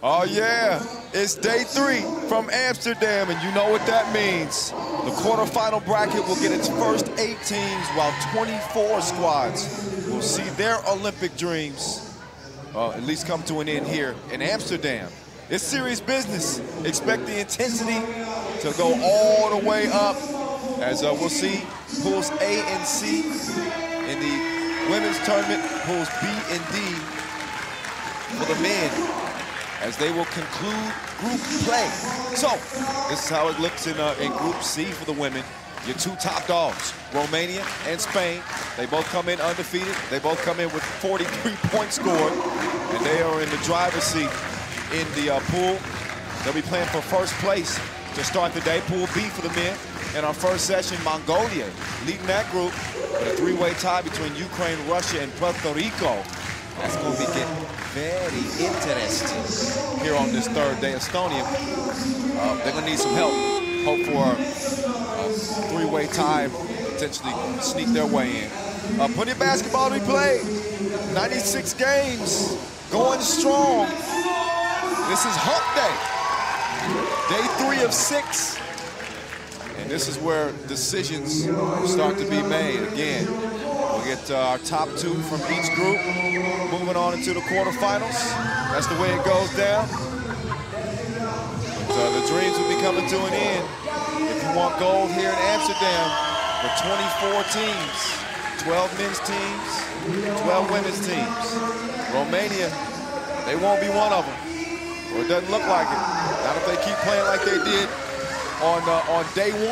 Oh yeah, it's day 3 from Amsterdam, and you know what that means. The quarterfinal bracket will get its first 8 teams, while 24 squads will see their Olympic dreams at least come to an end here in Amsterdam. It's serious business. Expect the intensity to go all the way up, as we'll see pools A and C in the women's tournament, pools B and D for the men, as they will conclude group play. So this is how it looks in Group C for the women. Your 2 top dogs, Romania and Spain. They both come in undefeated. They both come in with 43 points scored, and they are in the driver's seat in the pool. They'll be playing for first place to start the day. Pool B for the men. In our first session, Mongolia leading that group with a 3-way tie between Ukraine, Russia, and Puerto Rico. That's going to be getting very interesting here on this 3rd day. Estonia, they're going to need some help. Hope for a 3-way tie, potentially sneak their way in. Plenty of basketball to be played. 96 games, going strong. This is hump day. Day 3 of 6. And this is where decisions start to be made. Again, we'll get our top 2 from each group moving on into the quarterfinals. That's the way it goes down. But the dreams will be coming to an end. If you want gold here in Amsterdam, for 24 teams, 12 men's teams, 12 women's teams. Romania, they won't be one of them. Or it doesn't look like it. Not if they keep playing like they did on day 1.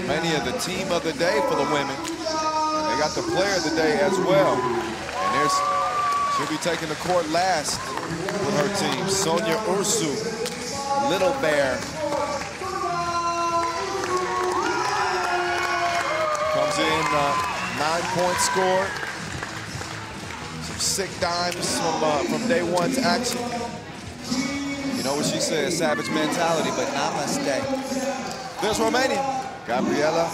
Romania, the team of the day for the women. And they got the player of the day as well. And she'll be taking the court last with her team. Sonia Ursu, Little Bear. Comes in 9 points scored. Some sick dimes from day 1's action. You know what she says, savage mentality, but namaste. There's Romania. Gabriela.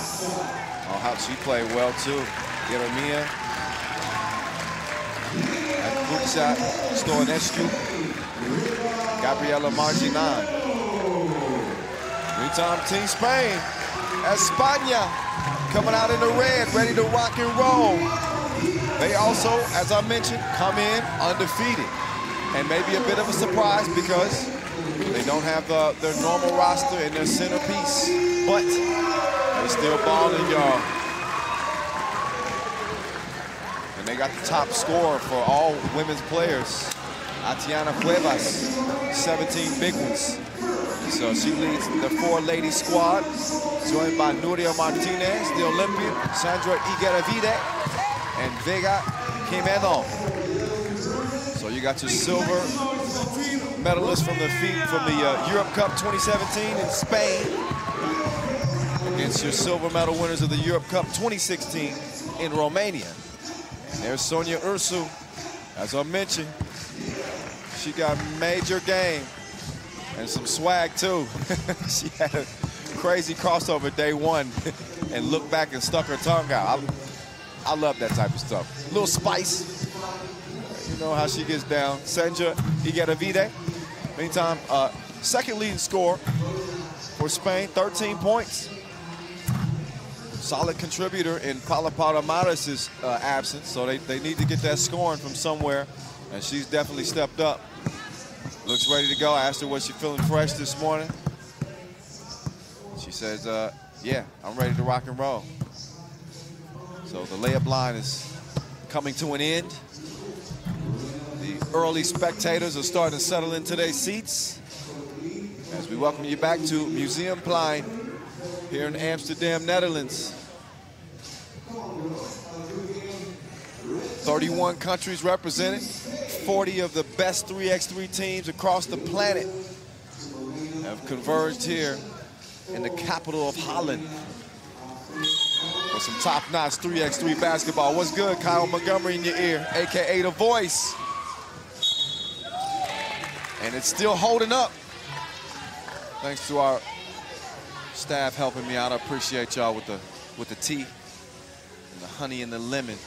Oh, how she played well, too. Jeremia. And Kucha Stoinescu. Gabriela Marginan. Meantime, Team Spain. España coming out in the red, ready to rock and roll. They also, as I mentioned, come in undefeated. And maybe a bit of a surprise because they don't have their normal roster and their centerpiece, but they're still balling, y'all. And they got the top scorer for all women's players, Atiana Cuevas, 17 big ones. So she leads the 4-lady squad, joined by Nuria Martinez, the Olympian, Sandra Igueravide, and Vega Quimeno. So you got your silver medalists from the Europe Cup 2017 in Spain against your silver medal winners of the Europe Cup 2016 in Romania. And there's Sonia Ursu. As I mentioned, she got major game and some swag too. She had a crazy crossover day 1 and looked back and stuck her tongue out. I love that type of stuff. A little spice. You know how she gets down. Sandra Igueravide. Meantime, second leading scorer for Spain, 13 points. Solid contributor in Paula Palomares' absence, so they need to get that scoring from somewhere, and she's definitely stepped up. Looks ready to go. I asked her was she feeling fresh this morning. She says, yeah, I'm ready to rock and roll. So the layup line is coming to an end. The early spectators are starting to settle into their seats as we welcome you back to Museumplein here in Amsterdam, Netherlands. 31 countries represented, 40 of the best 3x3 teams across the planet have converged here in the capital of Holland for some top-notch 3x3 basketball. What's good? Kyle Montgomery in your ear, AKA The Voice. And it's still holding up. Thanks to our staff helping me out. I appreciate y'all with the tea and the honey and the lemon.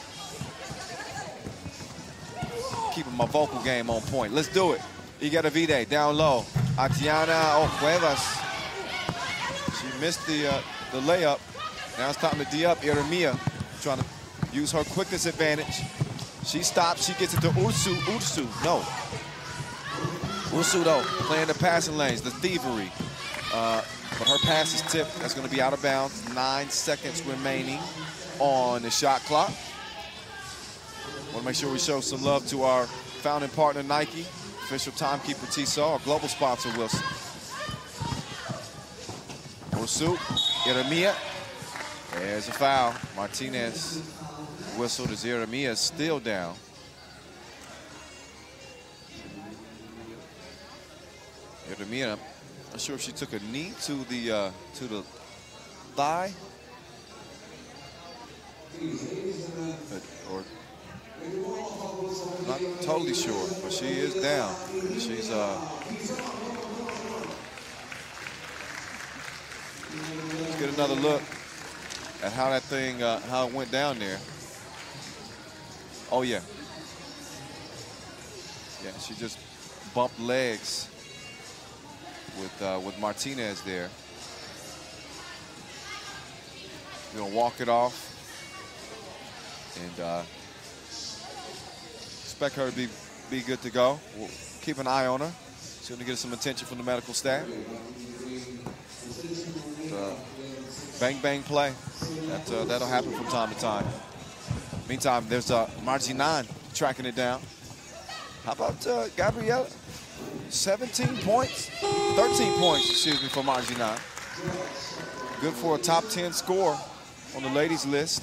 Keeping my vocal game on point. Let's do it. Igueravide down low. Atiana Cuevas. She missed the layup. Now it's time to D up. Jeremia trying to use her quickness advantage. She stops. She gets it to Ursu. No. Ursu, though, playing the passing lanes, the thievery. But her pass is tipped. That's going to be out of bounds. 9 seconds remaining on the shot clock. Want to make sure we show some love to our founding partner, Nike, official timekeeper, Tissot, our global sponsor, Wilson. Ursu, Jeremia. There's a foul. Martinez whistled as Jeremia is still down. Jeremia, I'm not sure if she took a knee to the thigh, or not totally sure, but she is down. She's let's get another look at how that thing, how it went down there. Oh yeah. Yeah, she just bumped legs with Martinez there. We're gonna walk it off, and expect her to be good to go. We'll keep an eye on her. She's gonna get some attention from the medical staff. Bang bang play. That'll happen from time to time. Meantime, there's Marginan tracking it down. How about Gabriella? 17 points, 13 points, excuse me, for Marginan. Good for a top 10 score on the ladies list.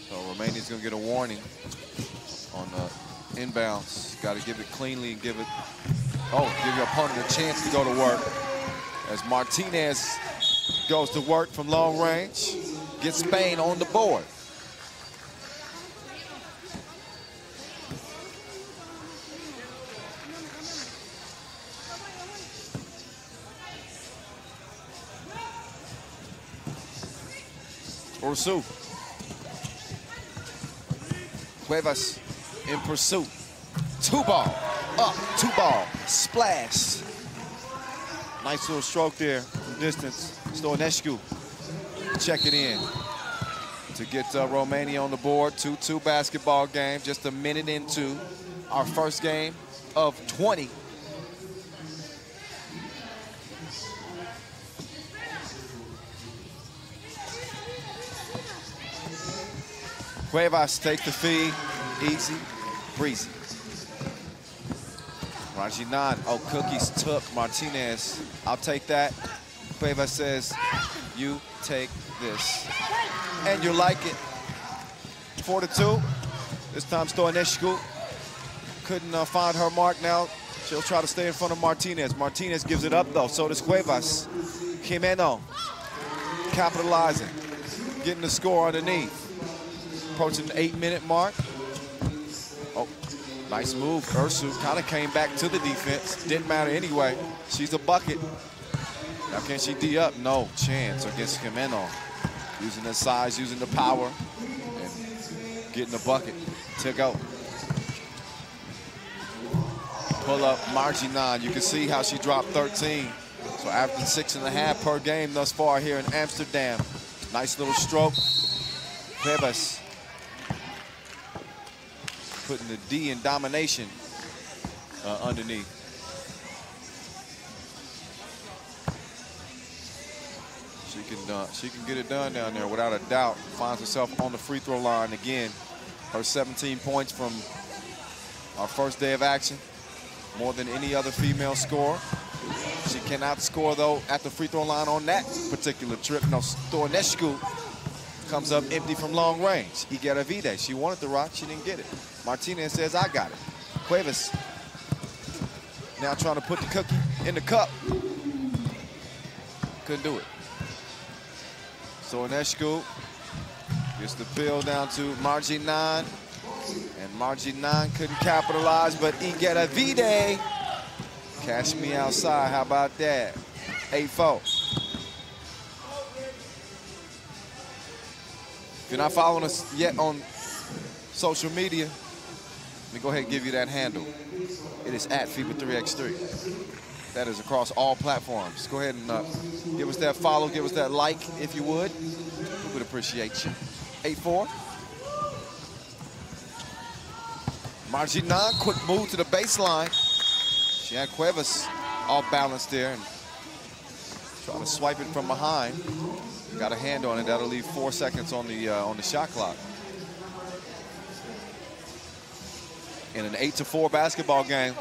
So Romania's gonna get a warning on the inbounds. Got to give it cleanly and give your opponent a chance to go to work. As Martinez goes to work from long range, gets Spain on the board. Ursu. Cuevas in pursuit. 2-ball, up, 2-ball, splash. Nice little stroke there from distance. Stoinescu checking in to get Romania on the board. 2-2 basketball game, just a minute into our first game of 20. Cuevas takes the feed, easy, breezy. Marginan, cookies took Martinez. I'll take that. Cuevas says, you take this. And you like it. 4-2. This time Stoinescu couldn't find her mark now. She'll try to stay in front of Martinez. Martinez gives it up though, so does Cuevas. Jimeno capitalizing, getting the score underneath. Approaching the 8-minute mark. Oh, nice move. Ursu kind of came back to the defense. Didn't matter anyway. She's a bucket. Now can she D up? No chance against Jimeno. Using the size, using the power, and getting the bucket to go. Pull up Marginan. You can see how she dropped 13. So averaging 6.5 per game thus far here in Amsterdam. Nice little stroke. Cuevas putting the D in domination underneath. She can get it done down there without a doubt. Finds herself on the free throw line again. Her 17 points from our first day of action, more than any other female scorer. She cannot score though at the free throw line on that particular trip. No, Stoinescu comes up empty from long range. Igueravide, she wanted the rock, she didn't get it. Martinez says, I got it. Cuevas now trying to put the cookie in the cup. Couldn't do it. Stoinescu gets the fill down to Marginan. And Marginan couldn't capitalize, but Igueravide, cash me outside, how about that? 8-4. you're not following us yet on social media, let me go ahead and give you that handle. It is at FIBA 3x3. That is across all platforms. Go ahead and give us that follow, give us that like if you would. We would appreciate you. 8-4. Marginan, quick move to the baseline. She had Cuevas off balance there and trying to swipe it from behind. Got a hand on it. That'll leave 4 seconds on the shot clock. In an 8-4 basketball game,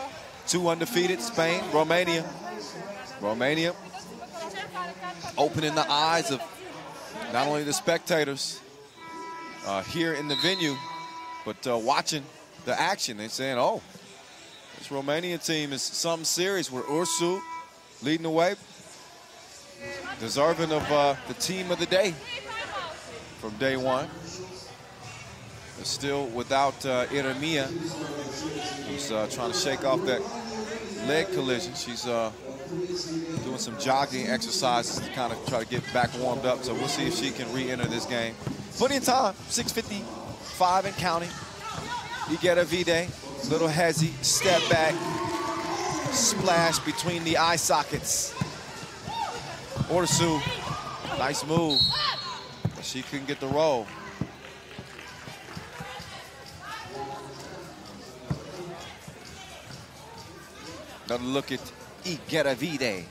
2 undefeated, Spain, Romania. Romania opening the eyes of not only the spectators here in the venue, but watching the action. They're saying, oh, this Romanian team is something serious with Ursu leading the way. Deserving of the team of the day from day one. They're still without Iremia, who's trying to shake off that leg collision. She's doing some jogging exercises to kind of try to get back warmed up. So we'll see if she can re-enter this game. Plenty of time, 6:55 and counting. You get a V-Day, little hezzy, step back, splash between the eye sockets. Ursu, nice move, but she couldn't get the roll. Another look at Igueravide.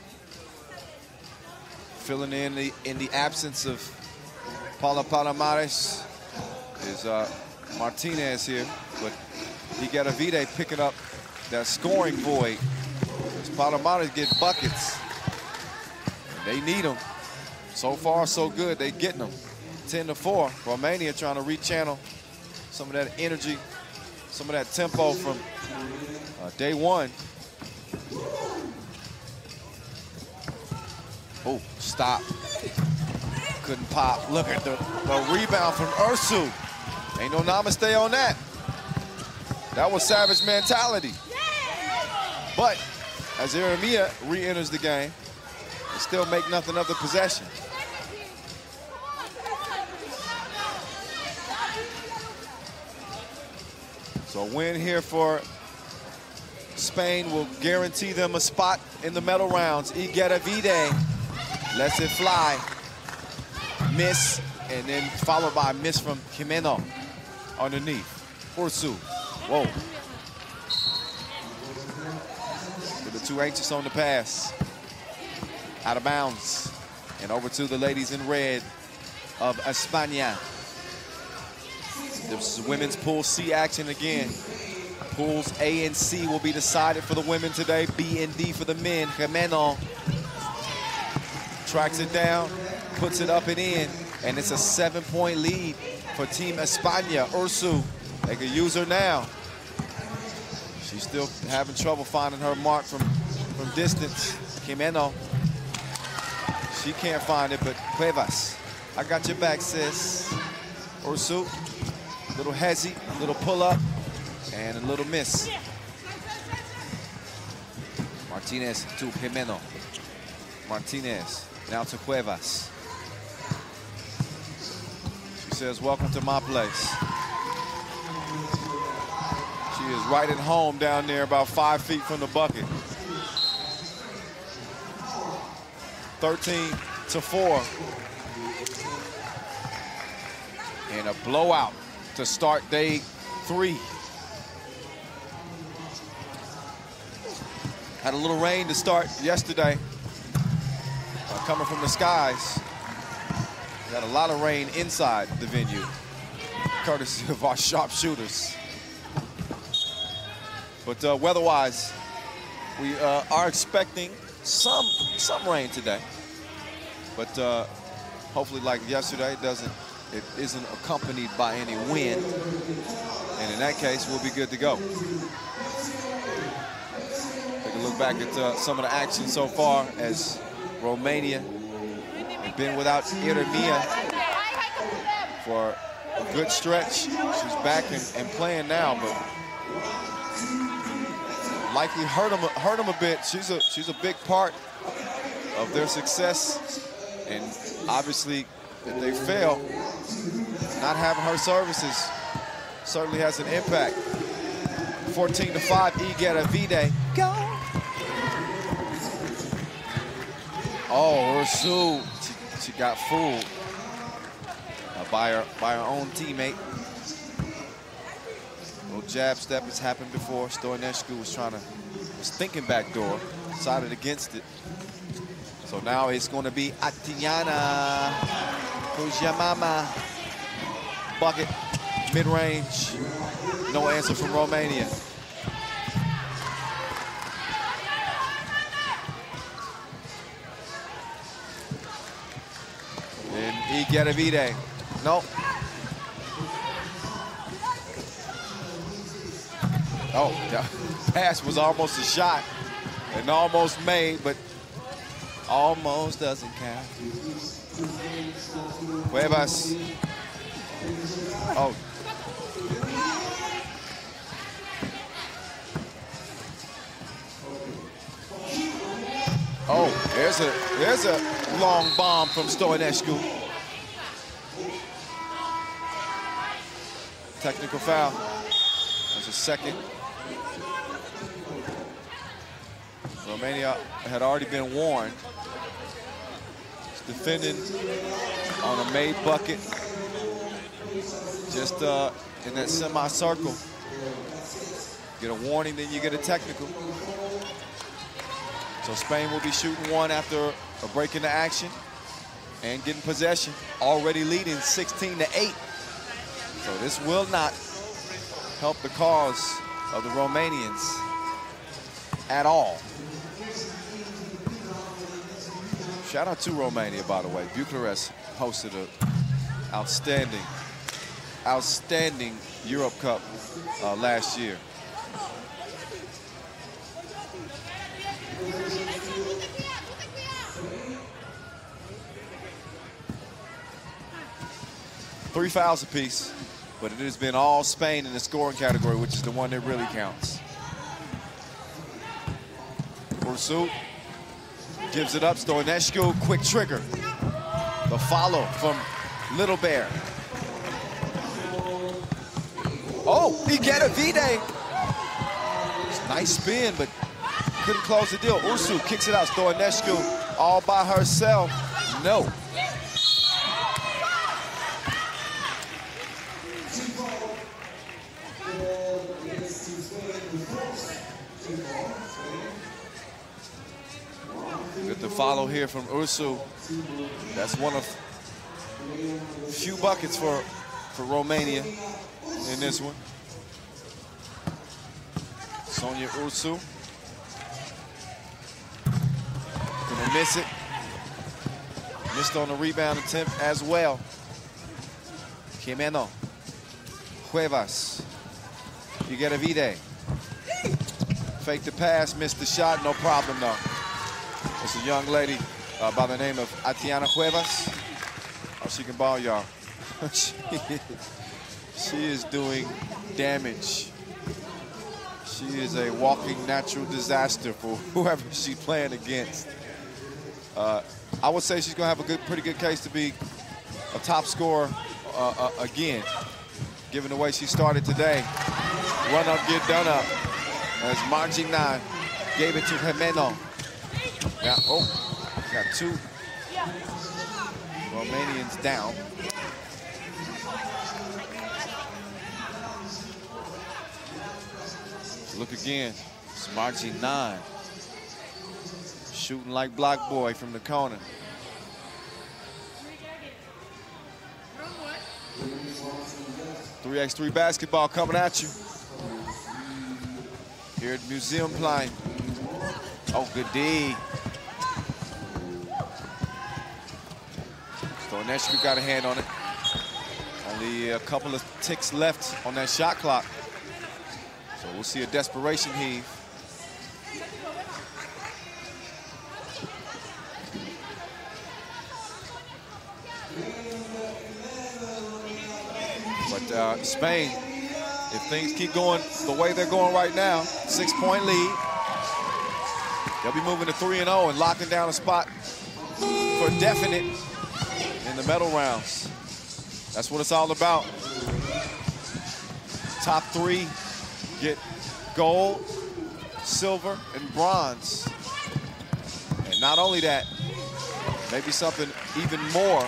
Filling in the absence of Paula Palomares is Martinez here, but Igueravide picking up that scoring void. As Palomares get buckets. They need them. So far, so good. They getting them. 10-4. Romania trying to rechannel some of that energy, some of that tempo from day one. Oh, stop. Couldn't pop. Look at the rebound from Ursu. Ain't no namaste on that. That was savage mentality. But as Iremia re-enters the game, they still make nothing of the possession. So a win here for Spain will guarantee them a spot in the medal rounds. Igueravide lets it fly. Miss, and then followed by a miss from Jimeno underneath. Ursu, whoa. With the too anxious on the pass. Out of bounds. And over to the ladies in red of España. This is women's Pool C action again. Pools A and C will be decided for the women today. B and D for the men. Jimeno tracks it down, puts it up and in, and it's a 7-point lead for Team España. Ursu, they could use her now. She's still having trouble finding her mark from distance. Jimeno, she can't find it, but Cuevas, I got your back, sis. Ursu, little hezzy, little pull up, and a little miss. Martinez to Jimeno. Martinez now to Cuevas. She says, welcome to my place. She is right at home down there about 5 feet from the bucket. 13-4. And a blowout to start day 3. Had a little rain to start yesterday, coming from the skies. We had a lot of rain inside the venue, courtesy of our sharpshooters. But weather-wise, we are expecting some rain today. But hopefully, like yesterday, it isn't accompanied by any wind. And in that case, we'll be good to go. Take a look back at some of the action so far as Romania has been without Iremia for a good stretch. She's back and playing now, but likely hurt them a bit. She's a big part of their success, and obviously if they fail, not having her services certainly has an impact. 14-5, Igedavide. Go! Oh, Ursu, she got fooled by her own teammate. Little jab step has happened before. Stoinescu was thinking backdoor, decided against it. So now it's going to be Atiana Kujamama. Bucket, mid-range, no answer from Romania. And Igedavide, no. Oh, the pass was almost a shot and almost made, but almost doesn't count. Cuevas. Oh. Oh, there's a long bomb from Stoinescu. Technical foul. There's a second. Romania had already been warned. It's defending on a made bucket. Just in that semicircle. Get a warning, then you get a technical. So Spain will be shooting one after a break into action and getting possession. Already leading 16-8. So this will not help the cause of the Romanians at all. Shout out to Romania, by the way. Bucharest hosted an outstanding Europe Cup last year. Three fouls apiece, but it has been all Spain in the scoring category, which is the one that really counts. Ursu gives it up. Stoinescu, quick trigger. The follow from Little Bear. Oh, Igedavide. Nice spin, but couldn't close the deal. Ursu kicks it out. Stoinescu all by herself. No. Good to follow here from Ursu. That's one of few buckets for Romania in this one. Sonia Ursu. Gonna miss it. Missed on the rebound attempt as well. Jimeno. Cuevas. Igedavide. Fake the pass, missed the shot, no problem though. It's a young lady by the name of Atiana Cuevas. Oh, she can ball, y'all. She is doing damage. She is a walking natural disaster for whoever she's playing against. I would say she's gonna have a pretty good case to be a top scorer again, given the way she started today. Run up, get done up. As Margina gave it to Jimeno. Now, got two Romanians down. Look again, it's Margina. Shooting like Block Boy from the corner. .3x3 basketball coming at you. Here at Museum Plein. Oh, good D. Stoinescu got a hand on it. Only a couple of ticks left on that shot clock. So we'll see a desperation heave. But Spain, if things keep going the way they're going right now, 6-point lead. They'll be moving to 3-0 and locking down a spot for definite in the medal rounds. That's what it's all about. Top 3 get gold, silver, and bronze. And not only that, maybe something even more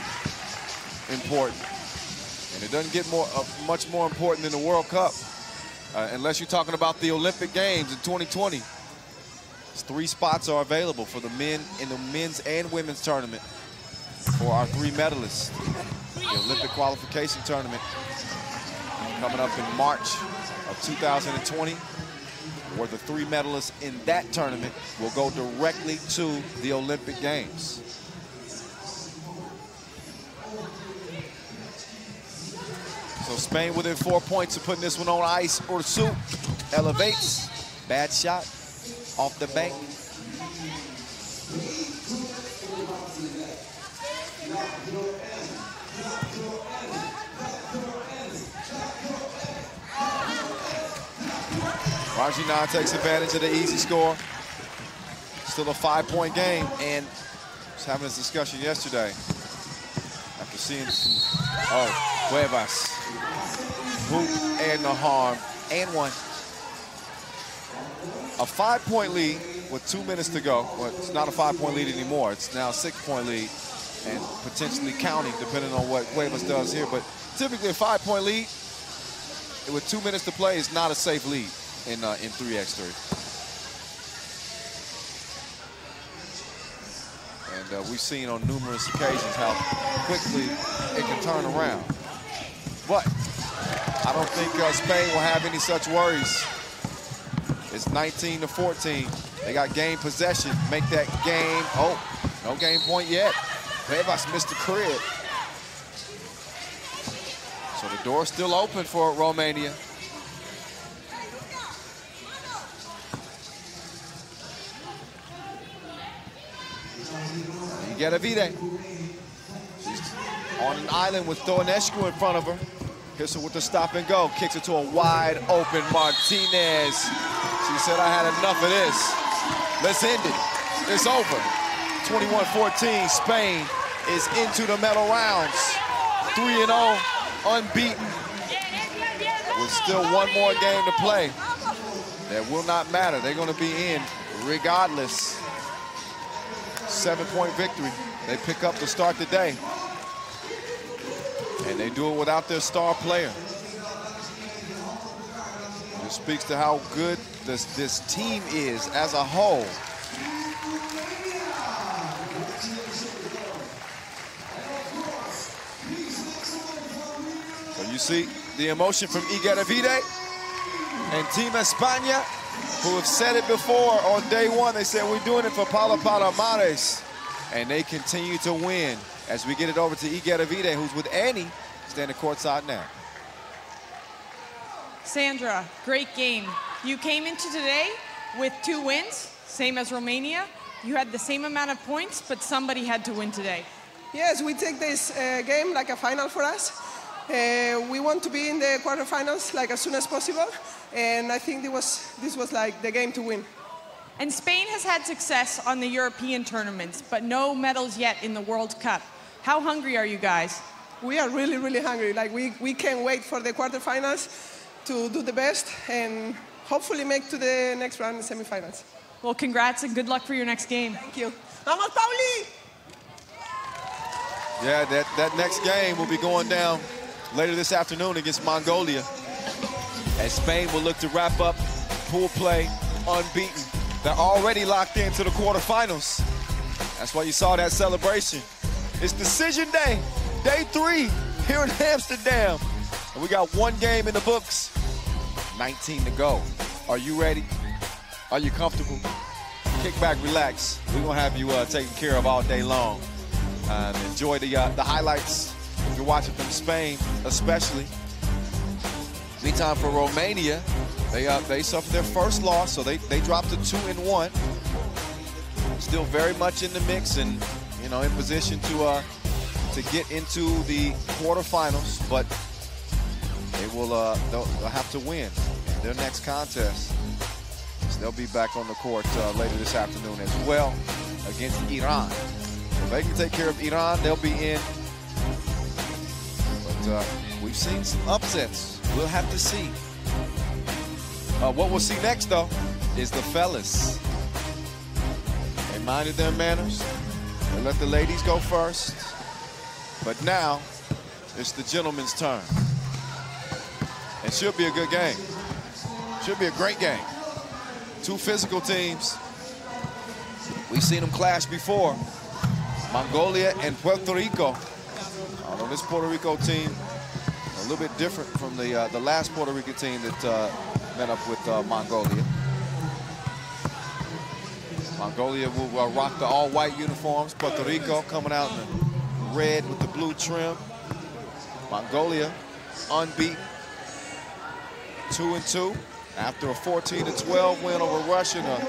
important. And it doesn't get much more important than the World Cup, unless you're talking about the Olympic Games in 2020. 3 spots are available for the men in the men's and women's tournament for our 3 medalists. The Olympic qualification tournament coming up in March of 2020, where the 3 medalists in that tournament will go directly to the Olympic Games. So Spain within 4 points of putting this one on ice. Ursu elevates. Bad shot off the bank. Rajina takes advantage of the easy score. Still a 5-point game, and I was having this discussion yesterday after seeing some, Cuevas, hoop and the harm, and one. A 5-point lead with 2 minutes to go. Well, it's not a 5-point lead anymore. It's now a 6-point lead, and potentially counting depending on what Cuevas does here. But typically a 5-point lead with 2 minutes to play is not a safe lead in 3x3. And we've seen on numerous occasions how quickly it can turn around. But I don't think Spain will have any such worries. It's 19-14. They got game possession. Make that game. Oh, no game point yet. Cuevas missed the crib. So the door's still open for Romania. Igedavide. She's on an island with Donescu in front of her. Hits her with the stop and go. Kicks it to a wide open Martinez. She said, I had enough of this. Let's end it. It's over. 21-14. Spain is into the medal rounds. 3-0, unbeaten. With still one more game to play. That will not matter. They're going to be in regardless. 7-point victory. They pick up to start the day. And they do it without their star player. It speaks to how good this team is as a whole. So you see the emotion from Igedavide and Team España, who have said it before on day one. They said, we're doing it for Palomares. And they continue to win as we get it over to Igedavide, who's with Annie, standing courtside now. Sandra, great game. You came into today with 2 wins, same as Romania. You had the same amount of points, but somebody had to win today. Yes, we take this game like a final for us. We want to be in the quarterfinals like as soon as possible, and I think this was like the game to win. And Spain has had success on the European tournaments, but no medals yet in the World Cup. How hungry are you guys? We are really, really hungry. Like we can't wait for the quarterfinals to do the best and hopefully make to the next round in the semifinals. Well, congrats and good luck for your next game. Thank you. Vamos, Pauli! Yeah, that next game will be going down later this afternoon against Mongolia. As Spain will look to wrap up pool play unbeaten. They're already locked into the quarterfinals. That's why you saw that celebration. It's decision day, day 3 here in Amsterdam. And we got 1 game in the books, 19 to go. Are you ready? Are you comfortable? Kick back, relax. We're gonna have you taken care of all day long. Enjoy the highlights if you're watching from Spain, especially. Meantime, for Romania, they suffered their first loss, so they dropped to 2-1. Still very much in the mix and in position to get into the quarterfinals, but they'll have to win their next contest. So they'll be back on the court later this afternoon as well against Iran. If they can take care of Iran, they'll be in But we've seen some upsets. We'll have to see. What we'll see next, though, is the fellas. They minded their manners. They let the ladies go first. But now, it's the gentleman's turn. It should be a good game. Should be a great game. Two physical teams. We've seen them clash before. Mongolia and Puerto Rico. Although this Puerto Rico team, a little bit different from the last Puerto Rico team that met up with Mongolia. Mongolia will rock the all-white uniforms. Puerto Rico coming out in the red with the blue trim. Mongolia unbeaten, 2-2 after a 14-12 win over Russia and a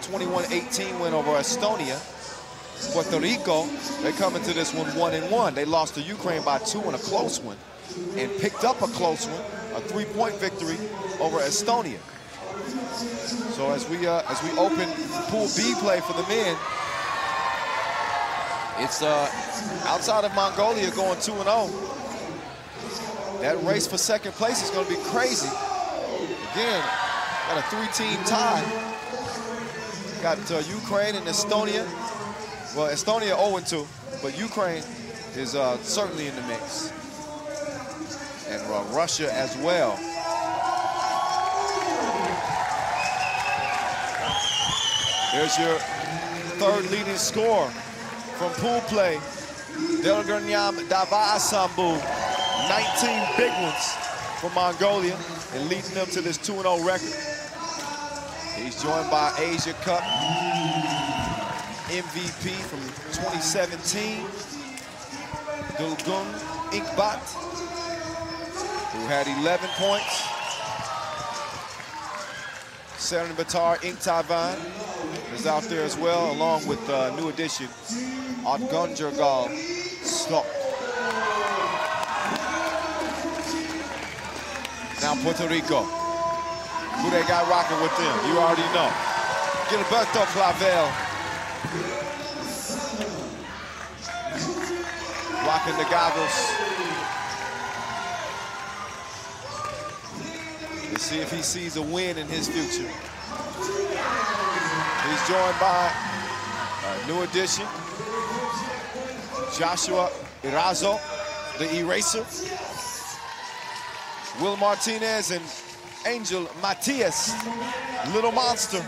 21-18 win over Estonia. Puerto Rico, they come into this one 1-1. They lost to Ukraine by 2 in a close one and picked up a close one, a 3-point victory over Estonia. So as we open Pool B play for the men, it's outside of Mongolia going 2-0. That race for second place is going to be crazy. Again, got a 3-team tie. Got Ukraine and Estonia. Well, Estonia 0-2, but Ukraine is certainly in the mix. And Russia as well. There's your third leading scorer from pool play. Delganyam Davasambu, 19 big ones for Mongolia and leading them to this 2-0 record. He's joined by Asia Cup MVP from 2017, Dulgun Inkbat, who had 11 points. Seren Batar Inktavan is out there as well, along with new addition, Odgunjergal Slok. Now Puerto Rico. Who they got rocking with them? You already know. Gilberto Clavel. Rocking the goggles. Let's see if he sees a win in his future. He's joined by a new addition, Joshua Irazo, the eraser. Will Martinez and Angel Matias, little monster.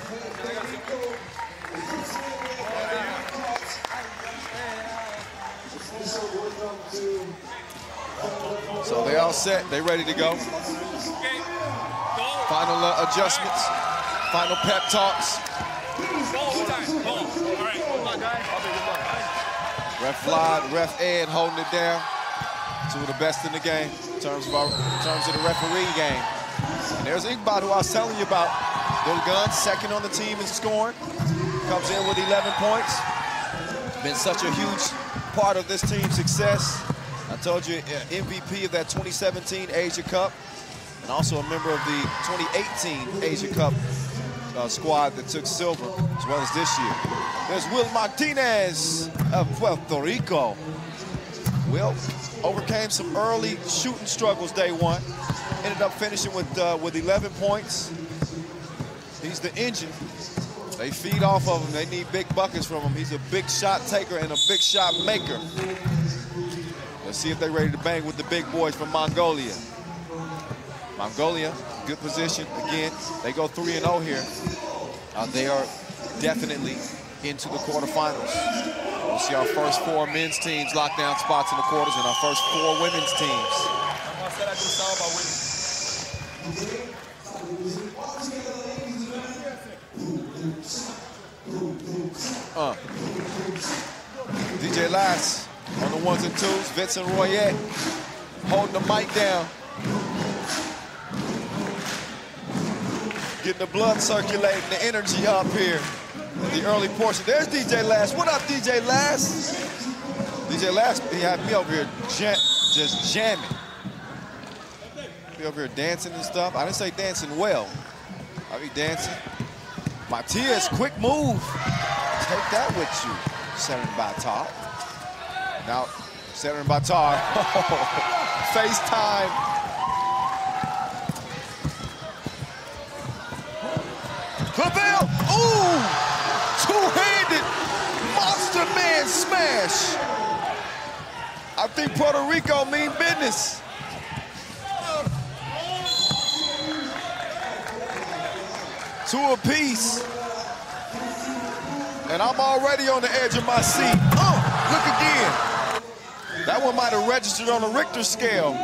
So they all set, they ready to go. Final adjustments, final pep talks. Ref Vlad, Ref Ed holding it down. Two of the best in the game in terms of the referee game. And there's Iqbal, who I was telling you about. Dulgun, second on the team in scoring. Comes in with 11 points. Been such a huge part of this team's success. I told you, MVP of that 2017 Asia Cup, and also a member of the 2018 Asia Cup squad that took silver, as well as this year. There's Will Martinez of Puerto Rico. Will overcame some early shooting struggles day one. Ended up finishing with 11 points. He's the engine. They feed off of him. They need big buckets from him. He's a big shot taker and a big shot maker. Let's see if they're ready to bang with the big boys from Mongolia. Mongolia, good position. Again, they go 3-0 here. They are definitely into the quarterfinals. We'll see our first 4 men's teams lock down spots in the quarters and our first 4 women's teams. DJ Lass on the 1s and 2s. Vincent Royette holding the mic down. Getting the blood circulating, the energy up here in the early portion. There's DJ Lass. What up, DJ Lass? DJ Lass, he had me over here just jamming. Be over here dancing and stuff. I didn't say dancing well. I be dancing. Matias, quick move. Take that with you, Seren Batar. Now, Seren Batar. FaceTime. Clavel, ooh! Two-handed monster man smash. I think Puerto Rico mean business. Two apiece. And I'm already on the edge of my seat. Oh, look again. That one might have registered on the Richter scale.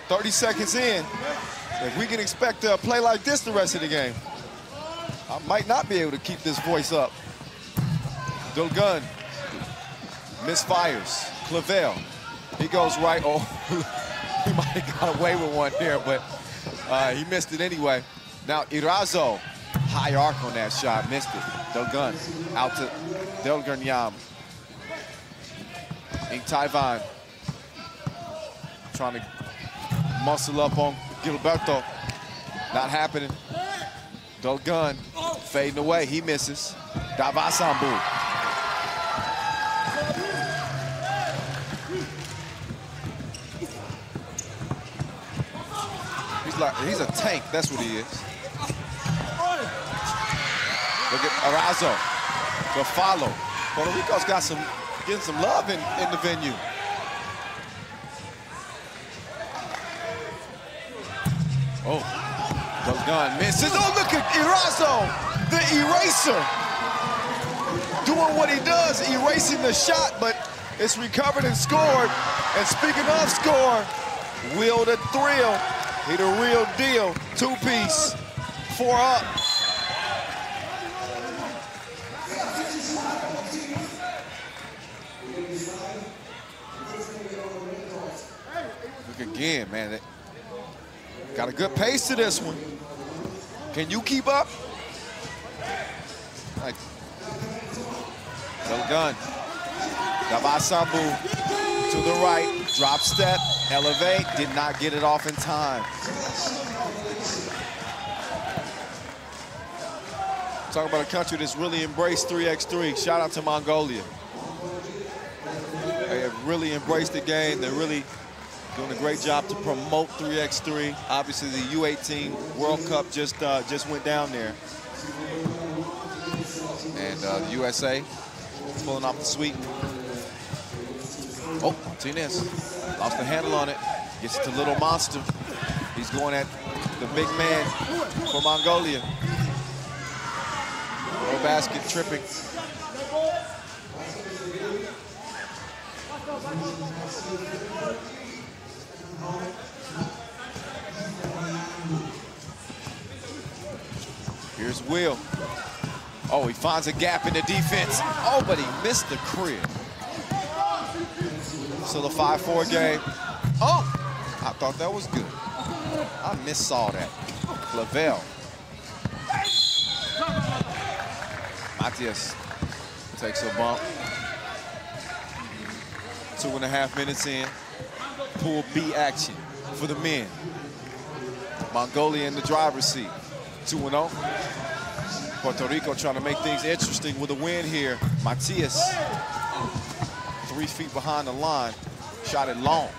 "30 seconds in. If we can expect a play like this the rest of the game, I might not be able to keep this voice up." Dolgun misfires. Clavel, he goes right. Oh, he might have got away with one there, but he missed it anyway. Now Irazo, high arc on that shot, missed it. Dolgun out to Dolgun Yam. In Taiwan, trying to muscle up on Gilberto. Not happening. Dolgun fading away. He misses. Davasambu. He's a tank. That's what he is. Look at Arazo. The follow. Puerto Rico's got getting some love in the venue. Oh, Dolgun misses. Oh, look at Irazo, the eraser. Doing what he does, erasing the shot, but it's recovered and scored. And speaking of score, Will the Thrill, he the real deal. Two-piece, 4 up. Look again, man. Got a good pace to this one. Can you keep up? Like, Dolgun. Davasambu to the right. Drop step, elevate. Did not get it off in time. Talk about a country that's really embraced 3x3. Shout out to Mongolia. They have really embraced the game. They're really doing a great job to promote 3x3. Obviously, the U18 World Cup just went down there. And the USA pulling off the sweep. Oh, Martinez lost the handle on it. Gets it to Little Monster. He's going at the big man for Mongolia. No basket tripping. Here's Will. Oh, he finds a gap in the defense. Oh, but he missed the crib. So the 5-4 game. Oh, I thought that was good. I missaw that. Clavel. Matias takes a bump. 2.5 minutes in. Pool B action for the men. Mongolia in the driver's seat. 2-0. Puerto Rico trying to make things interesting with a win here. Matias, 3 feet behind the line, shot it long.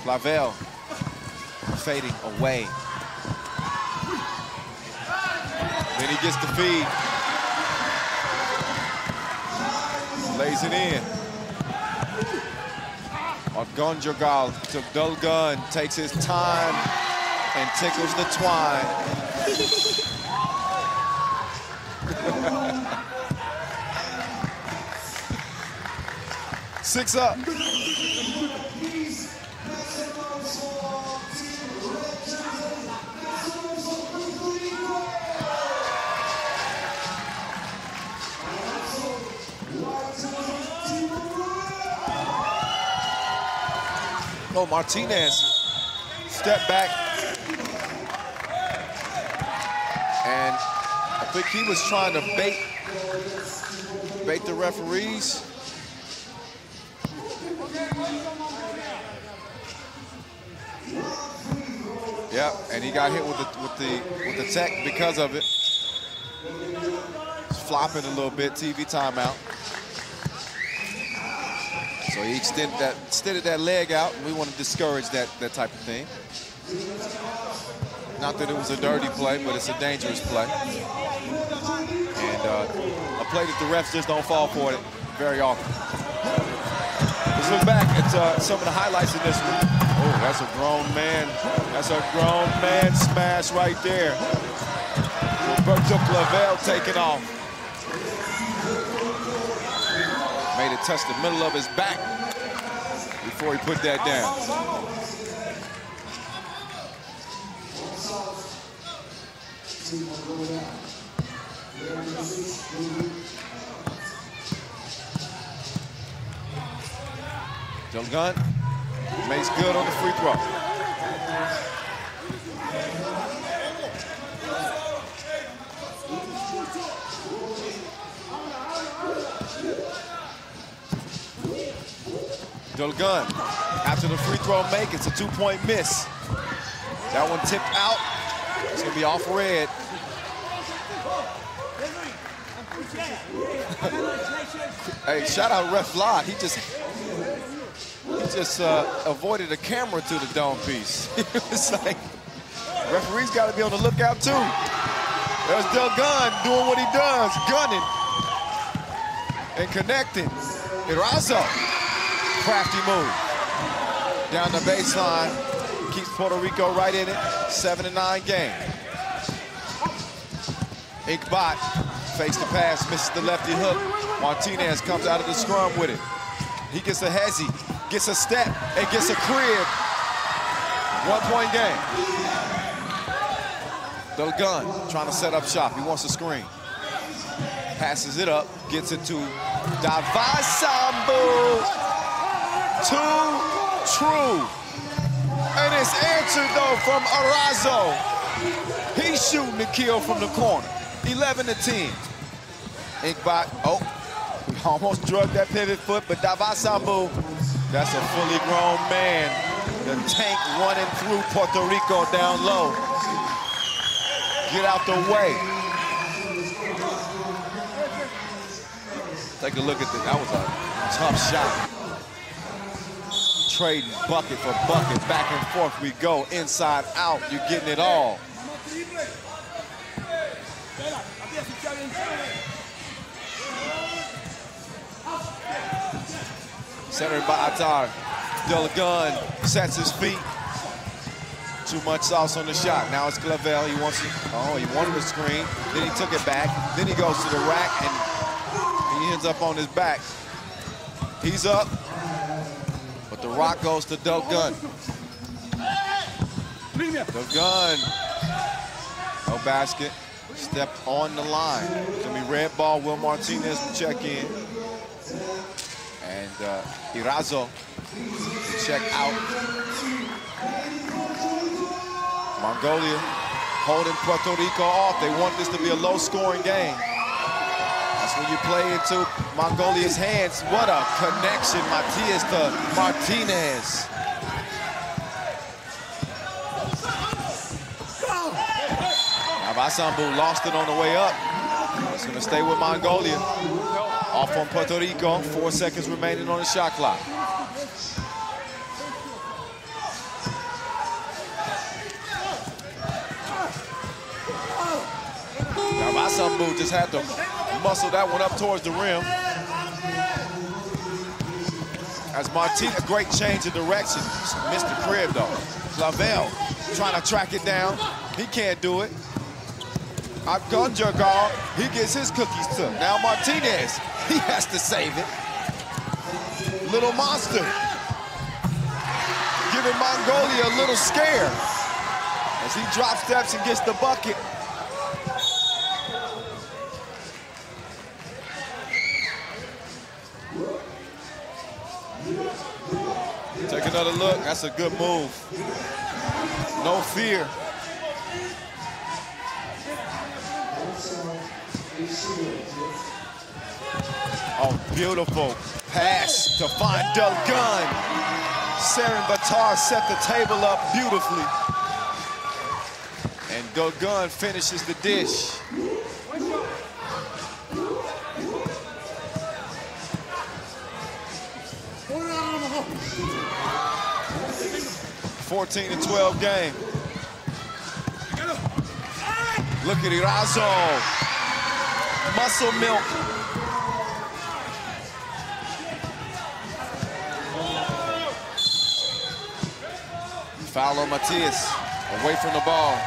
Clavel fading away. Then he gets the feed. Lays it in. Argonjogal to Dolgun, takes his time and tickles the twine. 6 up. Oh, Martinez step back. And I think he was trying to bait the referees. Yep, and he got hit with the tech because of it. flopping a little bit, TV timeout. So he extended that leg out, and we want to discourage that type of thing. Not that it was a dirty play, but it's a dangerous play. And a play that the refs just don't fall for it very often. Let's look back at some of the highlights of this one. Oh, that's a grown man. That's a grown man smash right there. Puerto taking off. Made it touch the middle of his back before he put that down. Delgun makes good on the free throw. Delgun, after the free throw make, it's a two-point miss. That one tipped out. It's gonna be off red. Hey, shout out Ref Vlad. He just avoided a camera to the dome piece. It's like, referees got to be on the lookout too. There's Delgun doing what he does, gunning and connecting. Irazo, crafty move. Down the baseline, keeps Puerto Rico right in it. 7-9 game. Inkbot fakes the pass, misses the lefty hook. Martinez comes out of the scrum with it. He gets a hezzy, gets a step, and gets a crib. 1-point game. Delgun trying to set up shop. He wants a screen. Passes it up, gets it to Davasambu. Too true. And it's answered though from Irazo. He's shooting the kill from the corner. 11-10. Inkbot, oh, we almost drugged that pivot foot, but Davasambu, that's a fully grown man. The tank running through Puerto Rico down low. Get out the way. Take a look at this. That was a tough shot. Trading bucket for bucket, back and forth we go, inside out, you're getting it all. Centered by Attar. Delgun sets his feet. Too much sauce on the shot. Now it's Clavel. He wants it. Oh, he wanted the screen. Then he took it back. Then he goes to the rack and he ends up on his back. He's up. But the rock goes to Delgun. Delgun. No basket. Step on the line. It's gonna be red ball. Will Martinez will check in. And Irazo will check out. Mongolia holding Puerto Rico off. They want this to be a low-scoring game. That's when you play into Mongolia's hands. What a connection, Matias to Martinez. Davasambu lost it on the way up. It's gonna stay with Mongolia. Off on Puerto Rico, 4 seconds remaining on the shot clock. Davasambu just had to muscle that one up towards the rim. As Martinez, great change of direction. Missed the crib though. Clavel trying to track it down. He can't do it. Abgunjagar, he gets his cookies took. Now Martinez, he has to save it. Little monster. Giving Mongolia a little scare as he drop steps and gets the bucket. Take another look, that's a good move. No fear. Oh, beautiful pass to find Delgun. Seren Batar set the table up beautifully. And Delgun finishes the dish. 14-12 game. Look at Irazo. Muscle milk. Foul on Matias. Away from the ball.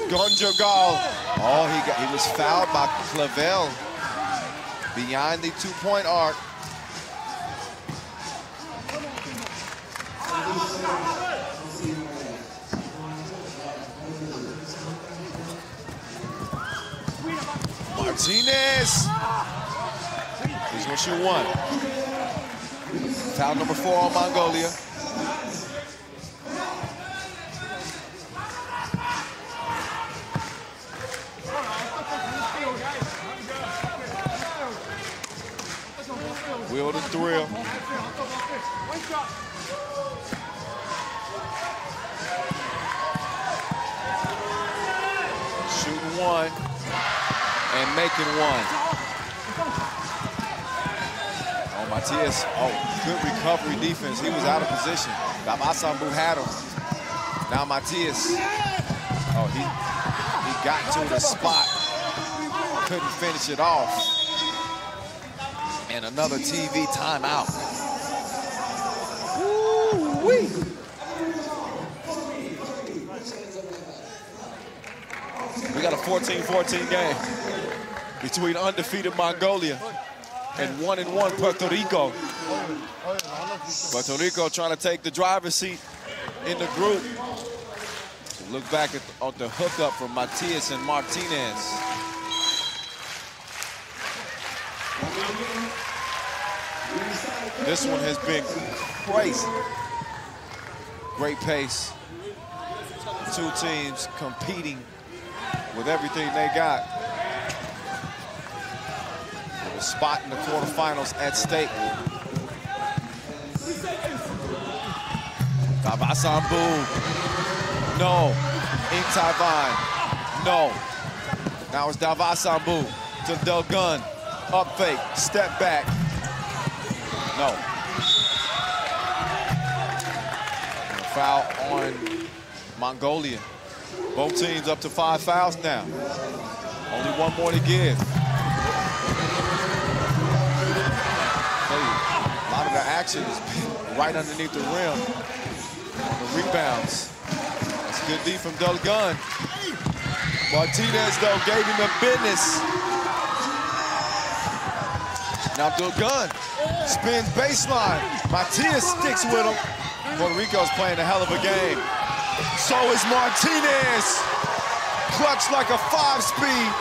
Gonjagal. Oh, he was fouled by Clavel behind the two-point arc. Martinez. He's gonna shoot one. Foul number 4 on Mongolia. Will the thrill. Shooting one and making one. Oh, Matias. Oh, good recovery defense. He was out of position. Davasambu had him. Now Matias. Oh, he got to the spot. Couldn't finish it off. And another TV timeout. Woo-wee. We got a 14-14 game between undefeated Mongolia and 1-1 Puerto Rico. Puerto Rico trying to take the driver's seat in the group. Look back at the hookup from Matias and Martinez. This one has been crazy. Great pace. Two teams competing with everything they got. With a spot in the quarterfinals at stake. Davasambu. No. Intaivan. No. Now it's Davasambu to Delgun. Up fake. Step back. No. Foul on Mongolia. Both teams up to 5 fouls now. Only one more to give. A lot of the action is right underneath the rim. On the rebounds. That's good D from Delgun. Martinez, though, gave him the business. Now Delgun spins baseline. Matias sticks with him. Puerto Rico's playing a hell of a game. So is Martinez. Clutch like a 5-speed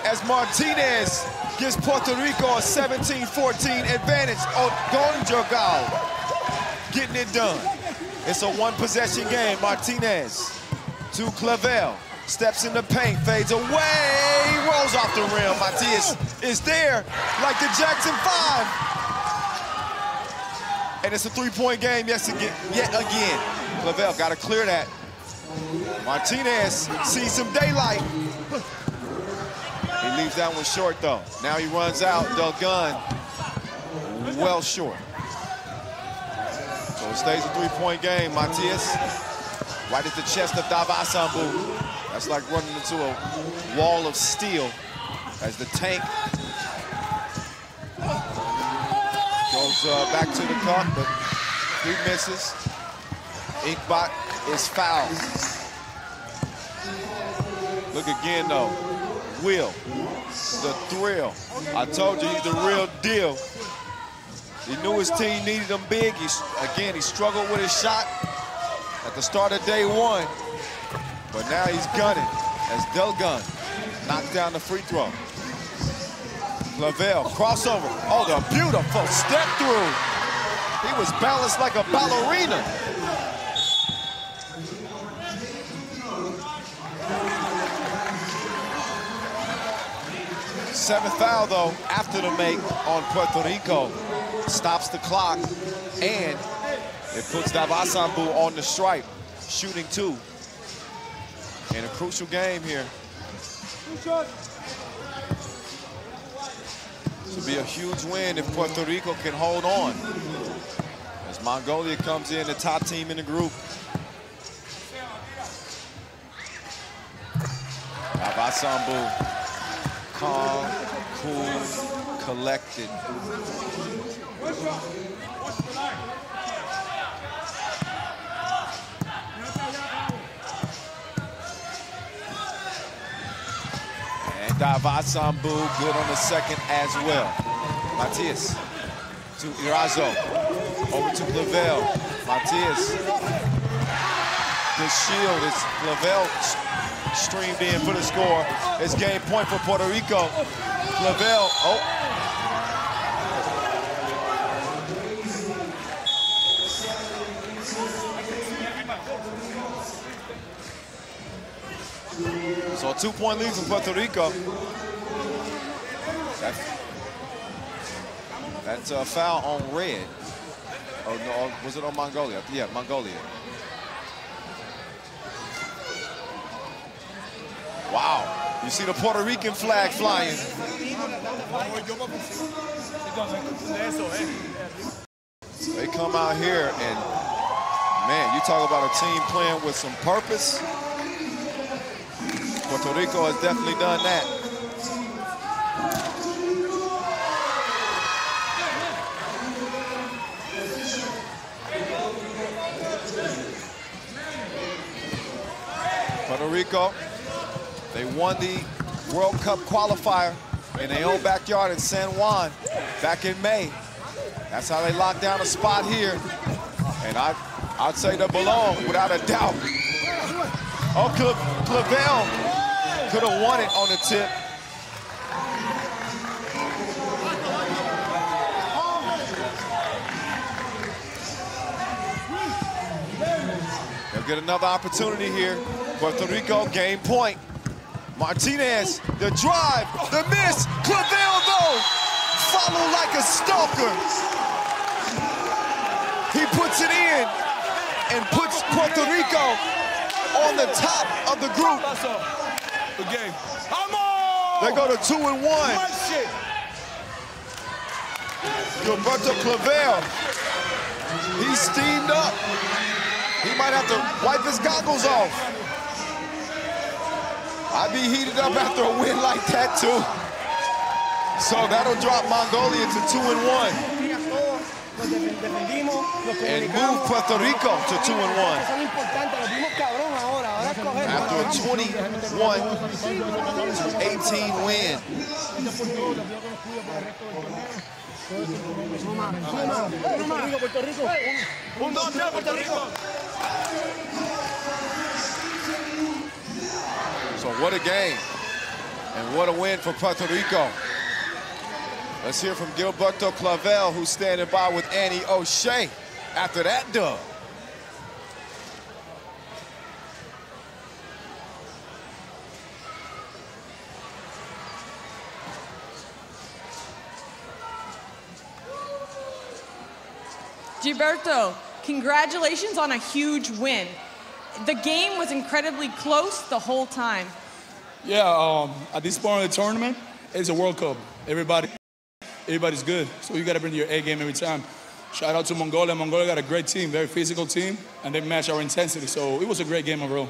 as Martinez gives Puerto Rico a 17-14 advantage on Gonjagal. Getting it done. It's a one-possession game. Martinez to Clavel. Steps in the paint, fades away, rolls off the rim. Matias is there like the Jackson 5. And it's a three-point game yet again. Clavel got to clear that. Martinez sees some daylight. He leaves that one short, though. Now he runs out. Delgun, well short. So it stays a three-point game. Matias, right at the chest of Davasambu. That's like running into a wall of steel as the tank goes back to the cup, but he misses. Inkbot is fouled. Look again, though. Will, the thrill. I told you he's the real deal. He knew his team needed him big. He struggled with his shot at the start of day one. But now he's gunning as Delgun knocks down the free throw. Clavel, crossover. Oh, the beautiful step through. He was balanced like a ballerina. Seventh foul, though, after the make on Puerto Rico. Stops the clock and It puts Davasambu on the stripe, shooting 2. In a crucial game here. This will be a huge win if Puerto Rico can hold on. As Mongolia comes in, the top team in the group. Davasambu, calm, cool, collected. And Davasambu good on the second as well. Matias to Irazo. Over to Clavel. Matias. The shield is Clavel streamed in for the score. It's game point for Puerto Rico. Clavel, oh. So a 2-point lead for Puerto Rico. That's a foul on red. Oh no, was it on Mongolia? Yeah, Mongolia. Wow, you see the Puerto Rican flag flying. They come out here and, man, you talk about a team playing with some purpose. Puerto Rico has definitely done that. Puerto Rico, they won the World Cup qualifier in their own backyard in San Juan back in May. That's how they locked down a spot here. And I'd say they belong without a doubt. Oh, Clavel could have won it on the tip. They'll get another opportunity here. Puerto Rico, game point. Martinez, the drive, the miss. Clavel, though, follow like a stalker. He puts it in and puts Puerto Rico on the top of the group. Good game. They go to 2-1. Gilberto Clavel, he's steamed up. He might have to wipe his goggles off. I'd be heated up after a win like that too. So that'll drop Mongolia to 2-1. And move Puerto Rico to 2-1. After a 21-18 win. So what a game, and what a win for Puerto Rico. Let's hear from Gilberto Clavel, who's standing by with Annie O'Shea after that dub. Gilberto, congratulations on a huge win. The game was incredibly close the whole time. Yeah, at this point of the tournament, it's a World Cup. Everybody's good, so you got to bring your A game every time. Shout out to Mongolia. Mongolia got a great team, very physical team, and they match our intensity. So it was a great game overall.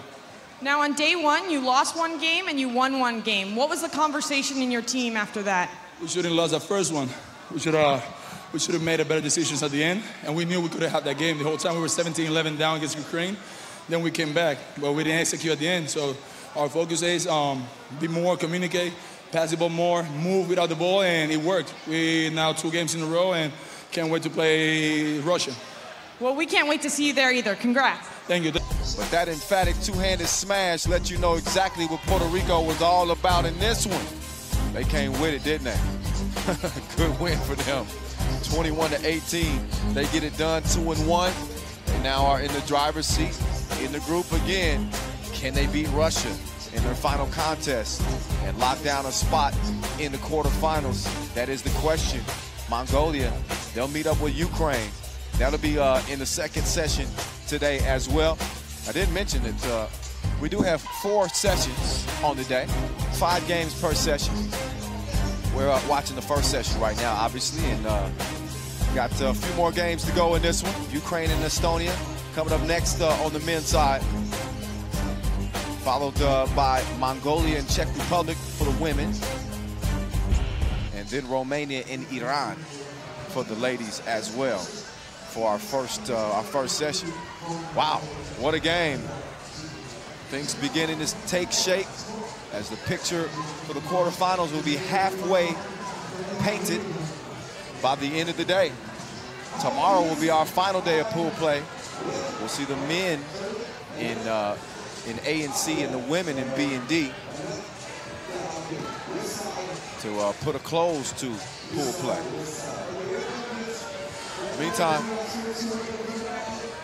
Now on day one, you lost one game and you won one game. What was the conversation in your team after that? We shouldn't have lost that first one. We should have made a better decisions at the end, and we knew we could have had that game the whole time. We were 17-11 down against Ukraine. Then we came back, but we didn't execute at the end. So our focus is be more, communicate, pass the ball more, move without the ball, and it worked. We now 2 games in a row and can't wait to play Russia. Well, we can't wait to see you there either. Congrats. Thank you. But that emphatic two-handed smash let you know exactly what Puerto Rico was all about in this one. They came with it, didn't they? Good win for them. 21-18. They get it done 2-1. They now are in the driver's seat in the group again. Can they beat Russia in their final contest and lock down a spot in the quarterfinals? That is the question. Mongolia, they'll meet up with Ukraine. That'll be in the second session today as well. I didn't mention that we do have 4 sessions on the day, 5 games per session. We're watching the first session right now, obviously, and got a few more games to go in this one. Ukraine and Estonia coming up next on the men's side, followed by Mongolia and Czech Republic for the women, and then Romania and Iran for the ladies as well for our first session. Wow, what a game. Things beginning to take shape as the picture for the quarterfinals will be halfway painted by the end of the day. Tomorrow will be our final day of pool play. We'll see the men in A and C and the women in B and D to put a close to pool play. Meantime,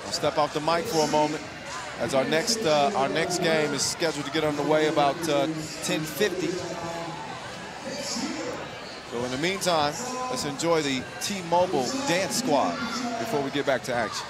I'll step off the mic for a moment as our next game is scheduled to get underway about 10:50. So in the meantime, let's enjoy the T-Mobile Dance Squad before we get back to action.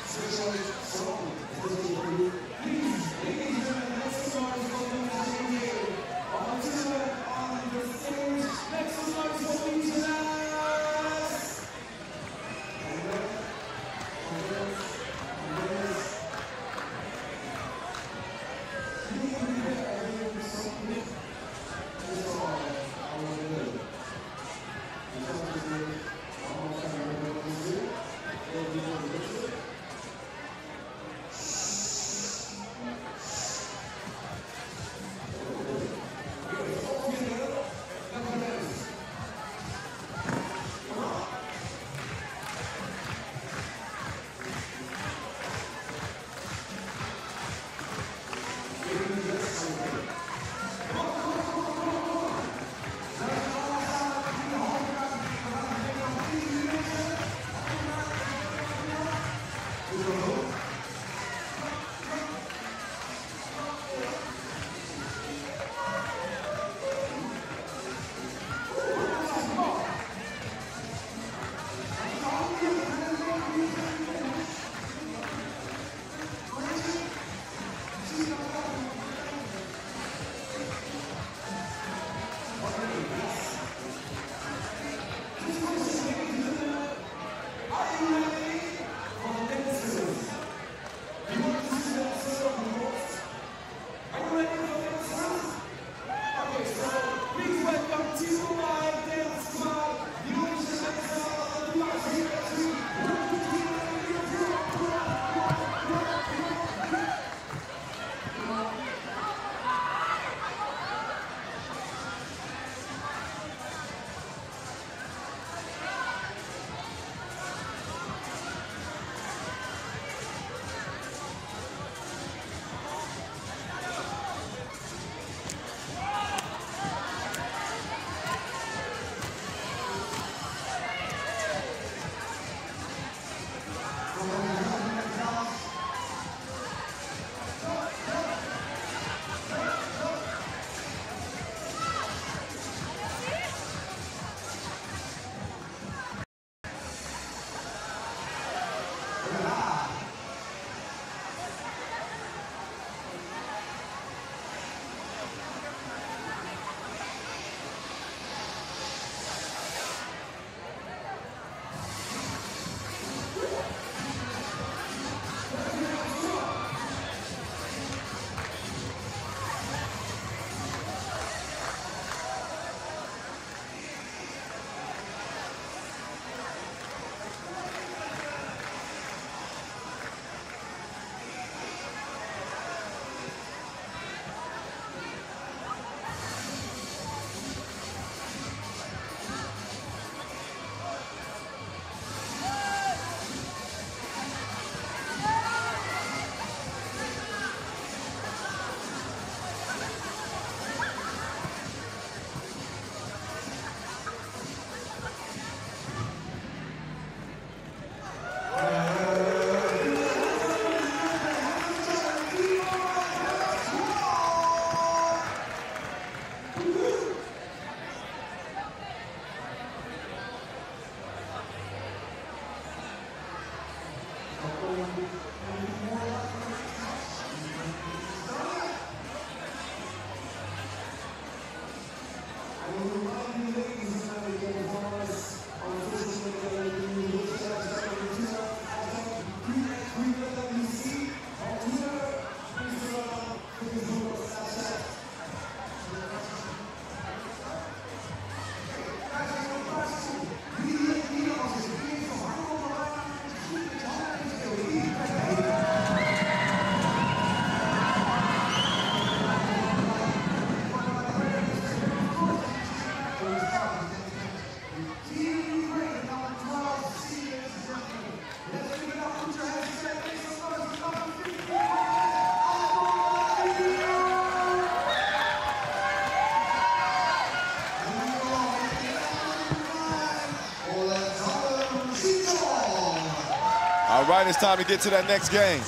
right, it's time to get to that next game.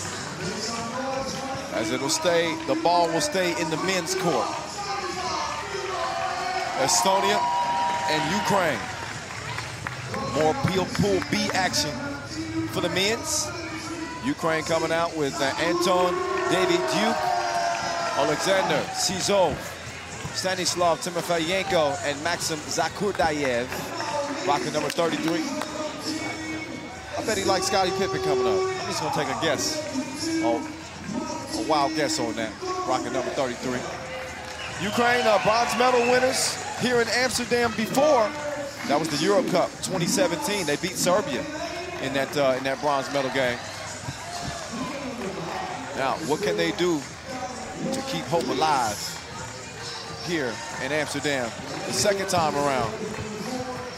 As it'll stay, the ball will stay in the men's court. Estonia and Ukraine. More Pool B action for the men's. Ukraine coming out with Anton Davydyuk, Alexander Sizov, Stanislav Timofeyenko, and Maxim Zakurdayev. Rocking number 33. I bet he likes Scottie Pippen coming up. I'm just gonna take a guess. Oh, a wild guess on that. Rocking number 33. Ukraine, bronze medal winners here in Amsterdam before. That was the Euro Cup 2017. They beat Serbia in that bronze medal game. Now, what can they do to keep hope alive here in Amsterdam the second time around?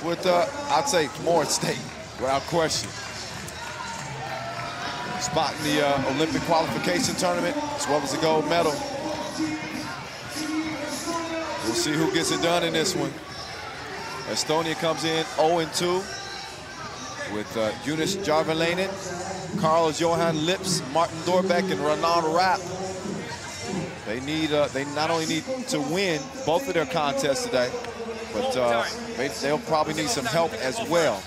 With, I'd say, more at stake, without question. Spot in the Olympic qualification tournament, as well as the gold medal. We'll see who gets it done in this one. Estonia comes in 0-2 with Jonas Järveläinen, Carl-Johan Lips, Martin Dorbeck, and Renan Rapp. They not only need to win both of their contests today, but they'll probably need some help as well.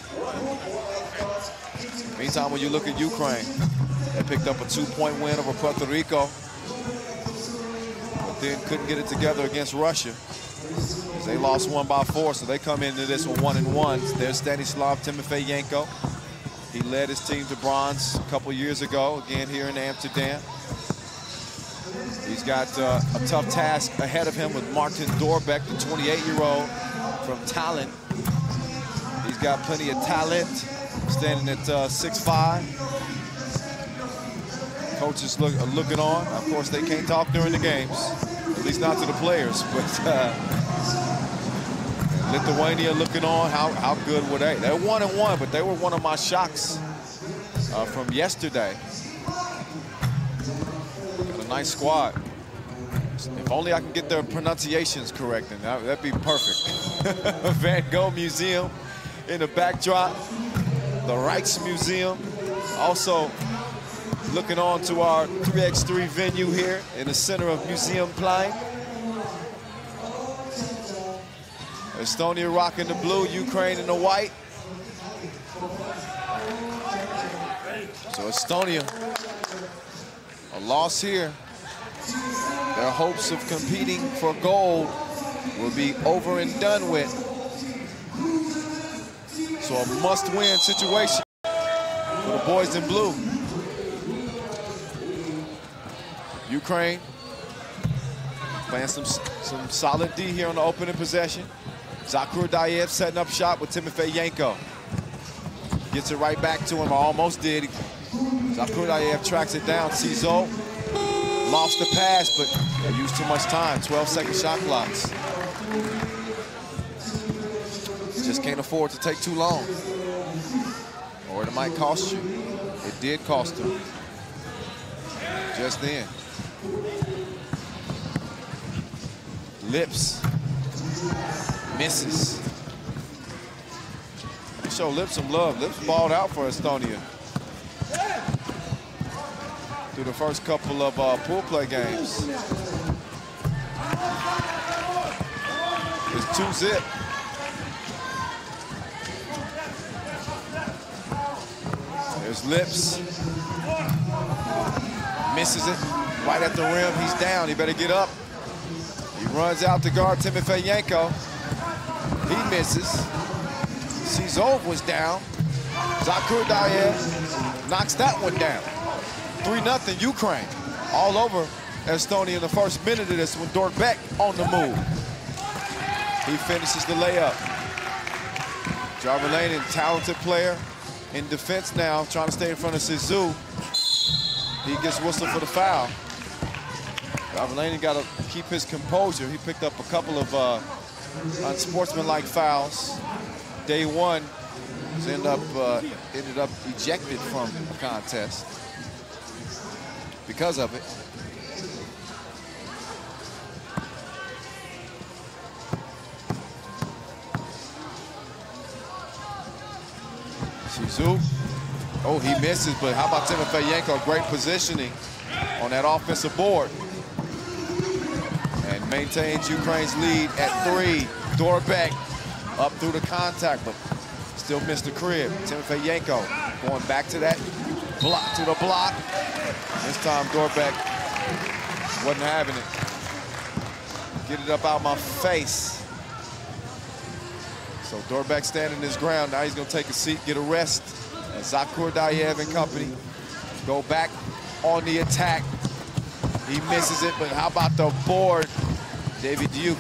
Meantime, when you look at Ukraine, they picked up a 2-point win over Puerto Rico, but then couldn't get it together against Russia. They lost 1 by 4, so they come into this one 1-1. There's Stanislav Timofeyenko. He led his team to bronze a couple years ago, again here in Amsterdam. He's got a tough task ahead of him with Martin Dorbeck, the 28-year-old from Tallinn. He's got plenty of talent, standing at 6'5". Coaches are looking on. Of course, they can't talk during the games, at least not to the players. But Lithuania looking on. How good were they? They're 1-1, but they were one of my shocks from yesterday. Got a nice squad. If only I can get their pronunciations correct, then that'd be perfect. Van Gogh Museum in the backdrop. The Rijksmuseum. Also looking on to our 3x3 venue here in the center of Museumplein. Estonia rocking the blue, Ukraine in the white. So Estonia, a loss here. Their hopes of competing for gold will be over and done with. So a must-win situation for the boys in blue. Ukraine playing some solid D here on the opening possession. Zakurdayev setting up shot with Timofeyenko. Gets it right back to him, almost did. Zakurdayev tracks it down. Sizov lost the pass, but they used too much time. 12-second shot clocks. Just can't afford to take too long, or it might cost you. It did cost him just then. Lips misses. They show Lips some love. Lips balled out for Estonia through the first couple of pool play games. It's 2-zip. There's Lips. Misses it right at the rim. He's down. He better get up. He runs out to guard Timofeyenko. He misses. Sizov was down. Zakurdayev knocks that one down. 3-0 Ukraine. All over Estonia in the first minute of this one. Dorbeck on the move. He finishes the layup. Järveläinen, talented player in defense now, trying to stay in front of Sizov. He gets whistled for the foul. Järveläinen got to keep his composure. He picked up a couple of unsportsmanlike fouls. Day one ended up ejected from the contest because of it. Sizov Oh, he misses, but how about Timofeyenko? Great positioning on that offensive board. And maintains Ukraine's lead at 3. Dorbek up through the contact, but still missed the crib. Timofeyenko going back to that block, to the block. This time Dorbek wasn't having it. Get it up out my face. So Dorbek standing his ground. Now he's gonna take a seat, get a rest. And Zakur Dayev and company go back on the attack. He misses it, but how about the board? David Duke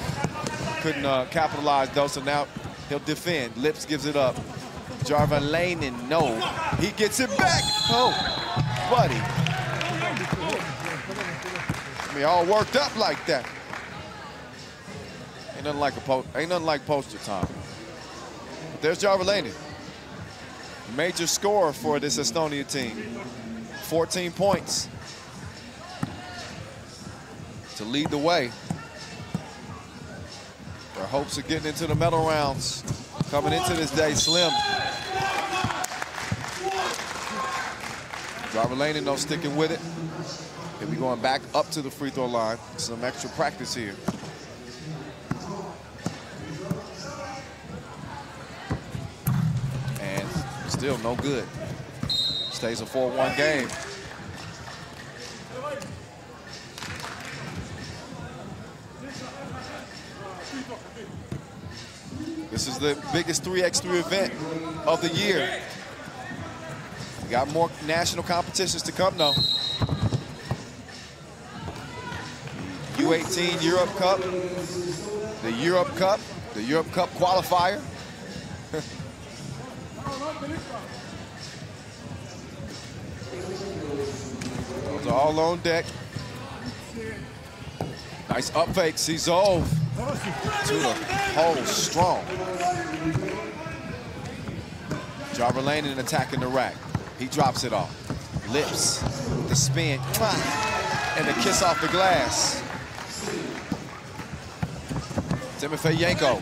couldn't capitalize though, so now he'll defend. Lips gives it up. Jarvalainen, no. He gets it back. Oh, buddy. I mean, all worked up like that. Ain't nothing like poster time. But there's Jarvalainen. Major scorer for this Estonia team. 14 points to lead the way. Their hopes of getting into the medal rounds coming into this day slim. Jarvalainen, no sticking with it. He'll be going back up to the free throw line. Some extra practice here. And still no good. Stays a 4-1 game. This is the biggest 3x3 event of the year. We got more national competitions to come though. U18 Europe Cup, the Europe Cup qualifier. Those are all on deck. Nice up fake, Sizov to the hole, strong. Jarvalainen attacking the rack. He drops it off. Lips, the spin, and the kiss off the glass. Timofeyenko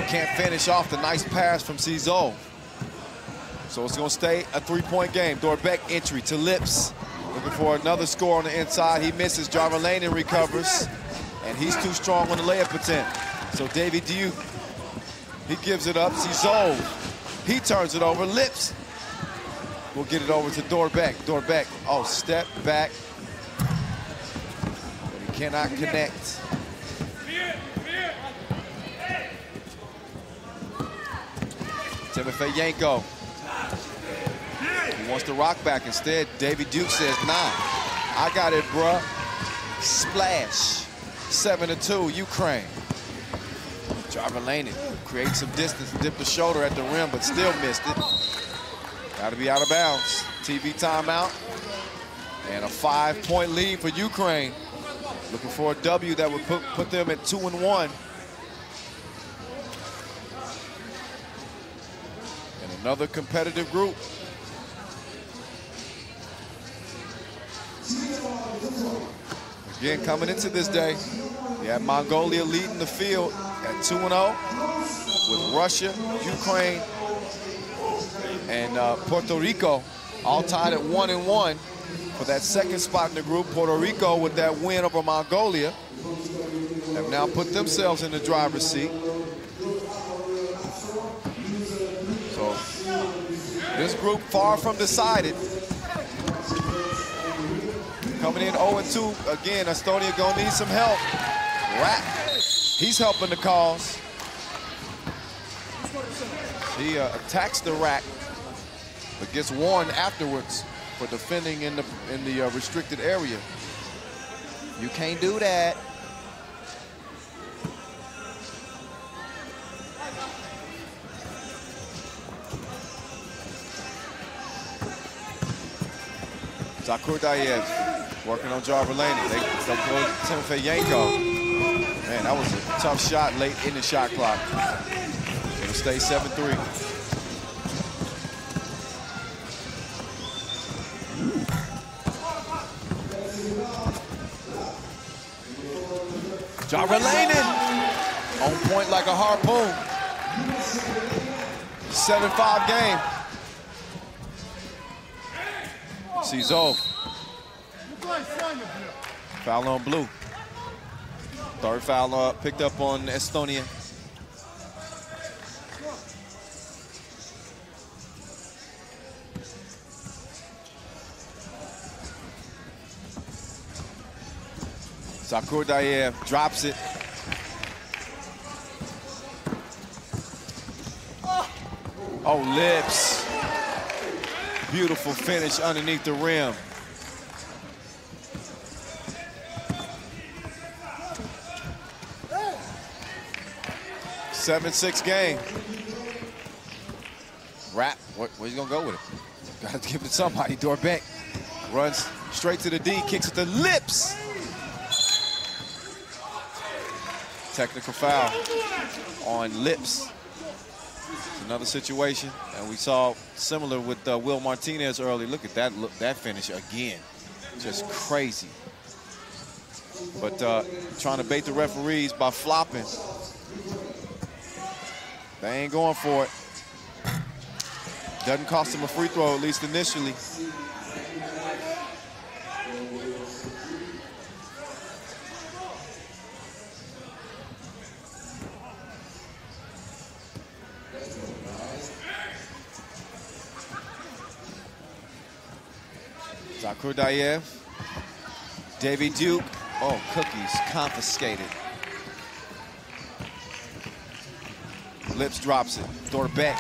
can't finish off the nice pass from Sizov. So it's gonna stay a 3-point game. Dorbek entry to Lips. Looking for another score on the inside. He misses. Jarvalainen recovers. And he's too strong on the layup attempt. So David Duke, he gives it up. Sizov, he turns it over. Lips will get it over to Dorbek. Dorbek, oh, step back. But he cannot connect. Timofeyenko. He wants to rock back instead. David Duke says, nah, I got it, bruh. Splash. 7-2, Ukraine. Jarvalainen creates some distance, dipped the shoulder at the rim, but still missed it. Got to be out of bounds. TV timeout. And a 5-point lead for Ukraine. Looking for a W that would put them at 2-1. And another competitive group. Again, coming into this day, you have Mongolia leading the field at 2-0 with Russia, Ukraine, and Puerto Rico all tied at 1-1 for that second spot in the group. Puerto Rico, with that win over Mongolia, have now put themselves in the driver's seat. So this group far from decided. Coming in 0-2, again, Estonia gonna need some help. Rack, he's helping the cause. He attacks the rack, but gets warned afterwards for defending in the restricted area. You can't do that. Zakur Dayev working on Jarvalainen. They go Timofeyenko. Man, that was a tough shot late in the shot clock. It'll stay 7-3. Jarvalainen on point like a harpoon. 7-5 game. Cizo. Foul on blue. Third foul picked up on Estonia. Zakurdayev drops it. Oh, lips. Beautiful finish underneath the rim. Seven-6 game. Rap, where's he gonna go with it? Gotta give it to somebody. Dorbeck runs straight to the D, kicks it to lips. Technical foul on lips. It's another situation, and we saw similar with Will Martinez early. Look at that, that finish again. Just crazy. But trying to bait the referees by flopping. They ain't going for it. Doesn't cost them a free throw, at least initially. Zakurdayev, Davy Duke. Oh, cookies confiscated. Lips drops it. Dorbeck.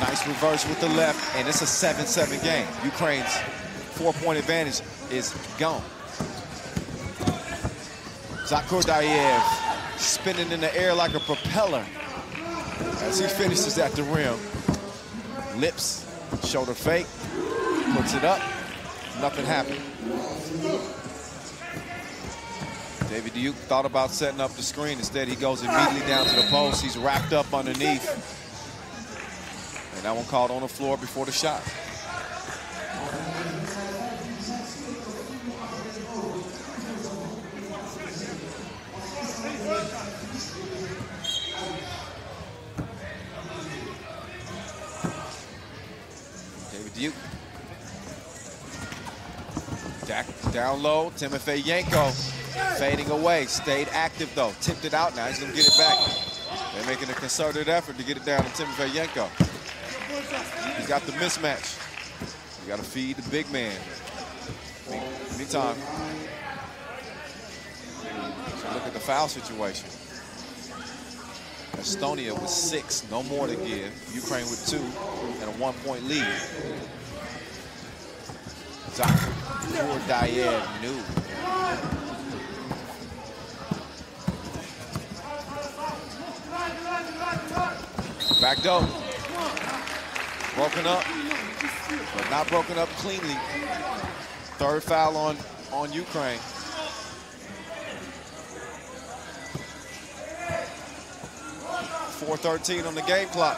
Nice reverse with the left, and it's a 7-7 game. Ukraine's 4-point advantage is gone. Zakurdayev spinning in the air like a propeller as he finishes at the rim. Lips, shoulder fake, puts it up. Nothing happened. David Duke thought about setting up the screen. Instead, he goes immediately down to the post. He's wrapped up underneath. And that one called on the floor before the shot. David Duke. Down low, Timofey Yanko fading away, stayed active though, tipped it out, now he's gonna get it back. They're making a concerted effort to get it down to Timofey Yanko. He's got the mismatch. You gotta feed the big man. Anytime. So look at the foul situation. Estonia with 6, no more to give. Ukraine with 2 and a 1-point lead. Zakurdayev knew. Back door. Broken up, but not broken up cleanly. Third foul on Ukraine. .413 on the game clock.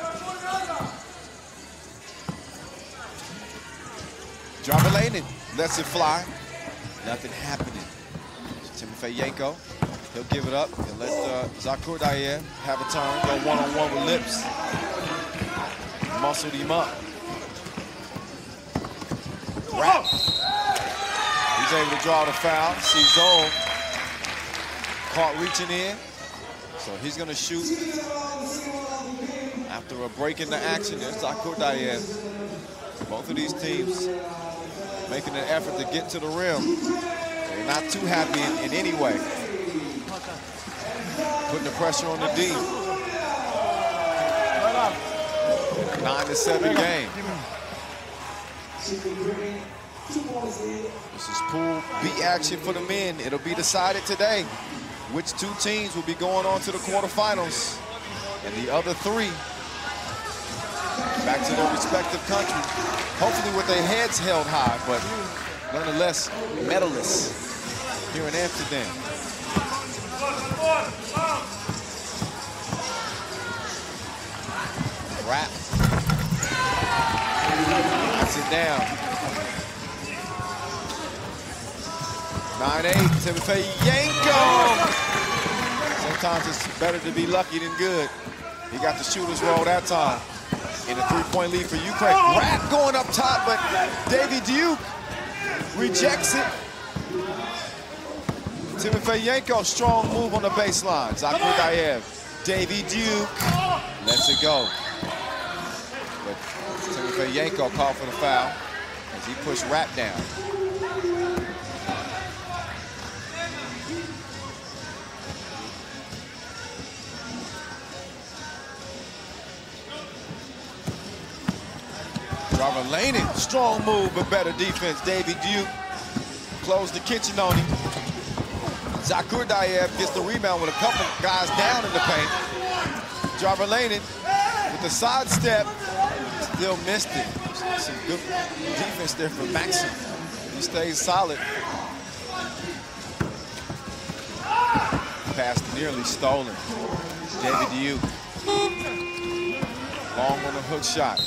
Drabelainen lets it fly. Nothing happening. Timofey Yanko, he'll give it up and let Zakurdayev have a turn, go one-on-one with Lips. Muscled him up. Rap. He's able to draw the foul. Cizo caught reaching in. So he's going to shoot after a break in the action. There's Zakurdayev. Both of these teams making an effort to get to the rim. They're not too happy in any way. Putting the pressure on the D. 9-7 game. This is Pool B action for the men. It'll be decided today which 2 teams will be going on to the quarterfinals, and the other 3 back to their respective countries, hopefully with their heads held high, but nonetheless medalists here in Amsterdam. Rap. Knocks it down. 9-8, Timofey Yanko. Sometimes it's better to be lucky than good. He got the shooter's roll that time. in a 3-point lead for Ukraine. Rap going up top, but Davy Duke rejects it. Timofeyenko, strong move on the baseline. Zakurdayev, Davy Duke lets it go. But Timofeyenko called for the foul as he pushed Rap down. Lanin, strong move, but better defense. Davy Duke closed the kitchen on him. Zakurdayev gets the rebound with a couple guys down in the paint. Lanin with the sidestep, still missed it. Some good defense there for Maxim. He stays solid. Pass nearly stolen. Davy Duke. Long on the hook shot.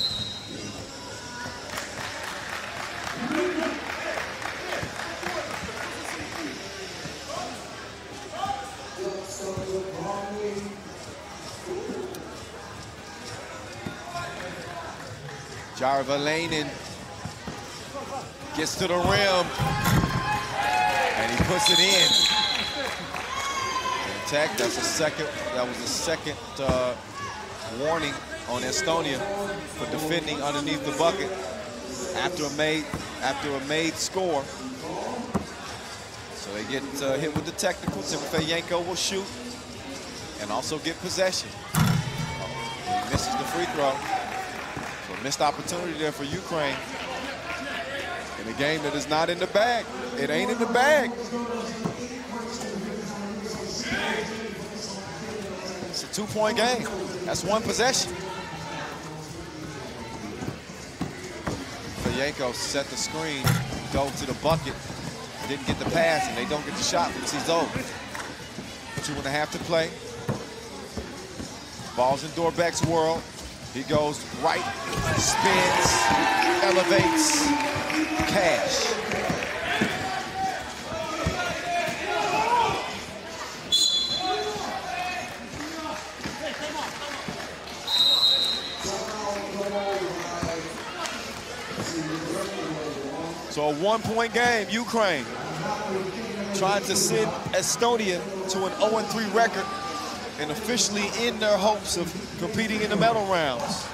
Lanin gets to the rim, and he puts it in. Tech, that was the second warning on Estonia for defending underneath the bucket after a made score. So they get hit with the technical. Timofeyenko will shoot and also get possession. He misses the free throw. So missed opportunity there for Ukraine in a game that is not in the bag. It ain't in the bag. It's a 2-point game. That's one possession. Feyenko set the screen, dove to the bucket, didn't get the pass, and they don't get the shot from Cizo. 2.5 to play. Ball's in Dorbeck's world. He goes right, spins, elevates, cash. So a 1-point game, Ukraine trying to send Estonia to an 0-3 record and officially end their hopes of competing in the medal rounds.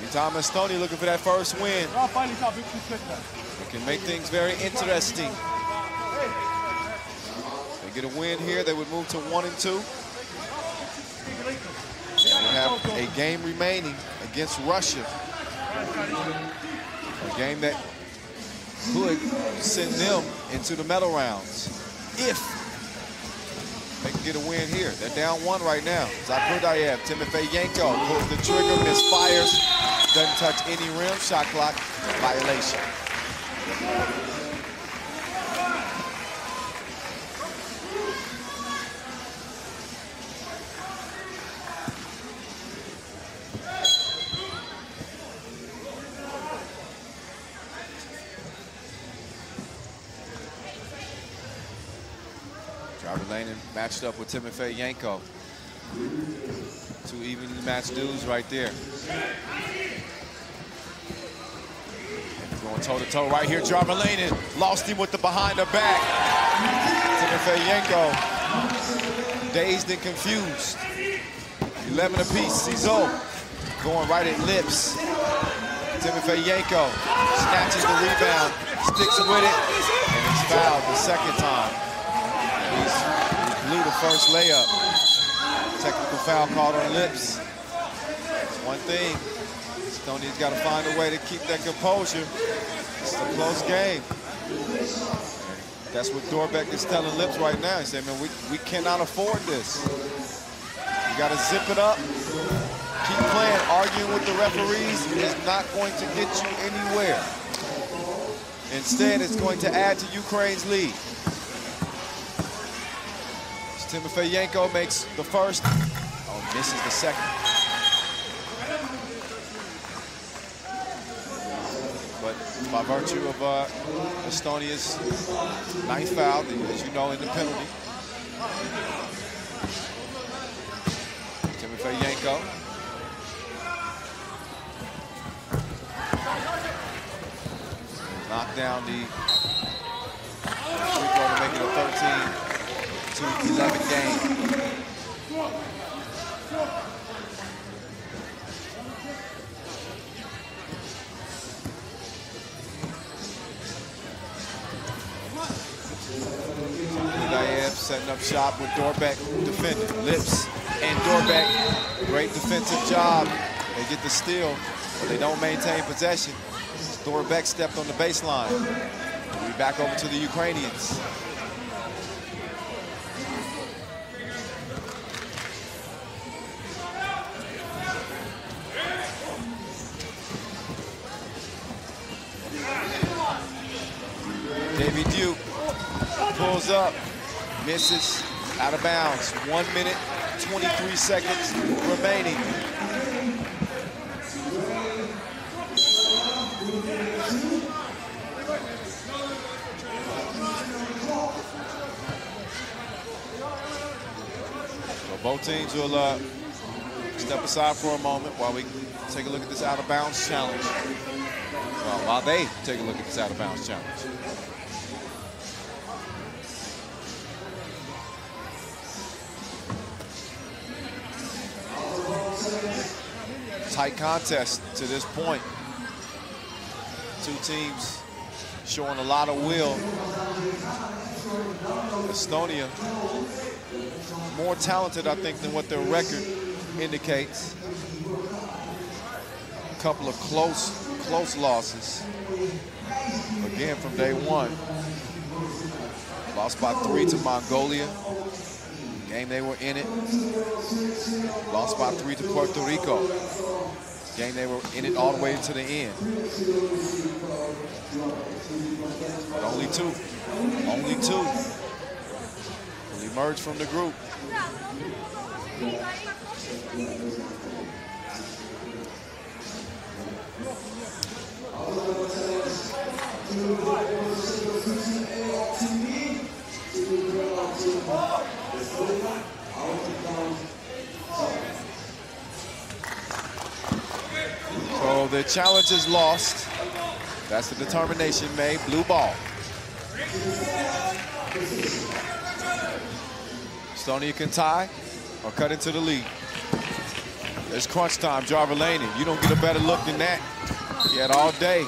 Meantime, Estonia looking for that first win. It can make things very interesting. They get a win here, they would move to 1-2. And we have a game remaining against Russia. A game that could send them into the medal rounds if they can get a win here. They're down 1 right now. Zakurdayev, Timofeyenko pulls the trigger, misfires, doesn't touch any rim, shot clock violation. Lanin matched up with Timofeyenko. 2 evenly matched dudes right there. Going toe-to-toe right here. Lanin lost him with the behind the back. Timofeyenko dazed and confused. 11 apiece. Cizo going right at lips. Timofeyenko snatches the rebound, sticks with it, and he's fouled the second time. He blew the first layup. Technical foul called on lips. It's one thing. Estonia's got to find a way to keep that composure. It's a close game. That's what Dorbeck is telling Lips right now. He said, man, we cannot afford this. You got to zip it up. Keep playing. Arguing with the referees is not going to get you anywhere. Instead, it's going to add to Ukraine's lead. Timofeyenko makes the first, misses the second. But by virtue of Estonia's 9th foul, as you know, in the penalty, Timofeyenko knock down the free throw to make it a 13-11 game. Setting up shop with Dorbeck defending. Lips and Dorbeck, great defensive job. They get the steal, but they don't maintain possession. Dorbeck stepped on the baseline. We back over to the Ukrainians. Davey Duke pulls up. Misses, out of bounds. 1 minute, 23 seconds remaining. So both teams will step aside for a moment while we take a look at this out of bounds challenge. Well, while they take a look at this out of bounds challenge. Tight contest to this point. Two teams showing a lot of will. Estonia, more talented, I think, than what their record indicates. A couple of close losses. Again, from day one. Lost by 3 to Mongolia. Game they were in it. Lost by 3 to Puerto Rico. Game they were in it all the way to the end. But only two will emerge from the group. So the challenge is lost. That's the determination made. Blue ball. Estonia can tie or cut into the lead. It's crunch time. Jarvelainen, you don't get a better look than that. He had all day.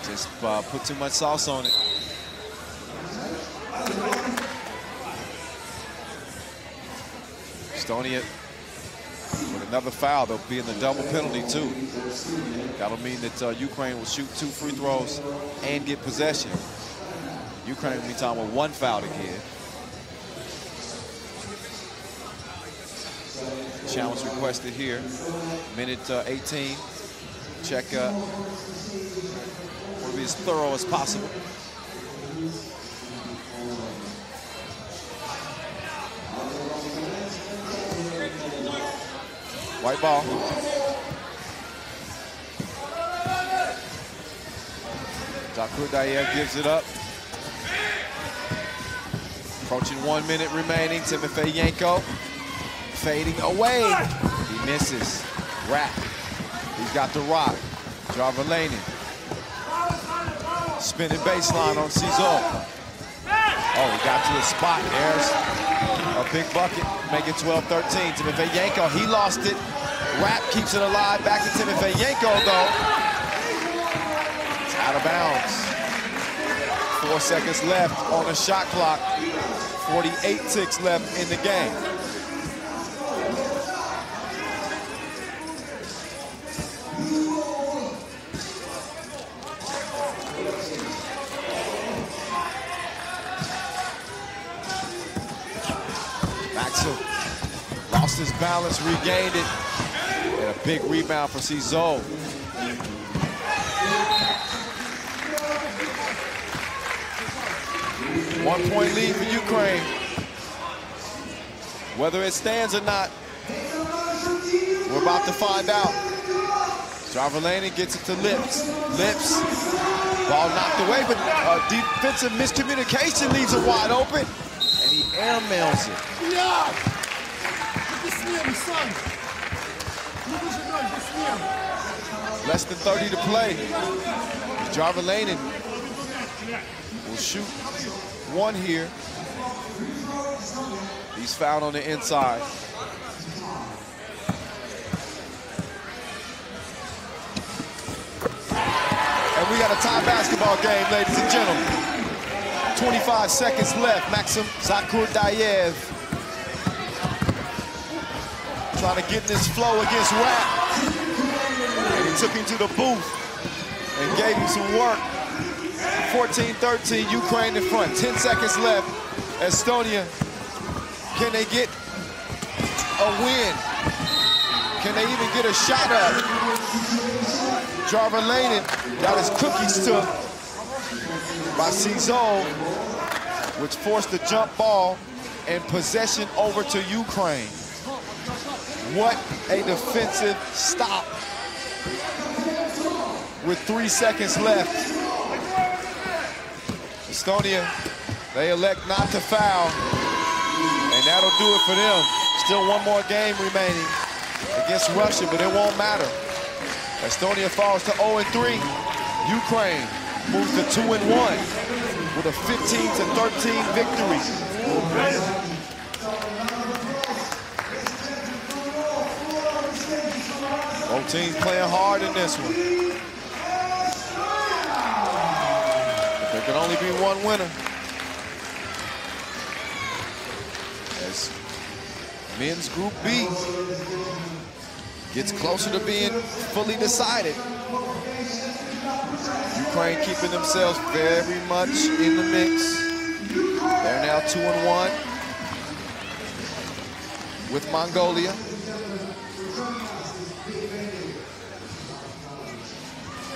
Just put too much sauce on it. Estonia, with another foul, they'll be in the double penalty too. That'll mean that Ukraine will shoot 2 free throws and get possession. Ukraine, meantime, with 1 foul to give. Challenge requested here. Minute 18. Czech will be as thorough as possible. White ball. Zakudayev gives it up. Approaching 1 minute remaining. Timofeyenko fading away. He misses. Rap. He's got the rock. Jarvelainen. Spinning baseline on Cizo. Oh, he got to the spot. There's a big bucket. Make it 12-13. Timofeyenko, he lost it. Rap keeps it alive. Back to Timofeyenko, though. It's out of bounds. 4 seconds left on the shot clock. 48 ticks left in the game. Lost his balance, regained it. And a big rebound for Cizo. One-point lead for Ukraine. Whether it stands or not, we're about to find out. Jarvelainen gets it to Lips. Lips, ball knocked away, but defensive miscommunication leaves it wide open. And he airmails it. Yeah. Less than 30 to play. Jarvelainen will shoot one here. He's fouled on the inside. And we got a tie basketball game, ladies and gentlemen. 25 seconds left. Maxim Zakurdayev trying to get in this flow against Rapp. And he took him to the booth and gave him some work. 14-13, Ukraine in front. 10 seconds left. Estonia, can they get a win? Can they even get a shot up? Jarvelainen got his cookies took by Cizol, which forced the jump ball and possession over to Ukraine. What a defensive stop with 3 seconds left. Estonia, they elect not to foul, and that'll do it for them. Still one more game remaining against Russia, but it won't matter. Estonia falls to 0-3. Ukraine moves to 2-1 with a 15-13 victory. Both teams playing hard in this one. But there can only be one winner. As men's Group B gets closer to being fully decided. Ukraine keeping themselves very much in the mix. They're now 2-1 with Mongolia.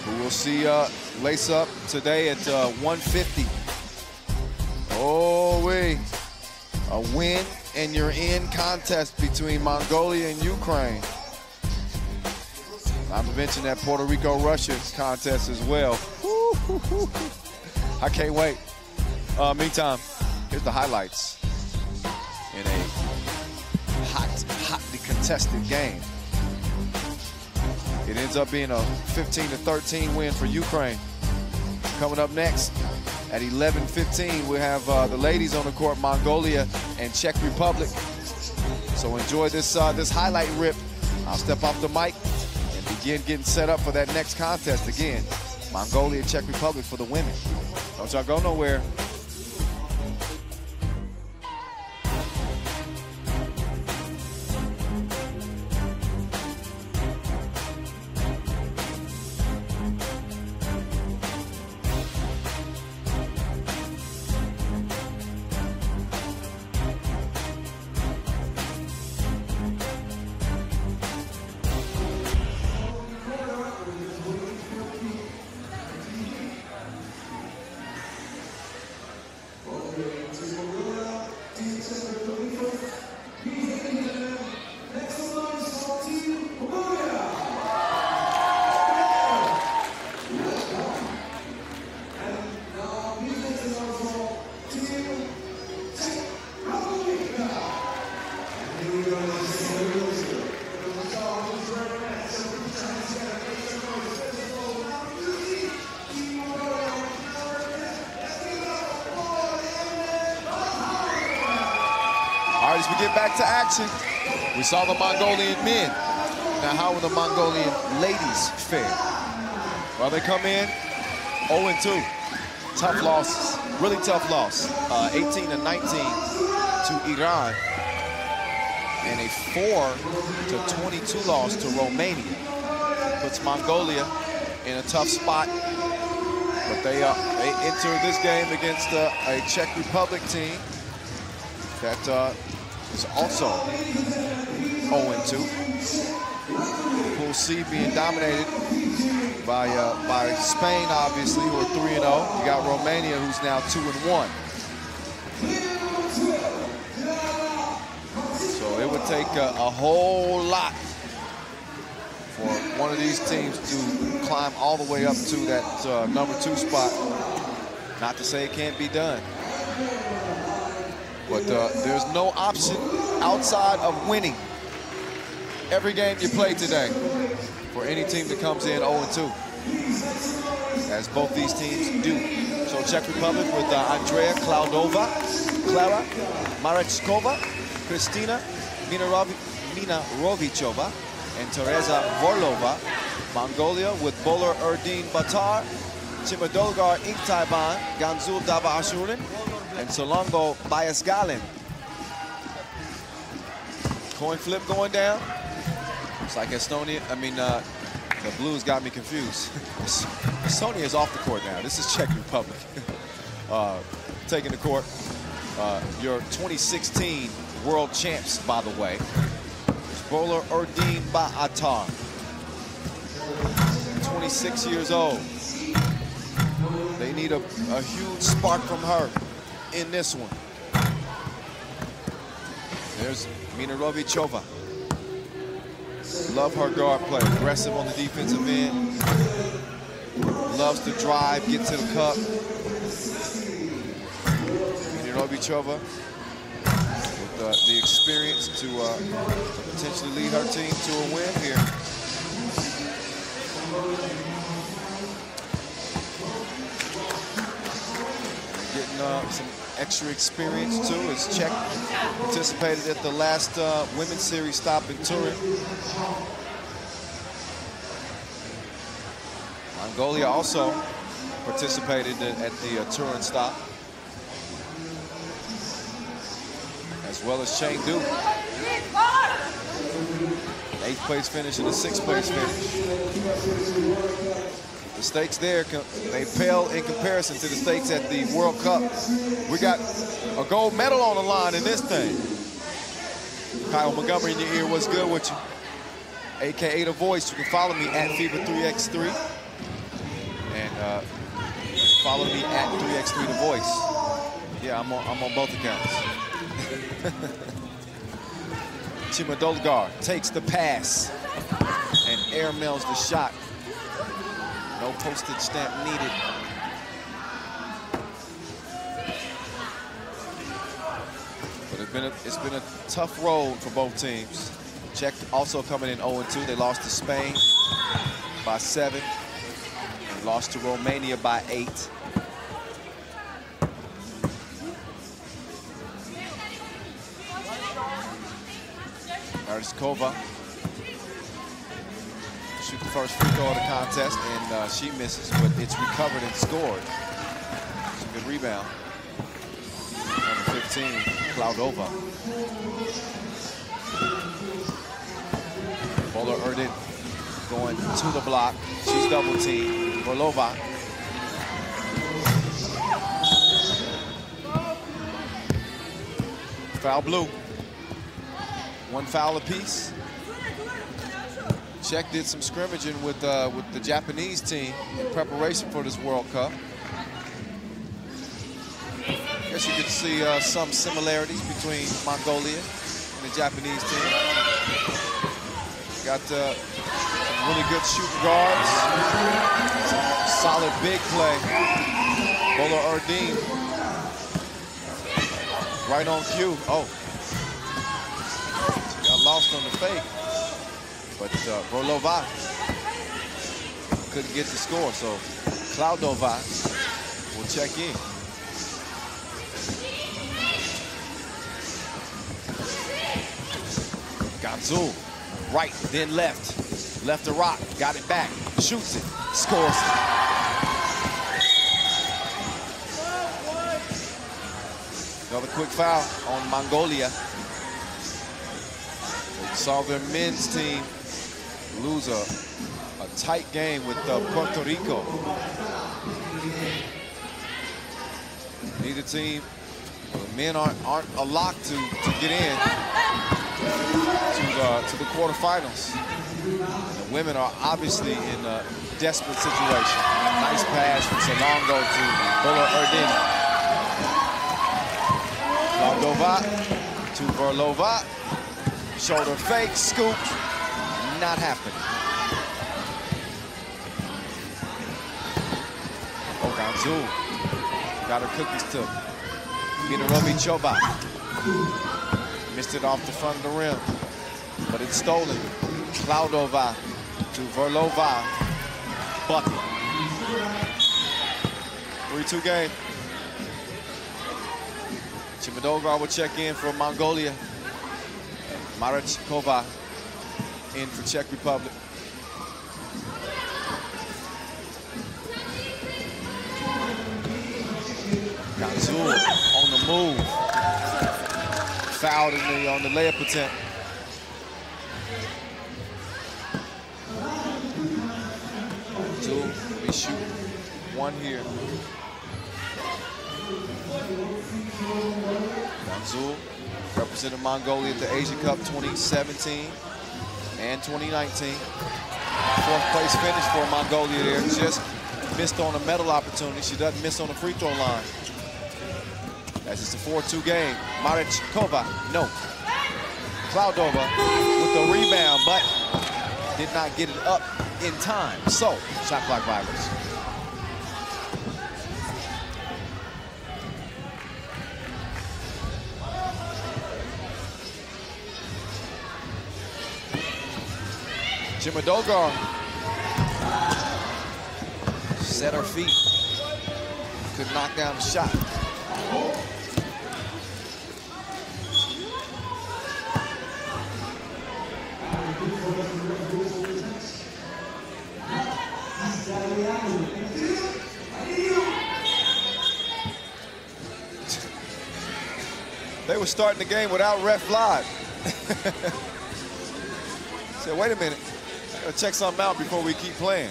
Who we'll see lace up today at 150. Oh, wait. A win and you're in contest between Mongolia and Ukraine. Not to mention that Puerto Rico-Russia contest as well. I can't wait. Meantime, here's the highlights in a hotly contested game. It ends up being a 15-13 win for Ukraine. Coming up next at 11:15, we have the ladies on the court, Mongolia and Czech Republic. So enjoy this highlight rip. I'll step off the mic and begin getting set up for that next contest again. Mongolia, Czech Republic for the women. Don't y'all go nowhere. As we get back to action, we saw the Mongolian men. Now, how will the Mongolian ladies fare? Well, they come in 0-2. Tough losses, really tough loss. 18-19 to Iran, and a 4-22 loss to Romania. Puts Mongolia in a tough spot, but they enter this game against a Czech Republic team that is also 0-2. Pool C being dominated by Spain, obviously, who are 3-0. You got Romania, who's now 2-1. So it would take a whole lot for one of these teams to climb all the way up to that #2 spot. Not to say it can't be done. But there's no option outside of winning every game you play today. for any team that comes in 0-2, as both these teams do. So Czech Republic with Andrea Klaudova, Klara Marechkova, Kristina Minarovichova, and Teresa Vorlova. Mongolia with Bolar Erdin Batar, Chimadolgar Iktaiban, Ganzul Dava Ashurin, and Solongo Bayasgalin. Coin flip going down. It's like Estonia, the Blues got me confused. Estonia is off the court now. This is Czech Republic. Taking the court. Your 2016 world champs, by the way. Bolar Erdin Batar. 26 years old. They need a huge spark from her in this one. There's Minarovichova. Love her guard play. Aggressive on the defensive end. Loves to drive, get to the cup. Minarovichova with the experience to potentially lead her team to a win here. Getting some extra experience too, as Czech participated at the last women's series stop in Turin. Mongolia also participated at the Turin stop, as well as Chengdu. 8th place finish and a 6th place finish. The stakes there, they pale in comparison to the stakes at the World Cup. We got a gold medal on the line in this thing. Kyle Montgomery in your ear, what's good with you? AKA The Voice. You can follow me at FIBA 3x3. And follow me at 3x3 The Voice. Yeah, I'm on both accounts. Chimadolgar takes the pass and airmails the shot. No postage stamp needed. But it's been a tough road for both teams. Czech also coming in 0-2. They lost to Spain by 7. And lost to Romania by 8. Marechkova shoot the first free throw of the contest, and she misses, but it's recovered and scored. It's a good rebound. Number 15, Klaudova. Bolar Erdin going to the block. She's double teamed. Vorlova. Foul blue. 1 foul apiece. Czech did some scrimmaging with the Japanese team in preparation for this World Cup. I guess you could see some similarities between Mongolia and the Japanese team. Got some really good shooting guards. Solid big play. Bolar Erdin. Right on cue. Oh. Lost on the fake, but Vorlova couldn't get the score, so Klaudova will check in. Ganzul, right, then left. Left to rock, got it back, shoots it, scores. Another quick foul on Mongolia. Saw their men's team lose a tight game with Puerto Rico. Neither team, the men aren't a lock to get in to the quarterfinals. The women are obviously in a desperate situation. Nice pass from Solongo to Bolar Erdin. Klaudova to Vorlova. Shoulder fake, scoop, not happening. Oh, Ganzul got her cookies took. Minarovichova missed it off the front of the rim, but it's stolen. Klaudova to Varlova. Bucket. 3-2 game. Chimadogar will check in for Mongolia. Marechkova in for Czech Republic. Ganzul on the move. Fouled on the layup attempt. Ganzul will be shooting one here. Ganzul represented Mongolia at the Asia Cup 2017 and 2019. Fourth place finish for Mongolia there. Just missed on a medal opportunity. She doesn't miss on the free throw line. As it's a 4-2 game. Marechkova, no. Cloudova with the rebound, but did not get it up in time. So, shot clock violence. Chimadogar set her feet. Could knock down the shot. They were starting the game without Ref Live. Said, wait a minute, gotta check something out before we keep playing.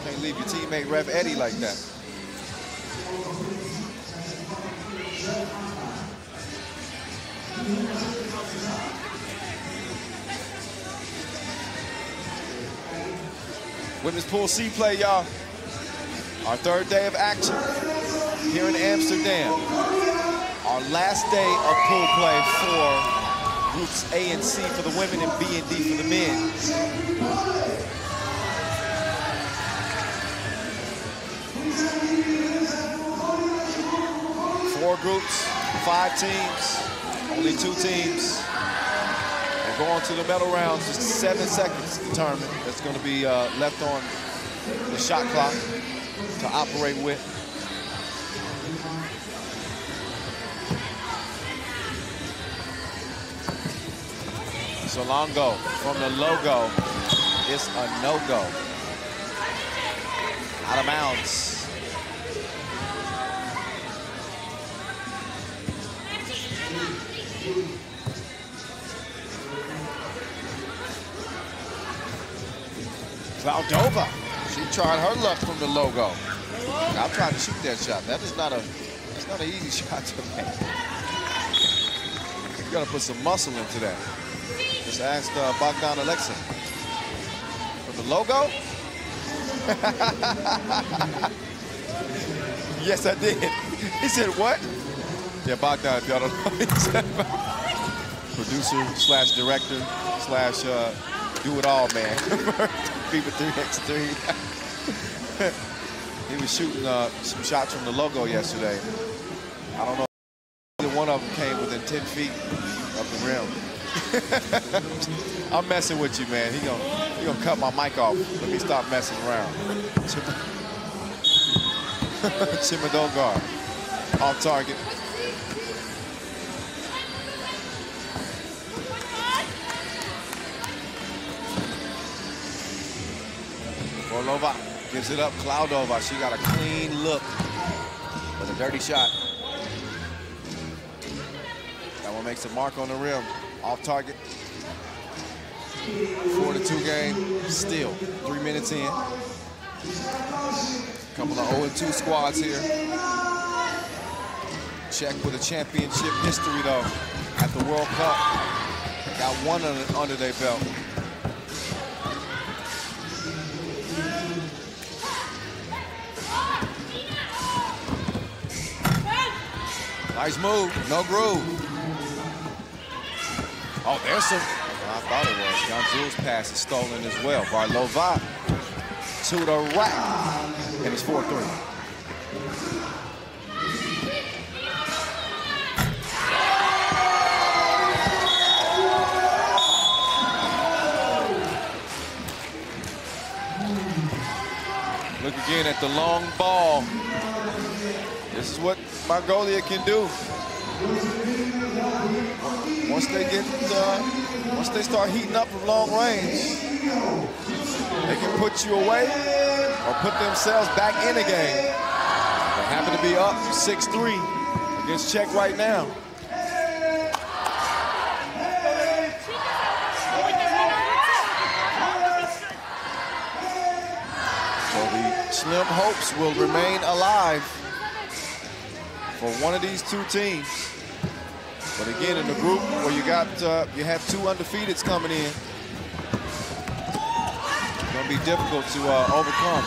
Can't leave your teammate Ref Eddie like that. Women's Pool C play, y'all. Our third day of action here in Amsterdam. Our last day of pool play for groups A and C for the women and B and D for the men. Four groups, 5 teams, only 2 teams. And going to the medal rounds, just 7 seconds determined. That's going to be left on the shot clock to operate with. Solongo from the logo. It's a no-go. Out of bounds. Cloudova, she tried her luck from the logo. I'm trying to shoot that shot. That's not an easy shot to make. You gotta put some muscle into that. Just ask Bogdan Alexa. From the logo? Yes, I did. He said, what? Yeah, Bogdan, if y'all don't know, he said producer slash director slash do-it-all man. FIBA 3x3. He was shooting some shots from the logo yesterday. I don't know if either one of them came within 10 feet of the rim. I'm messing with you, man. He gonna cut my mic off. Let me stop messing around. Chimadogar off target. Varlova gives it up. Cloudova, she got a clean look with a dirty shot. That one makes a mark on the rim. Off target. 4-2 game. Still 3 minutes in. Couple of 0-2 squads here. Czech with a championship history though at the World Cup. Got one under their belt. Nice move, no groove. Oh, there's some, I thought it was. Ganzul's pass is stolen as well. Varlova to the rack, and it's 4-3. Look again at the long ball. This is what Mongolia can do. Once they start heating up from long range, they can put you away or put themselves back in the game. They happen to be up 6-3 against Czech right now. So the slim hopes will remain alive for one of these two teams. But again, in the group where you have two undefeateds coming in, it's going to be difficult to overcome.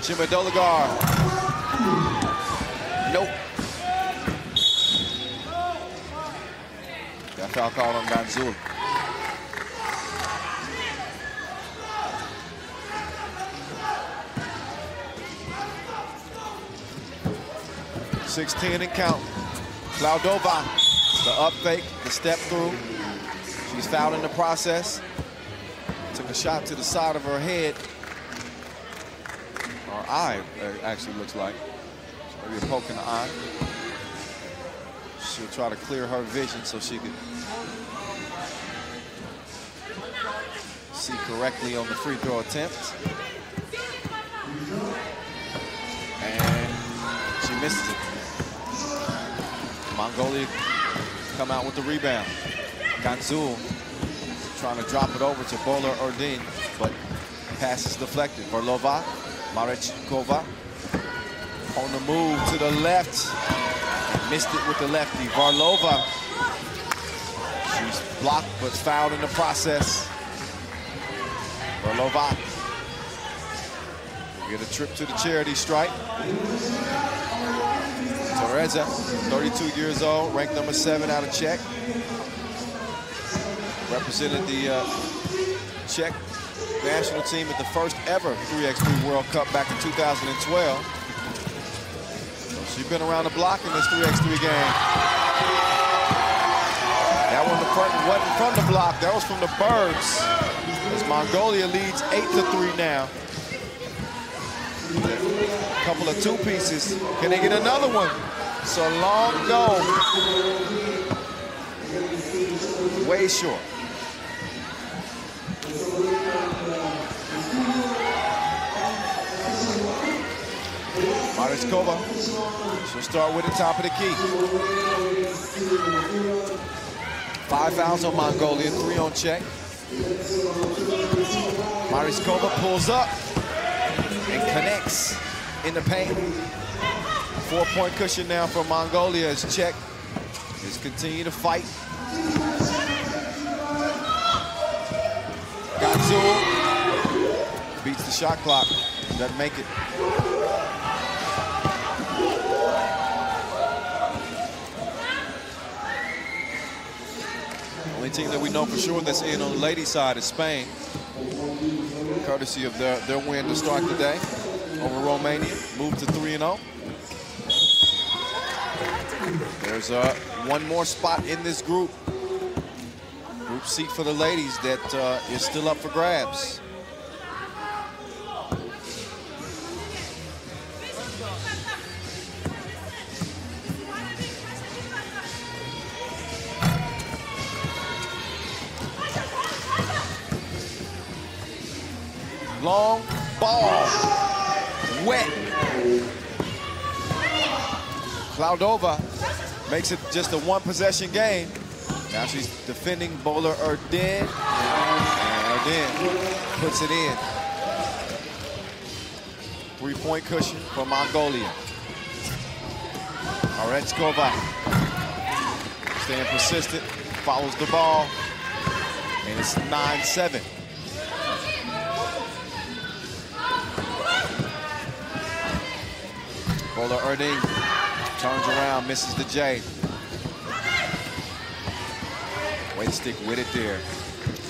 Chimadolagar. Nope. Got foul called on Ganzul. .16 and count. Cloudova, the up fake, the step through. She's fouled in the process. Took a shot to the side of her head. Or eye, actually looks like. Maybe a poke in the eye. She'll try to clear her vision so she can see correctly on the free throw attempt. And she misses it. Mongolia come out with the rebound. Ganzul trying to drop it over to Bola Erdin, but pass is deflected. Varlova, Marechkova on the move to the left. Missed it with the lefty. Varlova, she's blocked but fouled in the process. Varlova get a trip to the charity stripe. Tereza, 32 years old, ranked number 7 out of Czech. Represented the Czech national team at the first ever 3x3 World Cup back in 2012. So she's been around the block in this 3x3 game. That one wasn't from the block, that was from the birds. As Mongolia leads 8-3 now. A couple of two pieces. Can they get another one? So long go. Way short. Marechkova, she'll start with the top of the key. 5 fouls on Mongolia, 3 on Czech. Marechkova pulls up and connects in the paint. 4-point cushion now for Mongolia as Czech is continue to fight. Ganzul beats the shot clock, doesn't make it. Only team that we know for sure that's in on the ladies' side is Spain, courtesy of their win to start the day over Romania, moved to 3-0. There's one more spot in this group seat for the ladies that is still up for grabs. Long ball, wet. Cloudova makes it just a one-possession game. Now she's defending Bola Erdin, and Erdin puts it in. 3-point cushion for Mongolia. Marechkova staying persistent, follows the ball, and it's 9-7. Bola Erdin turns around, misses the J. Way to stick with it there.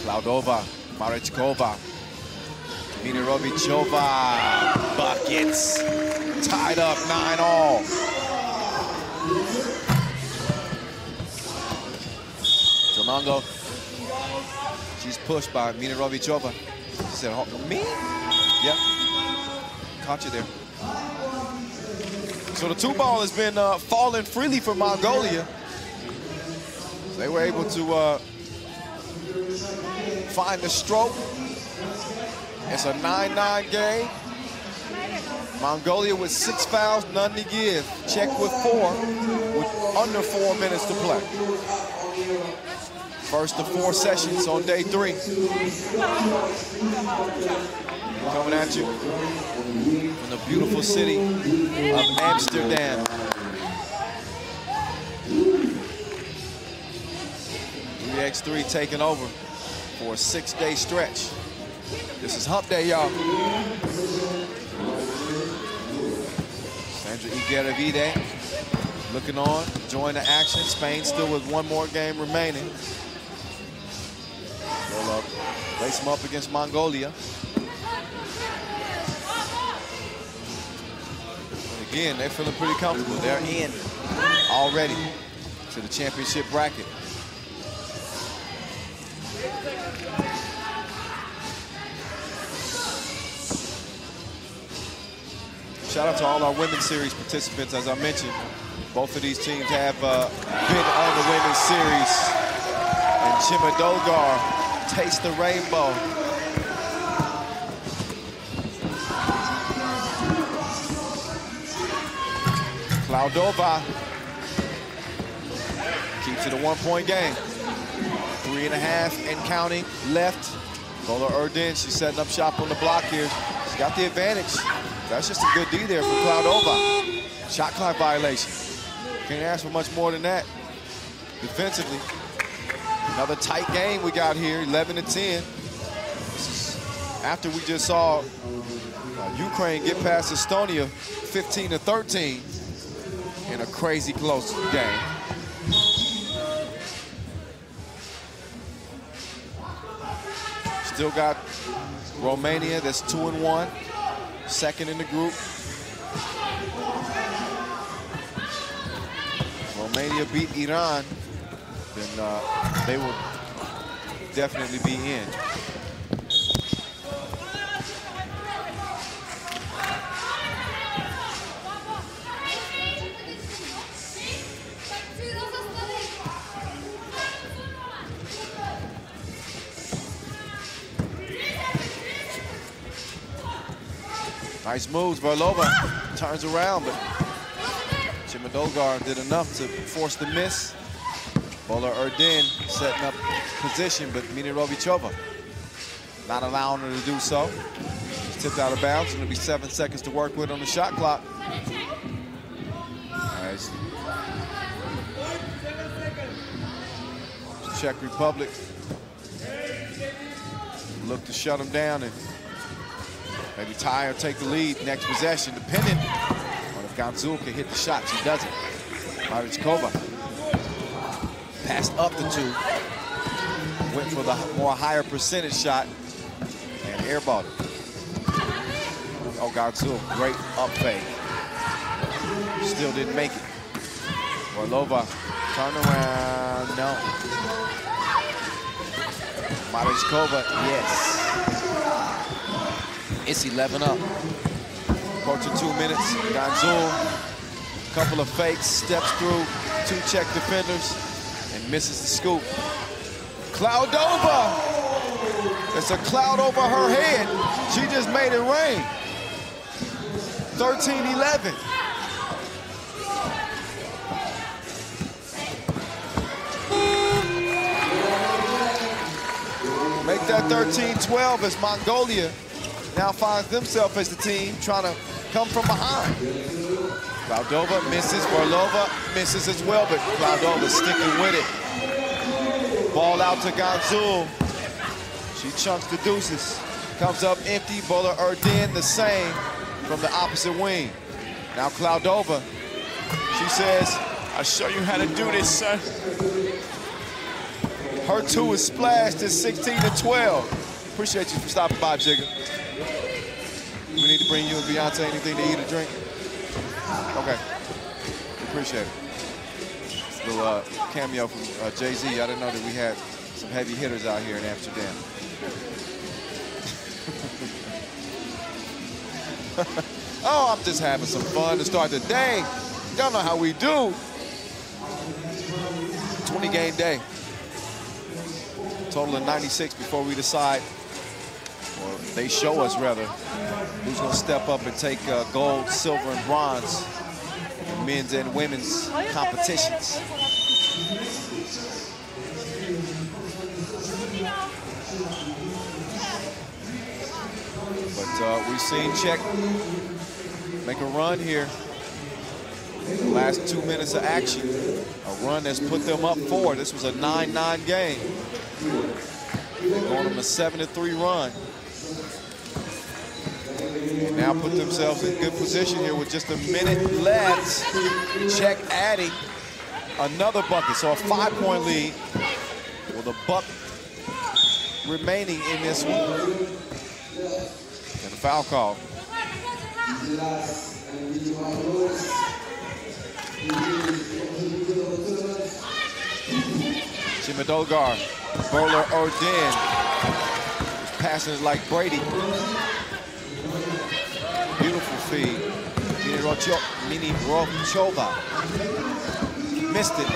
Cloudova, Marechkova, Minirovichova, buckets. Tied up, 9-all. Tomongo She's pushed by Mirovichova. She said, oh, me? Yep. Caught you there. So the 2-ball has been falling freely for Mongolia. They were able to find the stroke. It's a 9-9 game. Mongolia with 6 fouls, none to give. Czech with 4, with under 4 minutes to play. First of 4 sessions on day 3. Coming at you from the beautiful city of Amsterdam. 3x3 taking over for a 6-day stretch. This is hump day, y'all. Sandra Igueravide looking on, enjoying the action. Spain still with 1 more game remaining. They'll race them up against Mongolia. And again, they're feeling pretty comfortable. They're in already to the championship bracket. Shout out to all our women's series participants. As I mentioned, both of these teams have been on the women's series. And Chima taste the rainbow. Cloudova keeps it a 1-point game. 3.5 and counting left. Bola Erdin, she's setting up shop on the block here. She's got the advantage. That's just a good D there for Cloudova. Shot clock violation. Can't ask for much more than that. Defensively, another tight game we got here, 11-10. This is after we just saw Ukraine get past Estonia 15-13 in a crazy close game. Still got Romania, that's 2-1. Second in the group. Romania beat Iran, then they will definitely be in. Nice moves, Varlova turns around, but Chima did enough to force the miss. Bola Erdin setting up position, but Mirovichova not allowing her to do so. She's tipped out of bounds, and it'll be 7 seconds to work with on the shot clock. Nice. Czech Republic look to shut them down and maybe tie or take the lead next possession, depending on if Ganzul can hit the shot. She doesn't. Marichkova passed up the 2, went for the higher percentage shot, and airballed it. Oh, Ganzul, great up fake. Still didn't make it. Orlova, turn around, no. Marichkova, yes. It's 11 up. Approaching 2 minutes. Ganzul, couple of fakes, steps through 2 Czech defenders, and misses the scoop. Cloudova! It's a cloud over her head. She just made it rain. 13-11. Make that 13-12 as Mongolia now finds themselves as the team trying to come from behind. Cloudova misses, Varlova misses as well, but Cloudova sticking with it. Ball out to Ganzul. She chunks the deuces. Comes up empty, Bola Erdin the same from the opposite wing. Now Cloudova, she says, I'll show you how to do this, son. Her 2 is splashed at 16-12. Appreciate you for stopping by, Jigga. We need to bring you and Beyonce anything to eat or drink? Okay, appreciate it. Little cameo from Jay-Z. I didn't know that we had Some heavy hitters out here in Amsterdam. Oh, I'm just having some fun to start the day. Y'all know how we do. 20-game day. Total of 96 before we decide, or they show us rather, who's going to step up and take gold, silver, and bronze in men's and women's competitions. But we've seen Czech make a run here. The last 2 minutes of action, a run that's put them up 4. This was a 9-9 game. They're going on a 7-3 run. And now put themselves in good position here with just a minute left. Czech adding another bucket, so a 5-point lead with a buck remaining in this one. And a foul call. Chimadogar, Bowler Ordin, passing it like Brady. Beautiful feed. Mini Rochova. Missed it.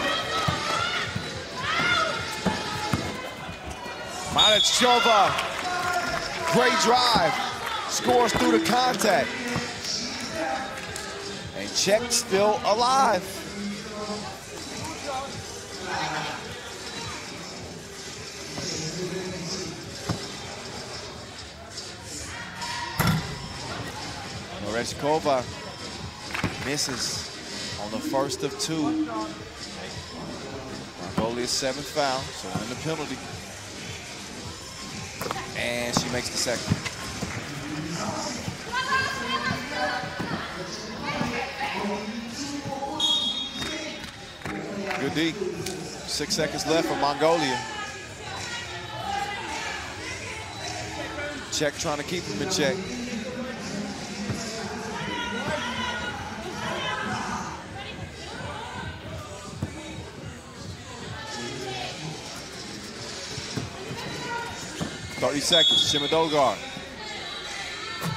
Malichova, great drive. Scores through the contact. And Czech still alive. Oreshkova misses on the first of 2. Mongolia's 7th foul, so in the penalty. And she makes the second. Good D. 6 seconds left for Mongolia. Czech trying to keep him in check. Seconds. Chimadogar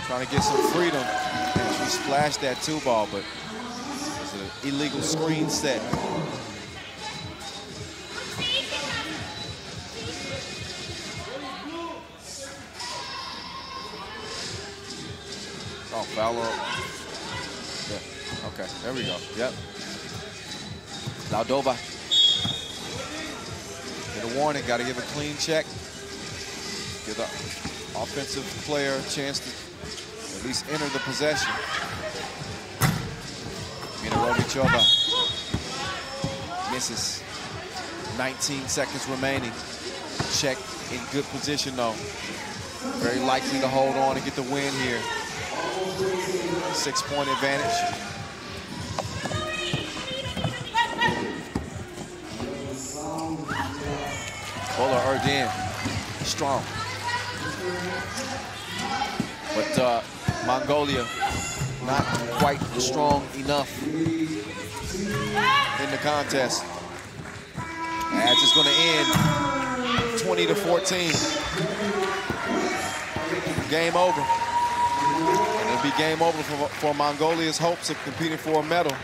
trying to get some freedom. And she splashed that 2-ball, but it's an illegal screen set. Oh, foul. Yeah. Okay, there we go. Yep. Laudova. Get a warning. Got to give a clean check. Give the offensive player a chance to at least enter the possession. Mina Robichova misses. 19 seconds remaining. Czech in good position though. Very likely to hold on and get the win here. 6-point advantage. Bowler Erdin, strong. But Mongolia not quite strong enough in the contest. As it's going to end 20-14. Game over. And it'll be game over for Mongolia's hopes of competing for a medal.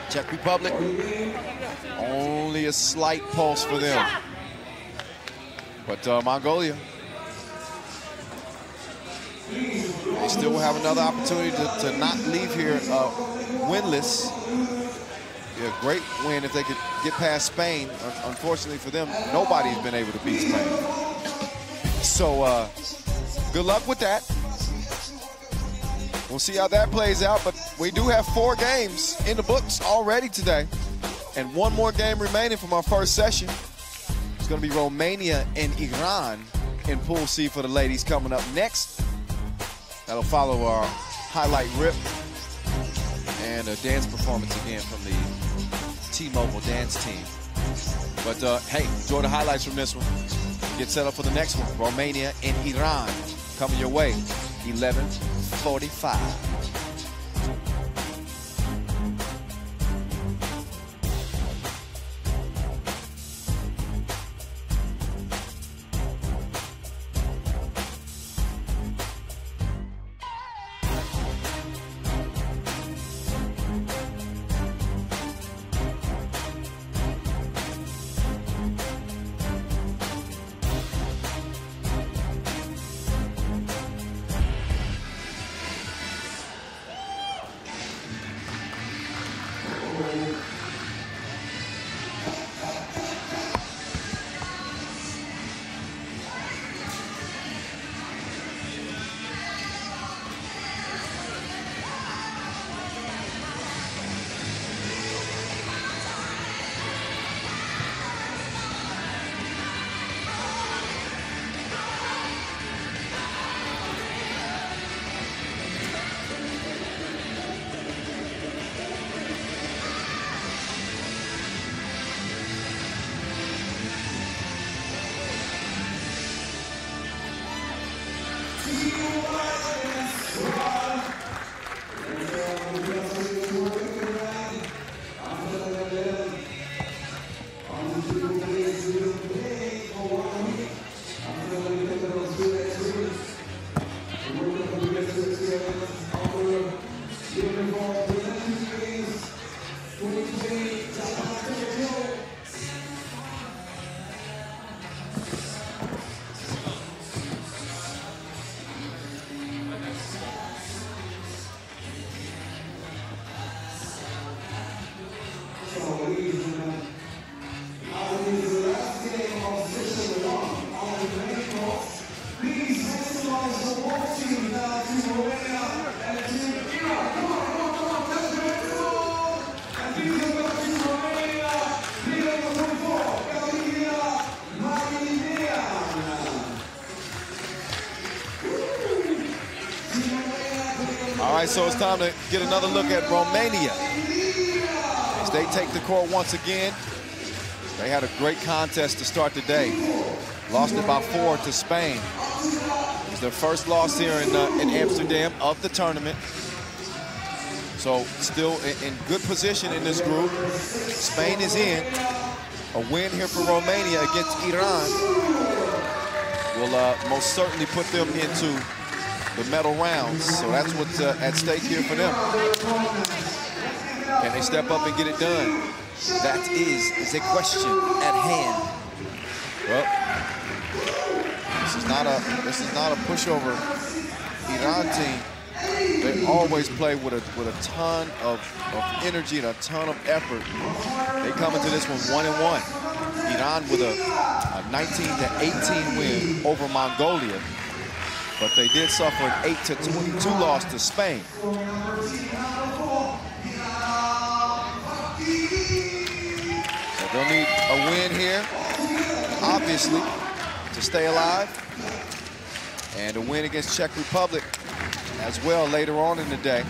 Czech Republic, only a slight pulse for them. But Mongolia, they still will have another opportunity to not leave here winless. Yeah, great win if they could get past Spain. Unfortunately for them, nobody's been able to beat Spain. So good luck with that. We'll see how that plays out, but we do have 4 games in the books already today. And 1 more game remaining from our first session. It's going to be Romania and Iran in Pool C for the ladies coming up next. That'll follow our highlight rip and a dance performance again from the T-Mobile dance team. But hey, enjoy the highlights from this one. Get set up for the next one. Romania and Iran coming your way, 11:45. So it's time to get another look at Romania. As they take the court once again. They had a great contest to start the day. Lost it by 4 to Spain. It was their first loss here in Amsterdam of the tournament. So still in good position in this group. Spain is in. A win here for Romania against Iran will most certainly put them into the medal rounds, so that's what's at stake here for them. Can they step up and get it done? That is a question at hand. Well, this is not a pushover Iran team. They always play with a ton of energy and a ton of effort. They come into this one 1-1. Iran with a 19-18 win over Mongolia. But they did suffer an 8-22 loss to Spain. So they'll need a win here, obviously, to stay alive. And a win against Czech Republic as well later on in the day.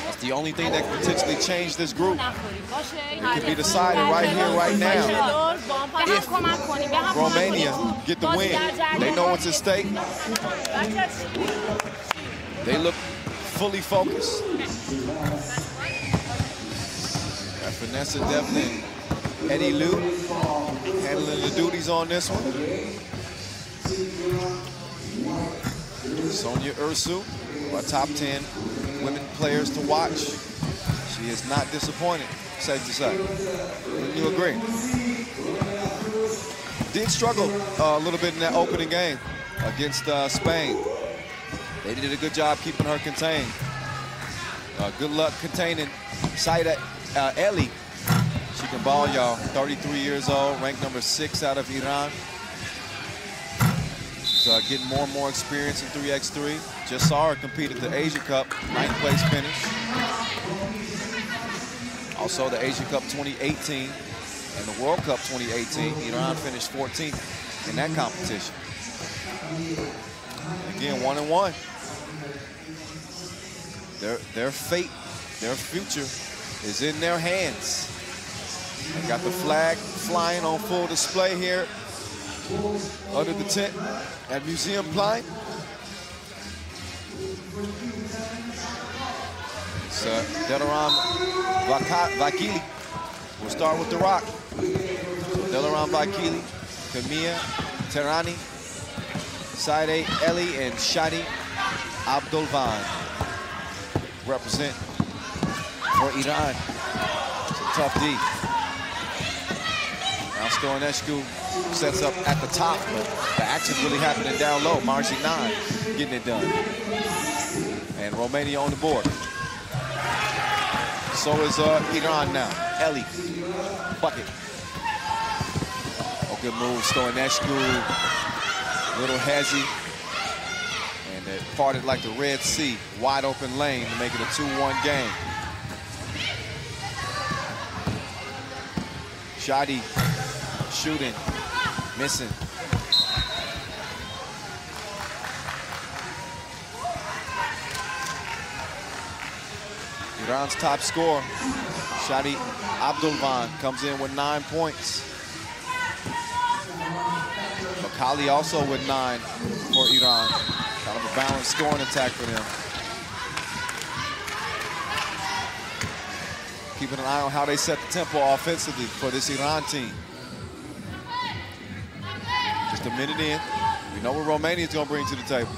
That's the only thing that could potentially change this group. It could be decided right here, right now. If Romania get the win, they know what's at stake. They look fully focused. Got Vanessa Devlin and Eddie Liu handling the duties on this one. Sonia Ursu, our top 10 women players to watch. She is not disappointed, safe to say. Wouldn't you agree? Did struggle a little bit in that opening game against Spain. They did a good job keeping her contained. Good luck containing Saida Eli. She can ball, y'all. 33 years old, ranked number 6 out of Iran. Getting more and more experience in 3x3. Just saw her compete at the Asia Cup, 9th place finish. Also the Asia Cup 2018 and the World Cup 2018. Iran finished 14th in that competition. Again, 1-1. Their fate, their future is in their hands. They got the flag flying on full display here under the tent at Museum Plein. It's Delaram Vakili. We'll start with the rock. Delaram Vakili, Kamia Terani, Saide Eli, and Shadi Abdulvan represent for Iran. It's a tough D. Now Stoinescu sets up at the top, but the action's really happening down low. Marzi 9 getting it done. And Romania on the board. So is Iran now. Eli, bucket. Oh, good move, Stoinescu. Little hezzy. And it parted like the Red Sea. Wide open lane to make it a 2-1 game. Shadi shooting, missing. Iran's top scorer, Shadi Abdulvan, comes in with 9 points. Makali also with 9 for Iran. Kind of a balanced scoring attack for them. Keep keeping an eye on how they set the tempo offensively for this Iran team. Just a minute in. We know what Romania's going to bring to the table.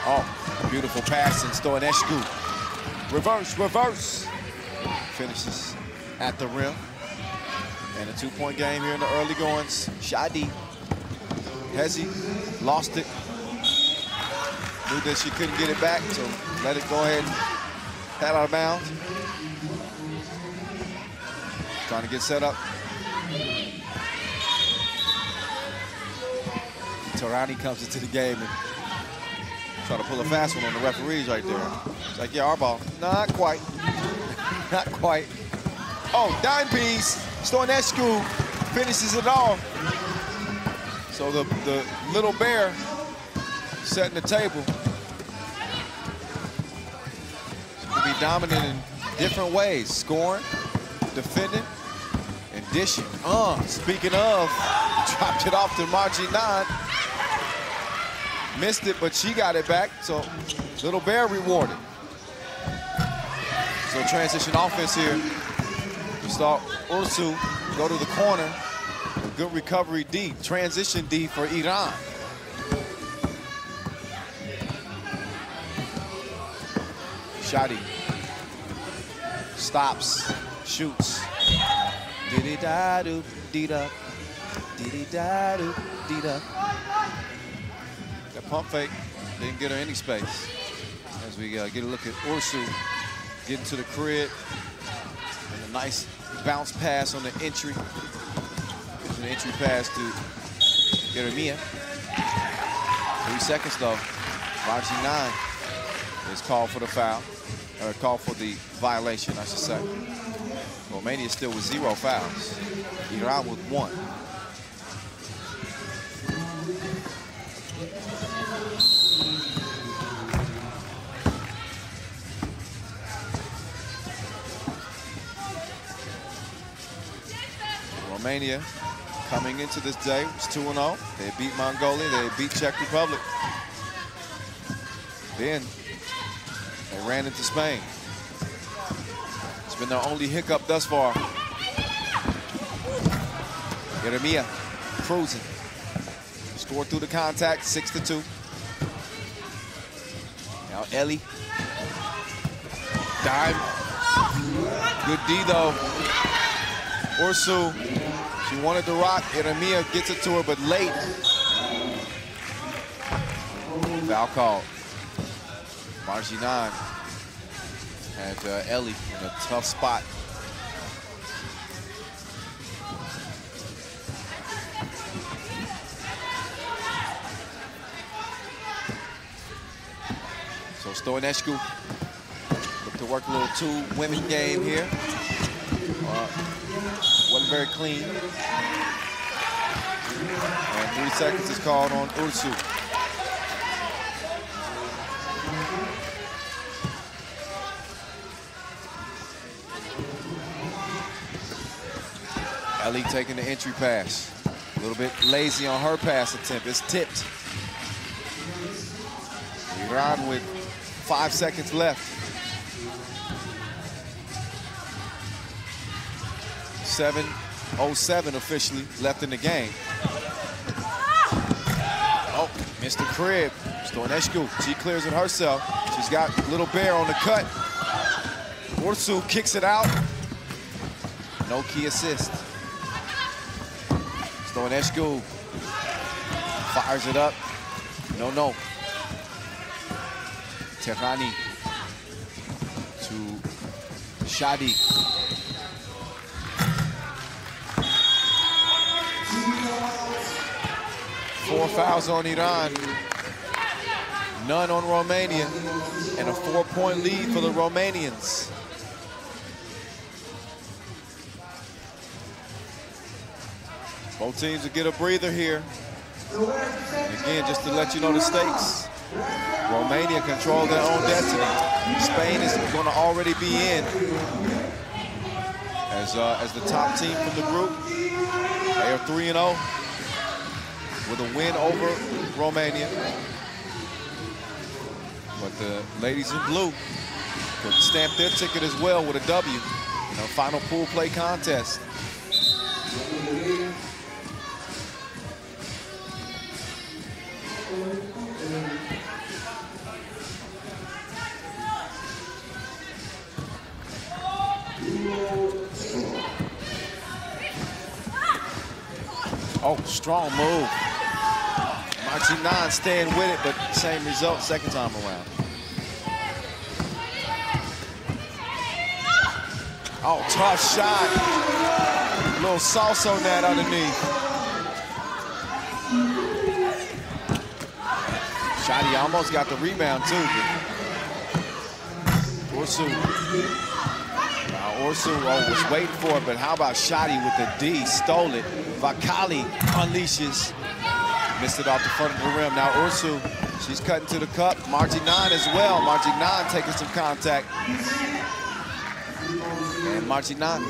Oh, beautiful pass in Stoinescu. Reverse, reverse. Finishes at the rim. And a 2-point game here in the early goings. Shadi. Hezi lost it. Knew that she couldn't get it back, so let it go ahead and head out of bounds. Trying to get set up. Tarani comes into the game and try to pull a fast one on the referees right there. It's like, yeah, our ball. Not quite. Not quite. Oh, dime piece. Stoinescu finishes it off. So the little bear setting the table. She can be dominant in different ways. Scoring, defending, and dishing. Speaking of, dropped it off to Marginan. Missed it, but she got it back. So little bear rewarded. So transition offense here. We saw Ursu go to the corner. Good recovery D. Transition D for Iran. Shadi stops, shoots. Diddy-da-doo, dee-da. Diddy-da-doo, dee-da. That pump fake didn't get her any space. As we get a look at Ursu getting to the crib. And a nice bounce pass on the entry. An entry pass to Jeremia. 3 seconds though. Marginan is called for the foul, or called for the violation, I should say. Romania still with 0 fouls. Iran with 1. Romania coming into this day was 2-0. They beat Mongolia, they beat Czech Republic. Then they ran into Spain. It's been their only hiccup thus far. Jeremia cruising. Scored through the contact, 6-2. Now Ellie. Dime. Good D though. Ursu. She wanted to rock. Jeremia gets it to her, but late. Foul called. Marginan had Ellie in a tough spot. So Stoinescu looked to work a little two-women game here. Wasn't very clean. And 3 seconds is called on Ursu. Ellie taking the entry pass. A little bit lazy on her pass attempt. It's tipped. Iran with 5 seconds left. 7:07 officially left in the game. Oh, missed the crib. Stoinescu, she clears it herself. She's got Little Bear on the cut. Ursu kicks it out. No key assist. Stoinescu fires it up. No. Terrani to Shadi. Four fouls on Iran, none on Romania, and a 4-point lead for the Romanians. Both teams will get a breather here. And again, just to let you know the stakes. Romania control their own destiny. Spain is going to already be in as the top team from the group. They are 3-0 with a win over Romania. But the ladies in blue could stamp their ticket as well with a W in the final pool play contest. Oh, strong move. Martinan staying with it, but same result second time around. Oh, tough shot. A little salsa on that underneath. Shadi almost got the rebound too. Ursu. Ursu was waiting for it, but how about Shadi with the D? Stole it. Vakali unleashes. Missed it off the front of the rim. Now Ursu, she's cutting to the cup. Martinan as well. Martinan taking some contact. And Martinan,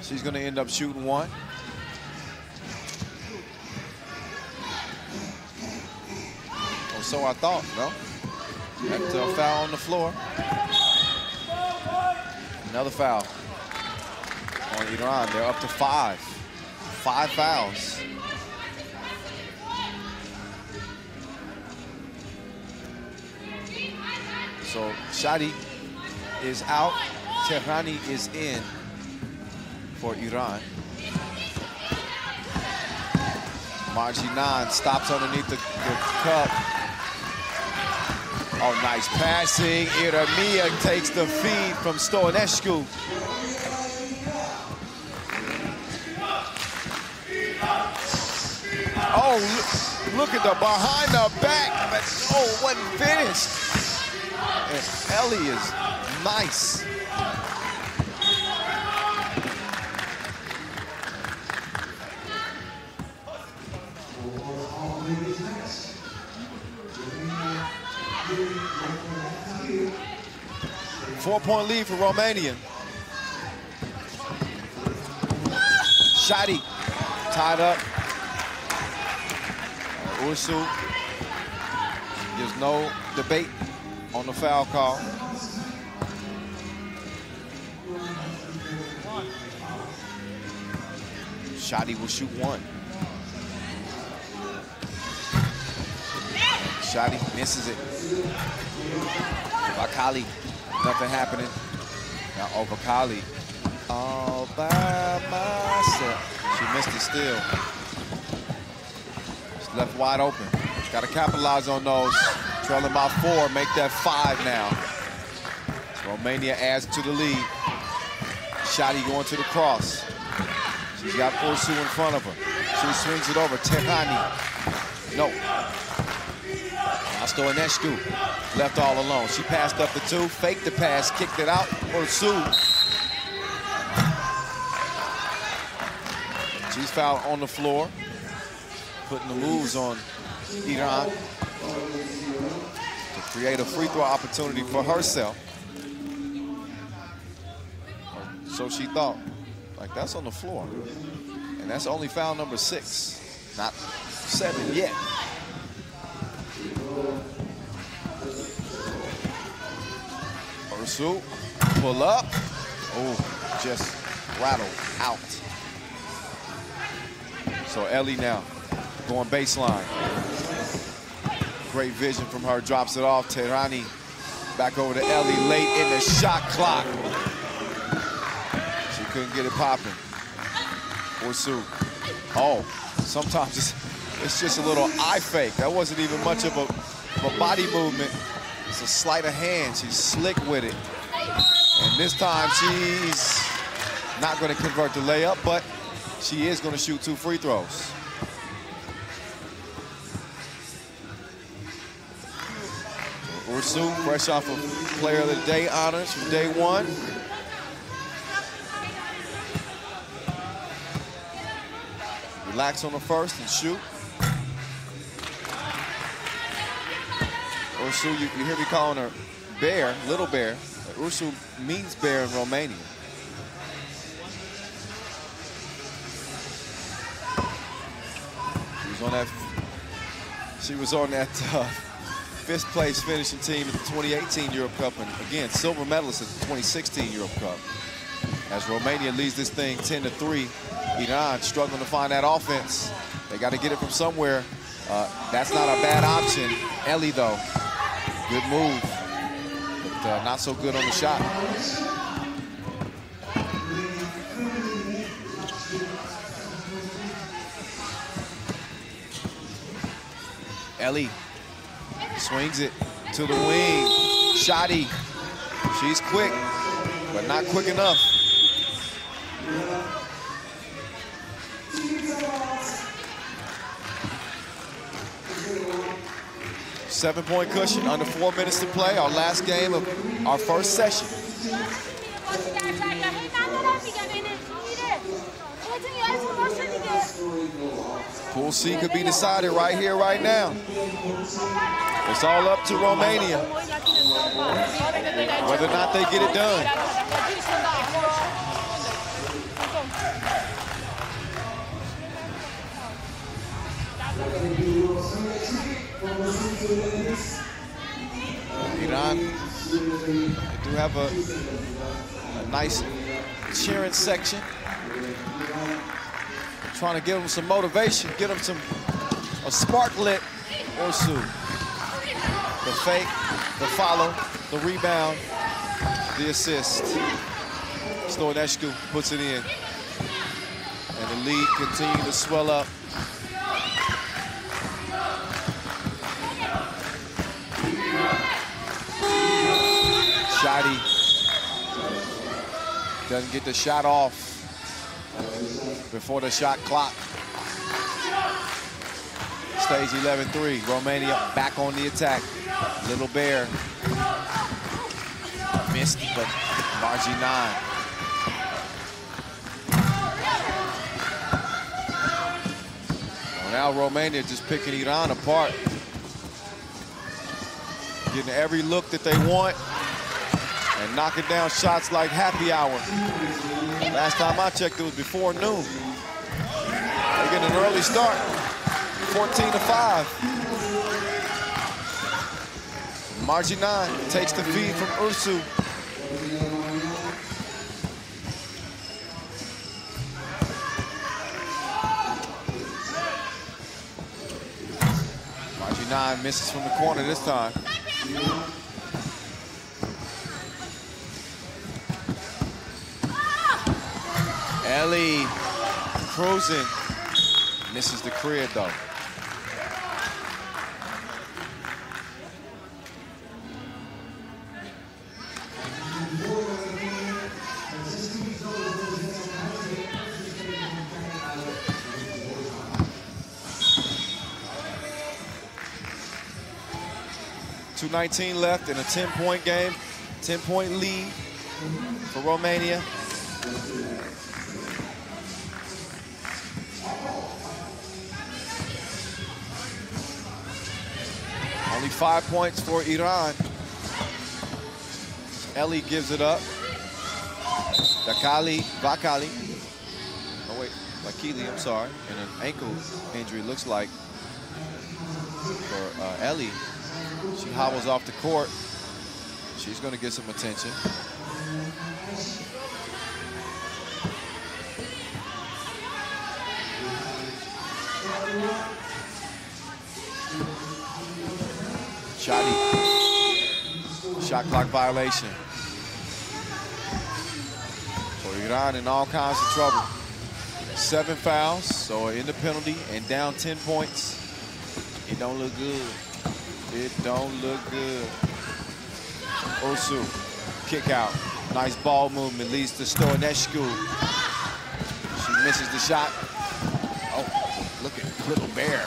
she's going to end up shooting one. Or so I thought, no? That's a foul on the floor. Another foul on Iran. They're up to 5. 5 fouls. So Shadi is out. Tehrani is in for Iran. Marginan stops underneath the cup. Oh, nice passing. Iramia takes the feed from Stoinescu. Oh, look at the behind the back. Oh, wasn't finished. And Ellie is nice. Four-point lead for Romania. Shadi tied up. Ursu, there's no debate on the foul call. Shadi will shoot one. Shadi misses it. Vakali, nothing happening. Now Vakali all by myself. She missed it still. It's left wide open. Got to capitalize on those. Trailing by 4, make that 5 now. Romania adds to the lead. Shadi going to the cross. She's got Ursu in front of her. She swings it over. Tehrani. No. Stoinescu left all alone. She passed up the 2, faked the pass, kicked it out. Ursu. She's fouled on the floor, putting the moves on Iran to create a free throw opportunity for herself. So she thought. Like, that's on the floor. And that's only foul number 6, not 7 yet. Ursu, pull up. Oh, just rattled out. So Ellie now going baseline. Great vision from her, drops it off. Tehrani back over to Ellie late in the shot clock. She couldn't get it popping. Ursu. Oh, sometimes it's just a little eye fake. That wasn't even much of a body movement. It's a sleight of hand. She's slick with it. And this time she's not going to convert the layup, but she is going to shoot 2 free throws. Ursu, fresh off of Player of the Day honors from day 1. Relax on the first and shoot. Ursu, you hear me calling her Bear, Little Bear. Ursu means bear in Romania. She was on that fifth place finishing team at the 2018 Europe Cup, and again, silver medalist at the 2016 Europe Cup. As Romania leads this thing 10-3, Iran struggling to find that offense. They got to get it from somewhere. That's not a bad option. Ellie, though, good move, but not so good on the shot. Ellie swings it to the wing. Shotty, she's quick, but not quick enough. Seven-point cushion, under 4 minutes to play. Our last game of our first session. Pool C could be decided right here, right now. It's all up to Romania, whether or not they get it done. Iran, they do have a nice cheering section. Trying to give them some motivation, get them a spark lit. Ursu, the fake, the follow, the rebound, the assist. Stoinescu puts it in. And the lead continues to swell up. Shotty doesn't get the shot off before the shot clock. Stage 11-3, Romania back on the attack. Little Bear missed, but Margie 9. Well, now Romania just picking Iran apart. Getting every look that they want and knocking down shots like happy hour. Last time I checked, it was before noon. They're getting an early start, 14-5. Margie 9 takes the feed from Ursu. Margie 9 misses from the corner this time. Ellie cruising, misses the crib though. .219 left in a 10-point game, 10-point lead for Romania. Only 5 points for Iran. Ellie gives it up. Vakali. Oh wait, Vakili, I'm sorry. And an ankle injury looks like for Ellie. She hobbles off the court. She's gonna get some attention. Shotty. Shot clock violation. So Iran in all kinds of trouble. 7 fouls, so in the penalty and down 10 points. It don't look good. It don't look good. Ursu, kick out. Nice ball movement, leads to Stoinescu. She misses the shot. Oh, look at Little Bear.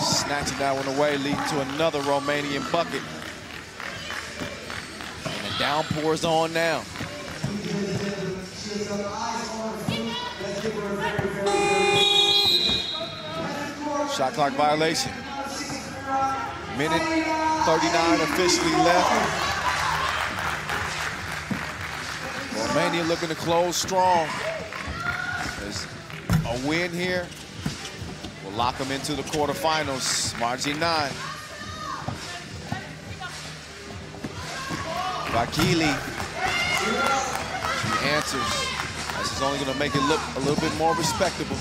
Snatching that one away, leading to another Romanian bucket. And the downpour's on now. Shot clock violation. Minute 39 officially left. Romania looking to close strong. There's a win here. We'll lock them into the quarterfinals. Margie 9 Vakili. She answers. This is only going to make it look a little bit more respectable.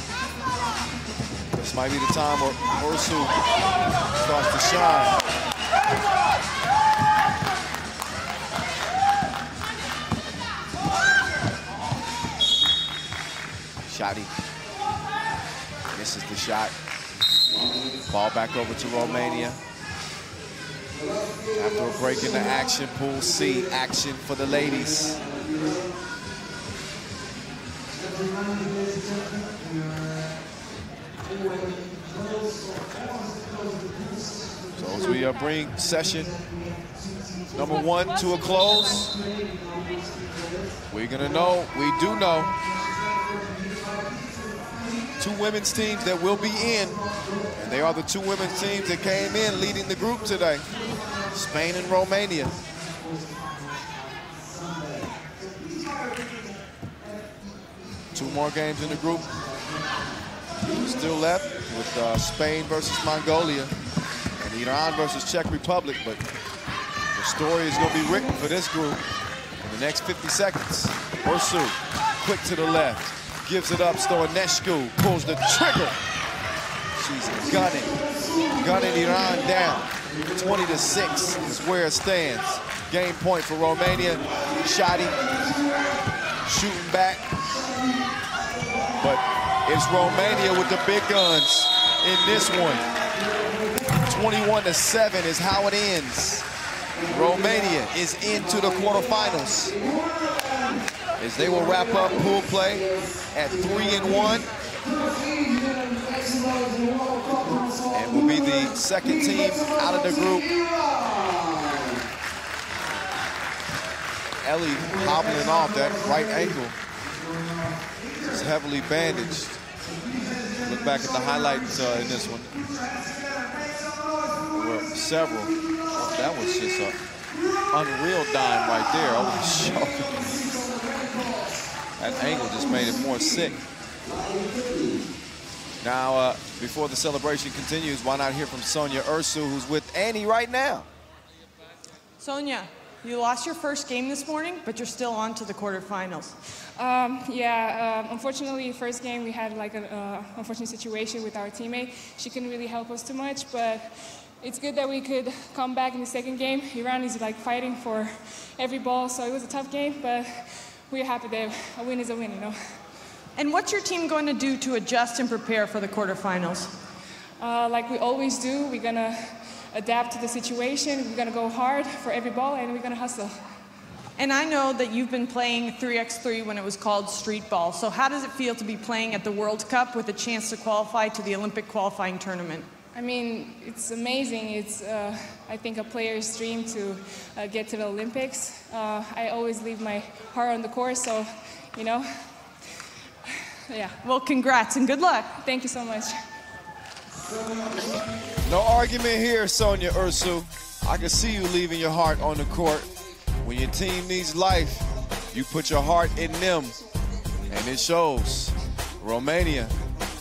This might be the time where Ursu starts to shine. Shotty misses the shot. Ball back over to Romania. After a break in the action, Pool C action for the ladies. So as we bring session number 1 to a close, we're gonna know, we do know, 2 women's teams that will be in, and they are the 2 women's teams that came in leading the group today, Spain and Romania. Two more games in the group still left with Spain versus Mongolia and Iran versus Czech Republic, but the story is going to be written for this group in the next 50 seconds. Ursu, quick to the left, gives it up, Stoanescu pulls the trigger. She's gunning Iran down. 20-6 is where it stands. Game point for Romania. Shotty shooting back. But it's Romania with the big guns in this one. 21-7 is how it ends. Romania is into the quarterfinals as they will wrap up pool play at 3-1. And will be the second team out of the group. Ellie hobbling off that right ankle. Is heavily bandaged. Look back at the highlights in this one. There were several. Oh, that was just an unreal dime right there over the shoulder. That angle just made it more sick. Now, before the celebration continues, why not hear from Sonia Ursu, who's with Annie right now? Sonia, you lost your first game this morning, but you're still on to the quarterfinals. Unfortunately, first game we had like an unfortunate situation with our teammate. She couldn't really help us too much, but it's good that we could come back in the second game. Iran is like fighting for every ball, so it was a tough game, but we're happy that a win is a win, you know. And what's your team going to do to adjust and prepare for the quarterfinals? Like we always do, we're gonna adapt to the situation. We're gonna go hard for every ball, and we're gonna hustle. And I know that you've been playing 3x3 when it was called street ball. So how does it feel to be playing at the World Cup with a chance to qualify to the Olympic qualifying tournament? I mean, it's amazing. It's, I think, a player's dream to get to the Olympics. I always leave my heart on the course, so, you know, yeah. Well, congrats and good luck. Thank you so much. No argument here, Sonia Ursu. I can see you leaving your heart on the court. When your team needs life, you put your heart in them, and it shows. Romania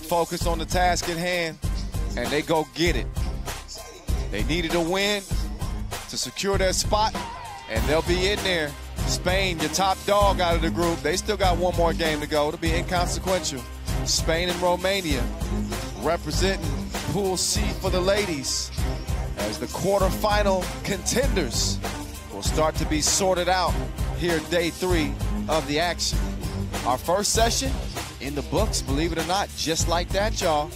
focused on the task at hand, and they go get it. They needed a win to secure their spot, and they'll be in there. Spain, your top dog out of the group, they still got one more game to go. It'll be inconsequential. Spain and Romania representing Pool C for the ladies as the quarterfinal contenders will start to be sorted out here day 3 of the action. Our first session in the books, believe it or not, just like that, y'all.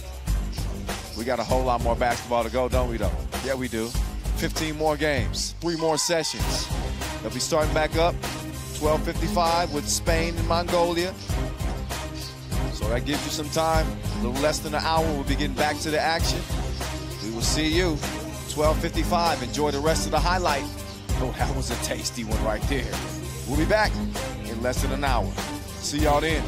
We got a whole lot more basketball to go, don't we, though? Yeah, we do. 15 more games, 3 more sessions. They'll be starting back up 12:55 with Spain and Mongolia. So that gives you some time, a little less than an hour. We'll be getting back to the action. We will see you 12:55. Enjoy the rest of the highlight. Oh, that was a tasty one right there. We'll be back in less than an hour. See y'all then.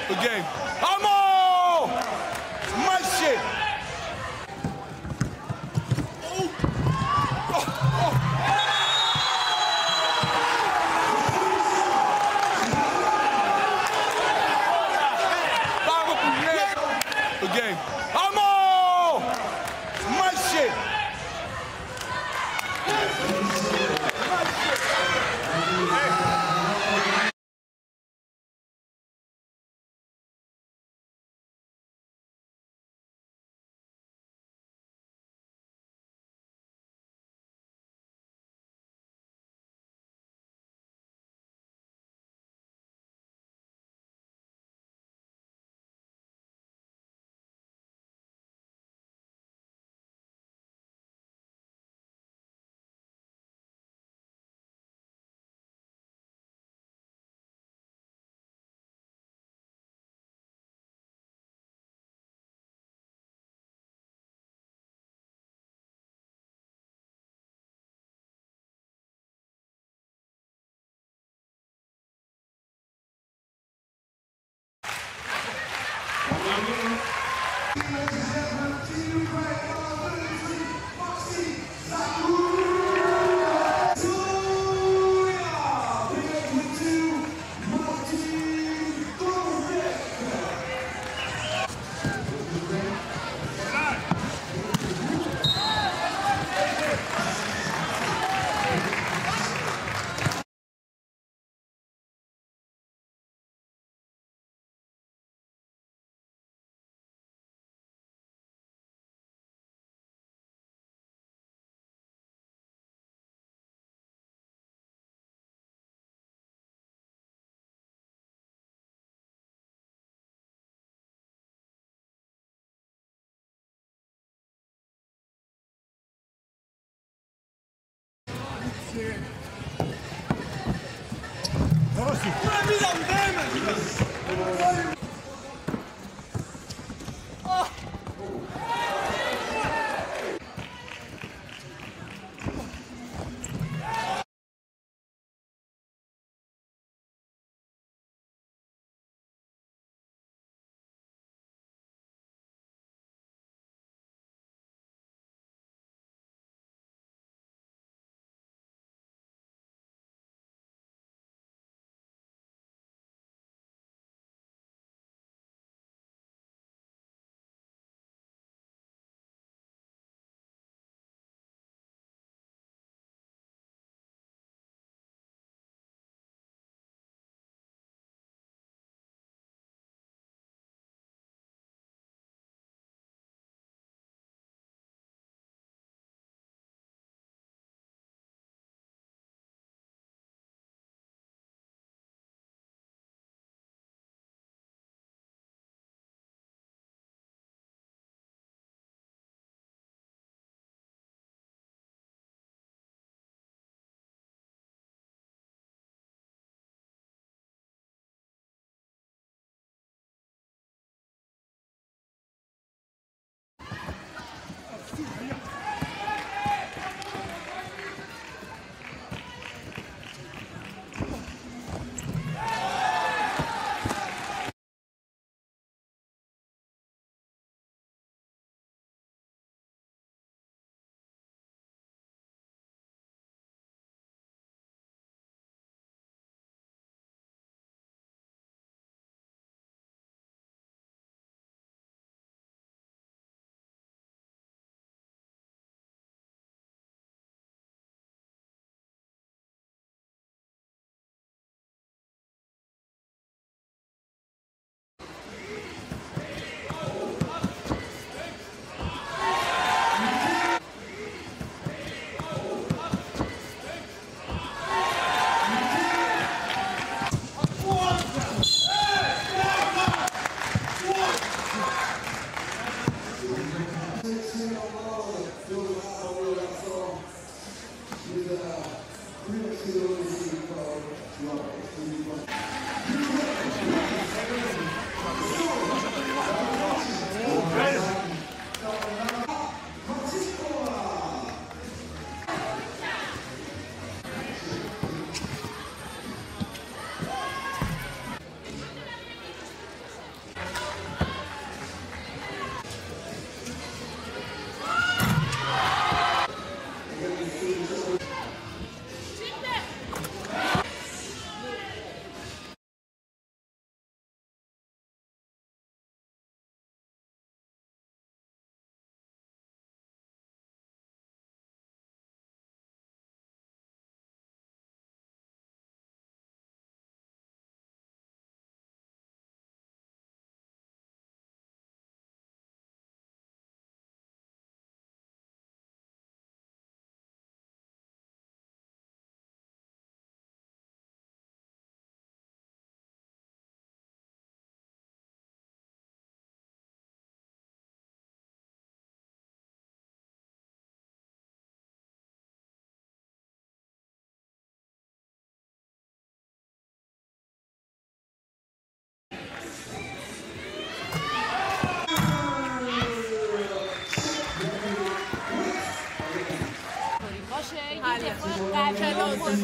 Good game. Vamos! My shit. Good game. Vamos! My shit.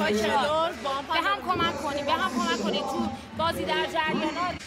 با کلور به هم کمک کنیم تو بازی در جریانات.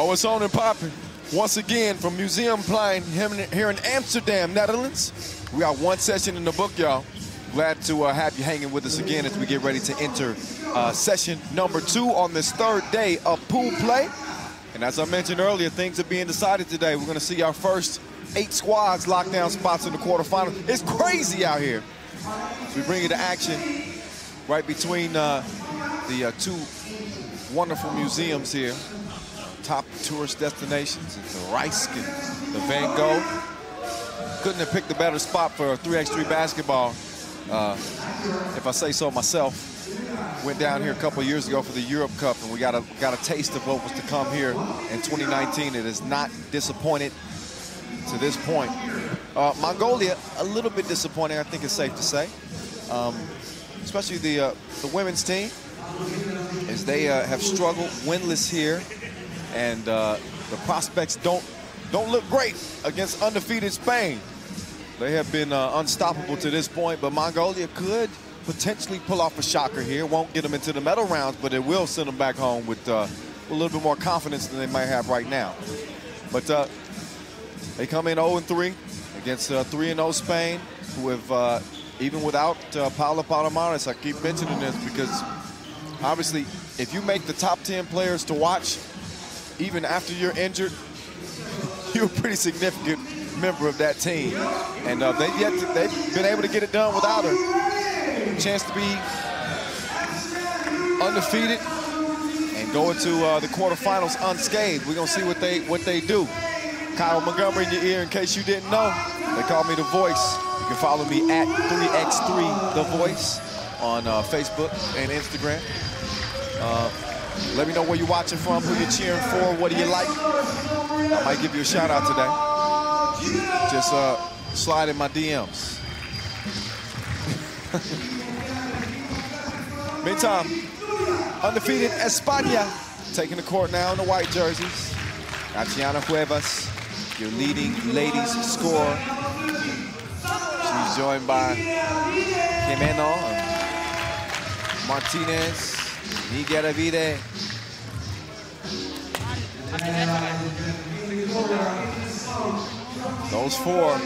Oh, it's on and popping. Once again, from Museumplein here in Amsterdam, Netherlands. We got one session in the book, y'all. Glad to have you hanging with us again as we get ready to enter session number 2 on this 3rd day of pool play. And as I mentioned earlier, things are being decided today. We're going to see our first 8 squads lock down spots in the quarterfinals. It's crazy out here. So we bring you to action right between the 2 wonderful museums here. Top tourist destinations, the Rice and the Van Gogh. Couldn't have picked a better spot for 3x3 basketball, if I say so myself. Went down here a couple of years ago for the Europe Cup, and we got a taste of what was to come here in 2019. It has not disappointed to this point. Mongolia, a little bit disappointing, I think it's safe to say. Especially the women's team, as they have struggled winless here, and the prospects don't look great against undefeated Spain. They have been unstoppable to this point, but Mongolia could potentially pull off a shocker here. Won't get them into the medal rounds, but it will send them back home with a little bit more confidence than they might have right now. But they come in 0-3 against 3-0 Spain, who have, even without Paula Palomares, I keep mentioning this because obviously if you make the top 10 players to watch, even after you're injured, you're a pretty significant member of that team. And they've been able to get it done without her. Chance to be undefeated and go into the quarterfinals unscathed. We're gonna see what they do. Kyle Montgomery in your ear, in case you didn't know. They call me The Voice. You can follow me at 3x3 The Voice on Facebook and Instagram. Let me know where you're watching from, who you're cheering for, what do you like. I might give you a shout out today. Just slide in my DMs. Meantime, undefeated España taking the court now in the white jerseys. Tatiana Cuevas, your leading ladies scorer. She's joined by Jimeno, Martinez, Nigueravide. Those 4,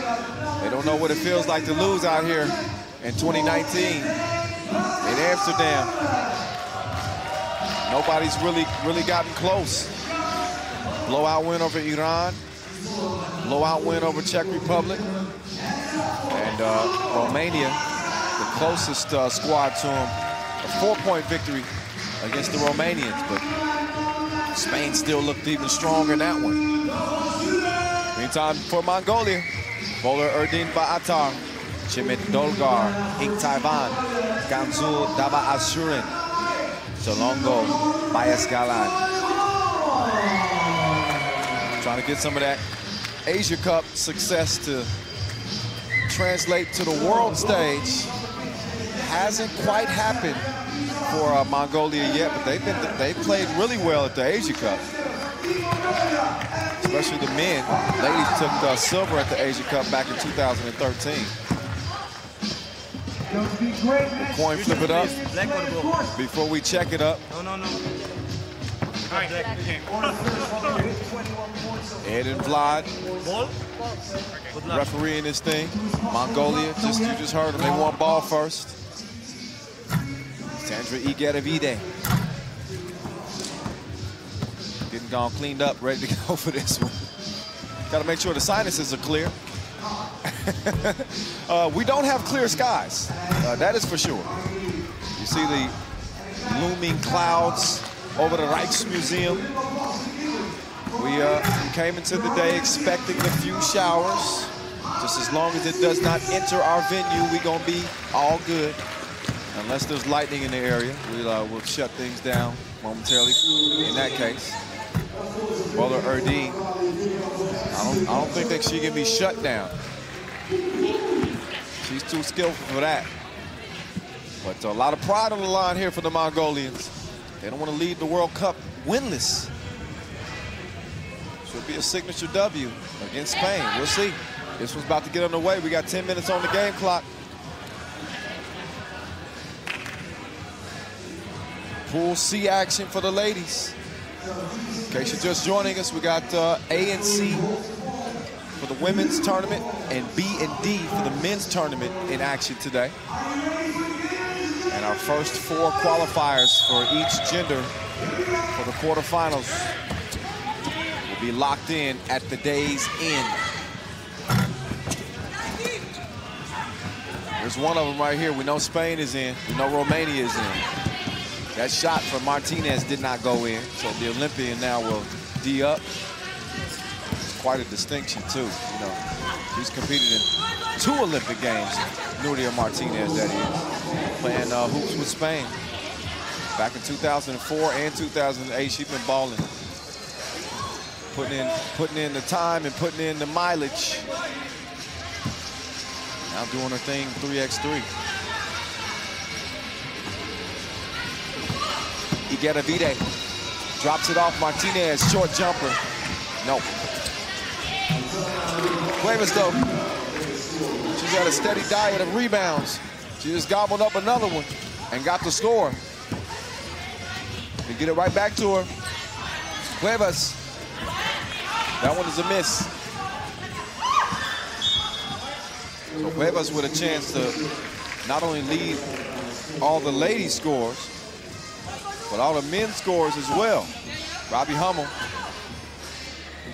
they don't know what it feels like to lose out here in 2019 in Amsterdam. Nobody's really gotten close. Blowout win over Iran, blowout win over Czech Republic, and Romania, the closest squad to them, a 4-point victory against the Romanians, but Spain still looked even stronger in that one. Meantime, for Mongolia, bowler Erdin Baatar, Chimit Dolgar, Ink Taiwan, Ganzul Daba Asurin, Solongo Bayas Galan. Trying to get some of that Asia Cup success to translate to the world stage. Hasn't quite happened for Mongolia yet, but they've played really well at the Asia Cup. Especially the men. Ladies took silver at the Asia Cup back in 2013. Coin flip it up before we check it up. No. Ed and Vlad refereeing this thing. Mongolia, you just heard them. They won ball first. Sandra Nigueravide getting gone cleaned up, ready to go for this one. Got to make sure the sinuses are clear. We don't have clear skies. That is for sure. You see the looming clouds over the Rijksmuseum. We came into the day expecting a few showers. Just as long as it does not enter our venue, we're going to be all good. Unless there's lightning in the area, we'll shut things down momentarily in that case. Bowler Erdin, I don't think that she can be shut down. She's too skillful for that. But a lot of pride on the line here for the Mongolians. They don't want to lead the World Cup winless. Should be a signature W against Spain. We'll see. This one's about to get underway. We got 10 minutes on the game clock. Pool C action for the ladies. In case you're just joining us, we got A and C for the women's tournament and B and D for the men's tournament in action today. And our first 4 qualifiers for each gender for the quarterfinals will be locked in at the day's end. There's one of them right here. We know Spain is in. We know Romania is in. That shot from Martinez did not go in, so the Olympian now will D up. It's quite a distinction, too. You know, he's competed in 2 Olympic games. Nuria Martinez, that is, playing hoops with Spain. Back in 2004 and 2008, she's been balling. Putting in the time and putting in the mileage. Now doing her thing, 3x3. Igueravide drops it off. Martinez, short jumper. No. Cuevas, though, she's got a steady diet of rebounds. She just gobbled up another one and got the score. We get it right back to her. Cuevas. That one is a miss. So Cuevas with a chance to not only lead all the ladies' scores, but all the men's scores as well. Robbie Hummel,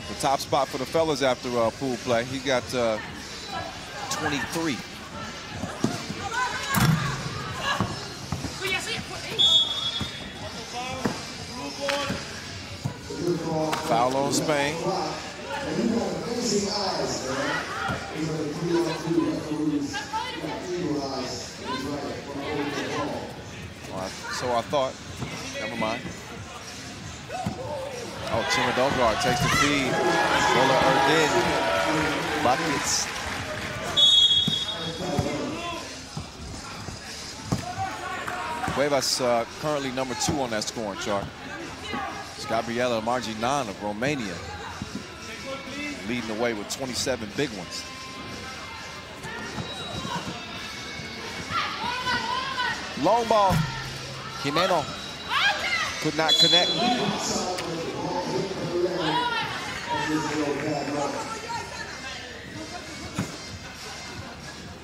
the top spot for the fellas after pool play. He got 23. Foul on Spain. So I thought. Never mind. Oh, Chimadogard takes the feed. Bola Erdin. Buckets. Cuevas currently number 2 on that scoring chart. It's Gabriela Marginan of Romania leading the way with 27 big ones. Long ball. Jimeno could not connect.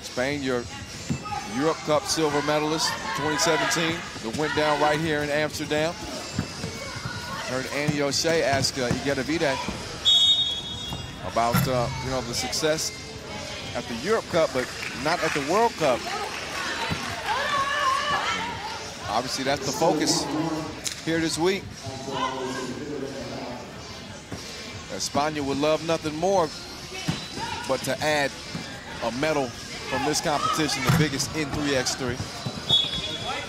Spain, your Europe Cup silver medalist 2017, that went down right here in Amsterdam. Heard Annie O'Shea ask Igueravide about you know, the success at the Europe Cup, but not at the World Cup. Obviously, that's the focus here this week. España would love nothing more but to add a medal from this competition, the biggest in 3x3,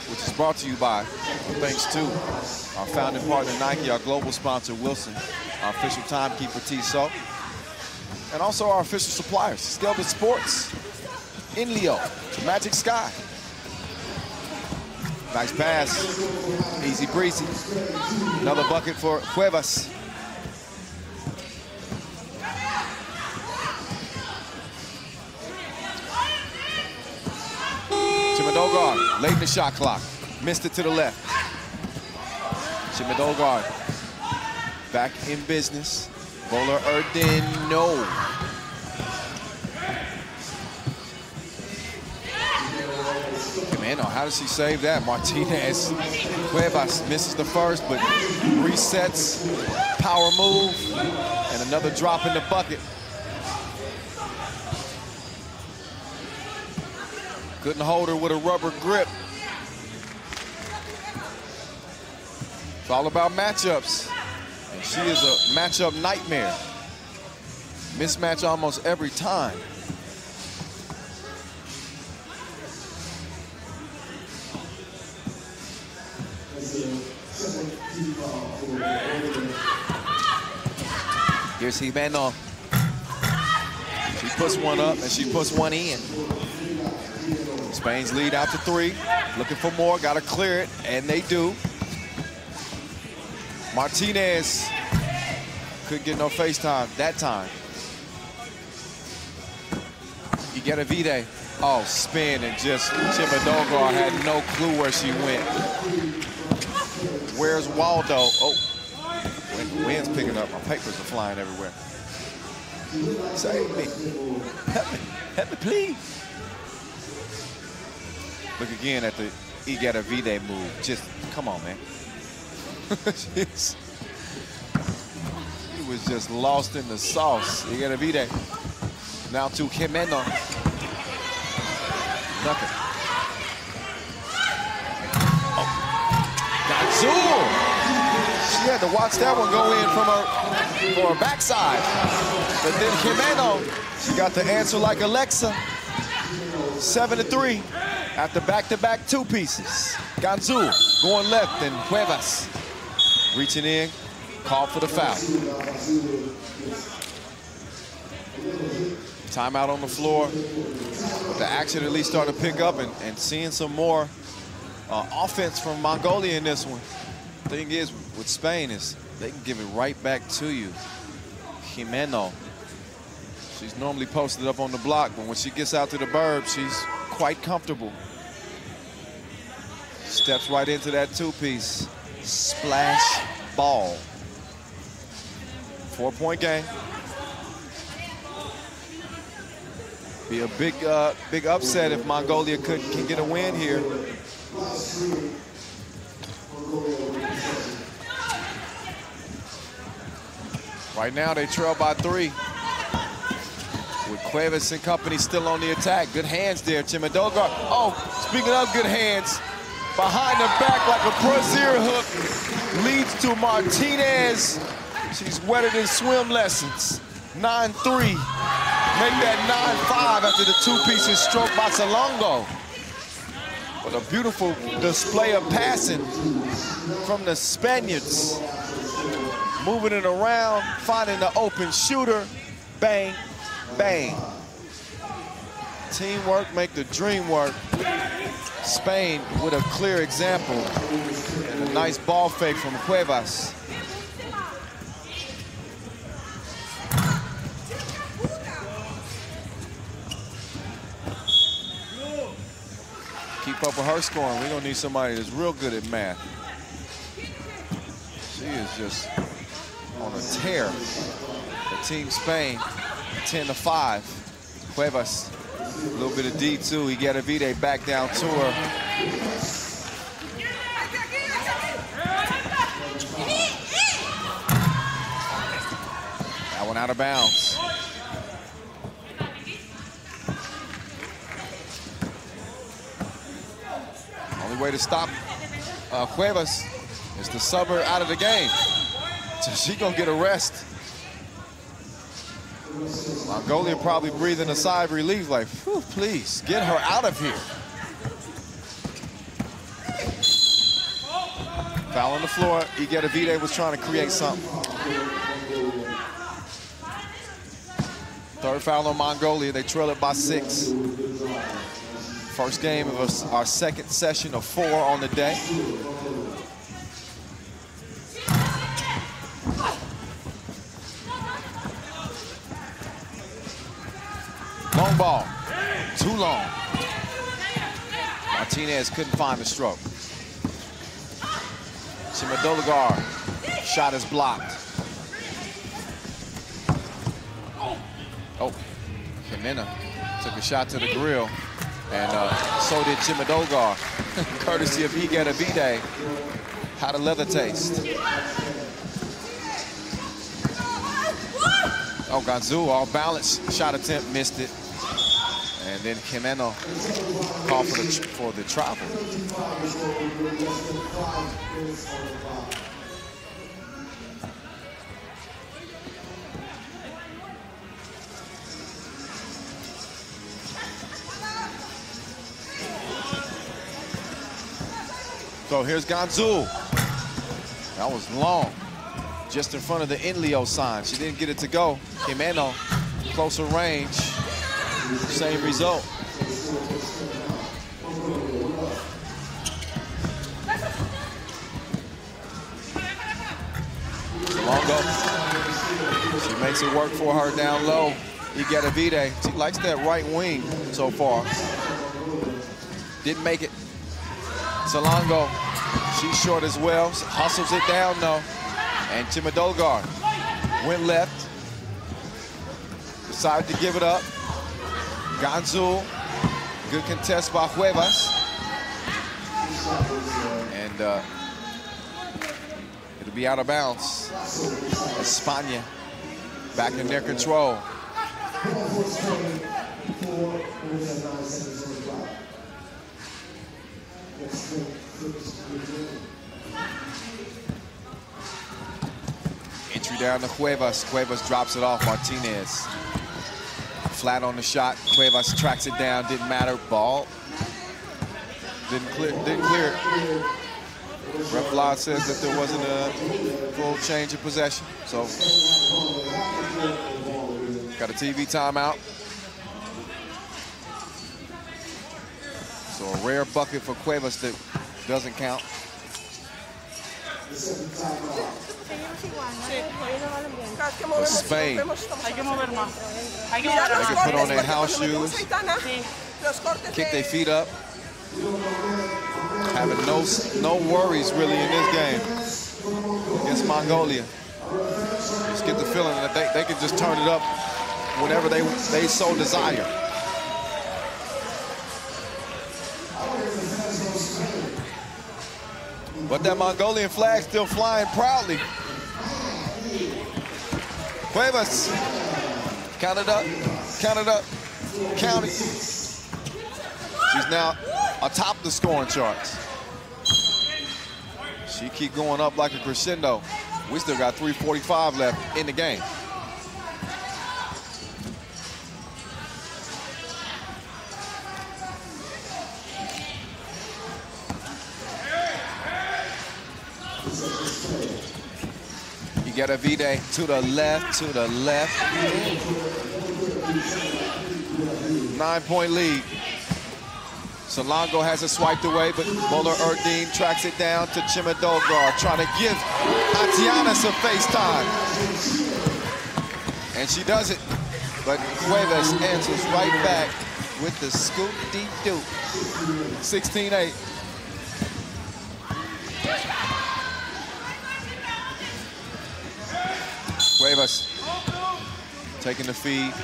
which is brought to you by, thanks to our founding partner Nike, our global sponsor Wilson, our official timekeeper Tissot, and also our official suppliers, Skelton Sports, Inleo, Magic Sky. Nice pass, easy breezy. Another bucket for Cuevas. Chimadogard, late in the shot clock. Missed it to the left. Chimadogard back in business. Bola Erdin, no. Man, how does she save that? Martinez. Cuevas misses the first, but resets, power move, and another drop in the bucket. Couldn't hold her with a rubber grip. It's all about matchups. And she is a matchup nightmare. Mismatch almost every time. Here's Jimeno. She puts one up and she puts one in. Spain's lead out to 3. Looking for more, gotta clear it, and they do. Martinez couldn't get no face time that time. Igueravide, oh, spin, and just Chimadogard had no clue where she went. Where's Waldo? Oh, The wind's picking up. My papers are flying everywhere. Save me. Help me, please. Look again at the Igedavide move. Just, come on, man. He was just lost in the sauce. Igedavide. Now to Jimeno. Nothing. Oh. Ganzul. She had to watch that one go in from her backside. But then Jimeno, she got the answer like Alexa. 7-3 after back-to-back two pieces. Ganzul going left and Cuevas reaching in, called for the foul. Timeout on the floor. But the action at least starting to pick up and seeing some more offense from Mongolia in this one. The thing is with Spain is they can give it right back to you. Jimeno. She's normally posted up on the block, but when she gets out to the burb, she's quite comfortable. Steps right into that two-piece. Splash ball. 4-point game. Be a big upset if Mongolia can get a win here. Right now they trail by 3. With Cuevas and company still on the attack. Good hands there, Chimadogar. Oh, speaking of good hands, behind the back like a brassiere hook leads to Martinez. She's wetter than swim lessons. 9-3. Make that 9-5 after the two pieces stroke by Salongo. What a beautiful display of passing from the Spaniards. Moving it around, finding the open shooter. Bang, bang. Teamwork make the dream work. Spain with a clear example. And a nice ball fake from Cuevas. Keep up with her scoring. We're gonna need somebody that's real good at math. She is just on a tear. The Team Spain, 10-5. Cuevas, a little bit of D2. Igedavide back down to her. That one out of bounds. Only way to stop Cuevas is to sub her out of the game. So she gonna get a rest. Mongolia probably breathing a sigh of relief like, whew, please, get her out of here. Foul on the floor. Igedavide was trying to create something. Third foul on Mongolia. They trail it by 6. First game of our second session of 4 on the day. Long ball, too long. Martinez couldn't find the stroke. Chimadolagar, shot is blocked. Oh, Jimena took a shot to the grill, and so did Chimadogar, courtesy of Igedavide. Had a leather taste. Oh, Ganzul, all balance shot attempt, missed it. And then Jimeno called for the travel. So here's Ganzul. That was long. Just in front of the Inleo sign. She didn't get it to go. Jimeno, closer range. Same result. Salongo. She makes it work for her down low. Igedavide. She likes that right wing so far. Didn't make it. Salongo. She's short as well. Hustles it down though. And Chimedolgar went left. Decided to give it up. Ganzul, good contest by Cuevas. And it'll be out of bounds. España back in their control. Entry down to Cuevas. Cuevas drops it off. Martinez flat on the shot. Cuevas tracks it down. Didn't matter. Ball. Didn't clear it. Ref Law says that there wasn't a full change of possession. So got a TV timeout. So a rare bucket for Cuevas that doesn't count. For Spain, they can put on their house shoes, kick their feet up, having no worries really in this game against Mongolia. Just get the feeling that they can just turn it up whenever they so desire. But that Mongolian flag still flying proudly. Cuevas, count it up, count it. She's now atop the scoring charts. She keep going up like a crescendo. We still got 3:45 left in the game. Get a V-Day to the left, 9-point lead. Salongo has it swiped away, but Moller Erdine tracks it down to Chimedolgar, trying to give Tatiana some face time. And she does it, but Cuevas answers right back with the scoop-dee-doo. 16-8. Cuevas taking the feed.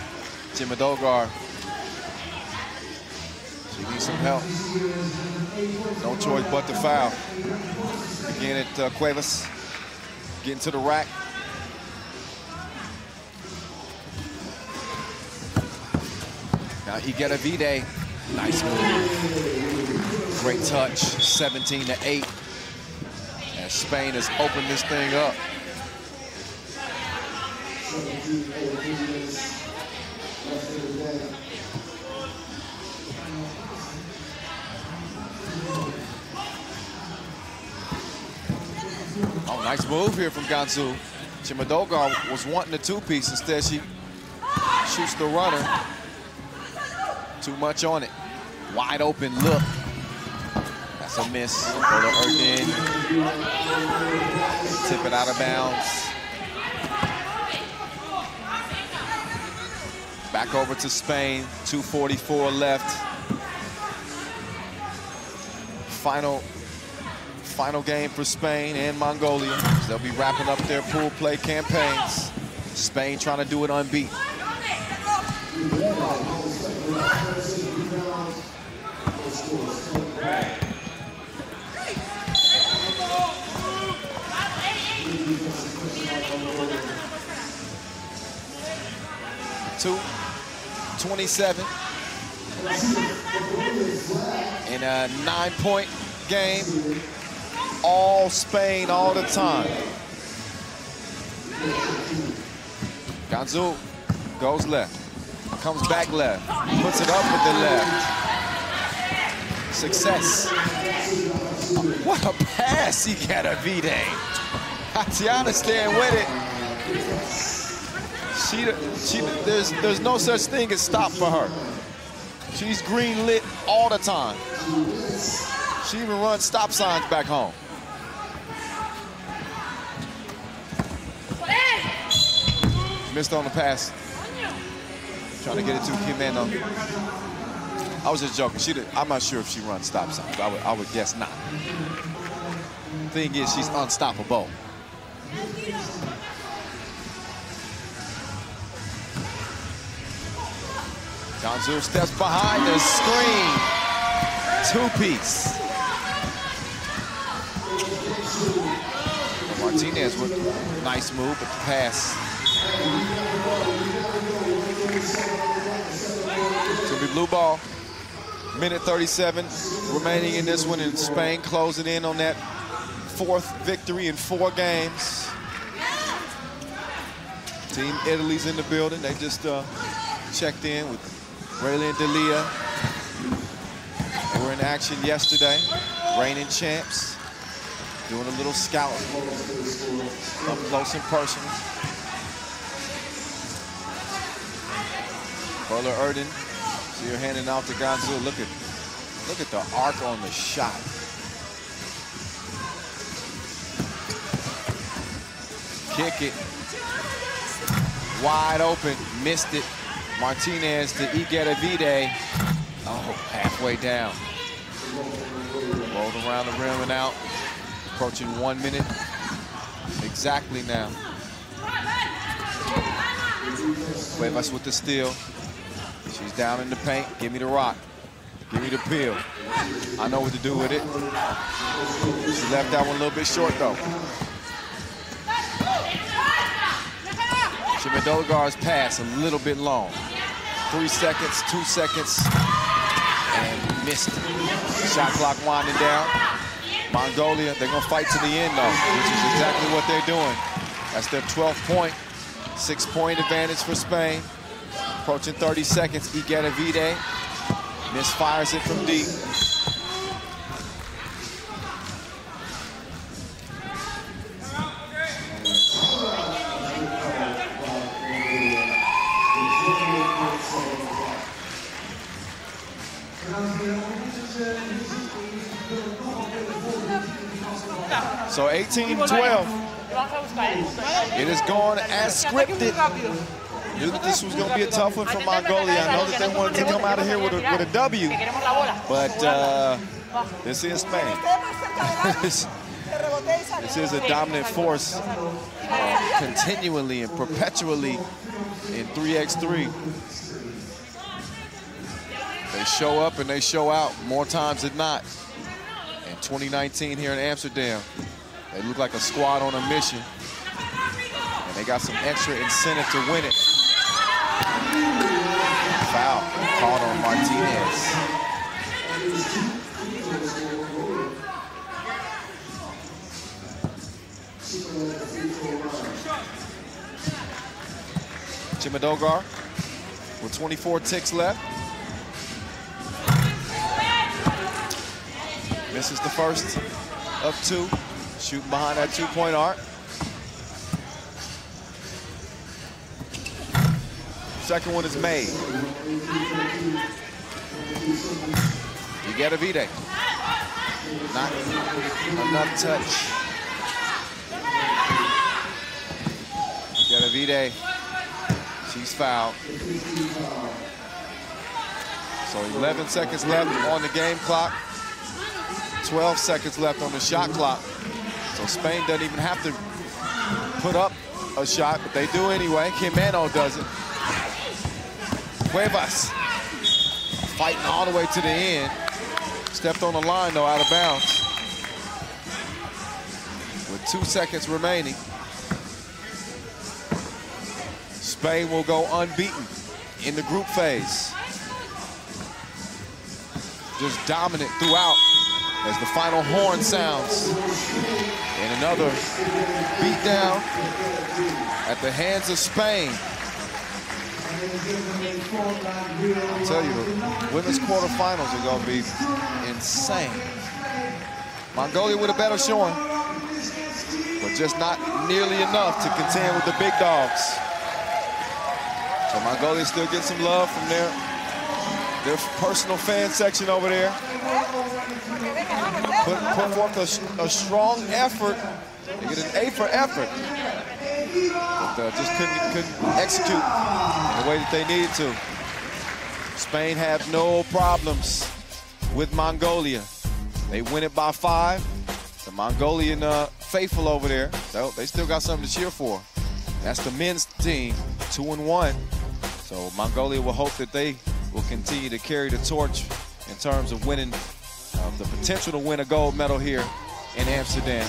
Chimedolgar. She needs some help. No choice but to foul. Again at Cuevas. Getting to the rack. Now Higuera-Vide. Nice move. Great touch. 17-8. As Spain has opened this thing up. Oh, nice move here from Ganzul. Chimedolgar was wanting a two-piece. Instead, she shoots the runner. Too much on it. Wide open look. That's a miss. Moller Erdine. Tip it out of bounds. Back over to Spain, 2:44 left. Final game for Spain and Mongolia. They'll be wrapping up their pool play campaigns. Spain trying to do it unbeaten. Two. 27 in a 9-point game. All Spain all the time. Ganzul goes left, comes back left, puts it up with the left. Success. What a pass he got a V-Day. Tatiana staying with it. There's no such thing as stop for her. She's green lit all the time. She even runs stop signs back home. Missed on the pass. Trying to get it to Jimeno. I was just joking. I'm not sure if she runs stop signs. I would guess not. Thing is, she's unstoppable. Ganzul steps behind the screen. Two-piece. Martinez with a nice move, but the pass. So be blue ball. Minute 37 remaining in this one, and Spain closing in on that 4th victory in 4 games. Team Italy's in the building. They just checked in with Raylan D'Elia. They were in action yesterday, reigning champs, doing a little scouting up close and personal. Butler Erden, so you're handing off to Ganzul. Look at the arc on the shot. Kick it. Wide open, missed it. Martinez to Igedavide. Oh, halfway down. Rolled around the rim and out. Approaching 1 minute exactly now. Cuevas with the steal. She's down in the paint. Give me the rock. Give me the peel. I know what to do with it. She left that one a little bit short, though. Chimadogar's pass a little bit long. 3 seconds, 2 seconds, and missed it. Shot clock winding down. Mongolia, they're gonna fight to the end though, which is exactly what they're doing. That's their 12th point, 6-point advantage for Spain. Approaching 30 seconds, Igedavide misfires it from deep. So 18-12. It is going as scripted. Knew that this was going to be a tough one for Mongolia. I know that they wanted to come out of here with a W, but this is Spain. This is a dominant force continually and perpetually in 3x3. They show up and they show out more times than not. In 2019 here in Amsterdam, they look like a squad on a mission, and they got some extra incentive to win it. Foul called on Martinez. Chimadogar with 24 ticks left. Misses the first of 2, shooting behind that 2-point arc. Second one is made. Igedavide. Not enough touch. Igedavide, she's fouled. So 11 seconds left on the game clock. 12 seconds left on the shot clock. So Spain doesn't even have to put up a shot, but they do anyway. Quimeno does it. Cuevas fighting all the way to the end. Stepped on the line, though, out of bounds. With 2 seconds remaining, Spain will go unbeaten in the group phase. Just dominant throughout as the final horn sounds. And another beatdown at the hands of Spain. I'll tell you, the women's quarterfinals are going to be insane. Mongolia with a better showing, but just not nearly enough to contend with the big dogs. So Mongolia still getting some love from their personal fan section over there. Put forth a strong effort. They get an A for effort. But just couldn't execute the way that they needed to. Spain have no problems with Mongolia. They win it by 5. The Mongolian faithful over there, they still got something to cheer for. That's the men's team, 2-1. So Mongolia will hope that they will continue to carry the torch in terms of winning, the potential to win a gold medal here in Amsterdam.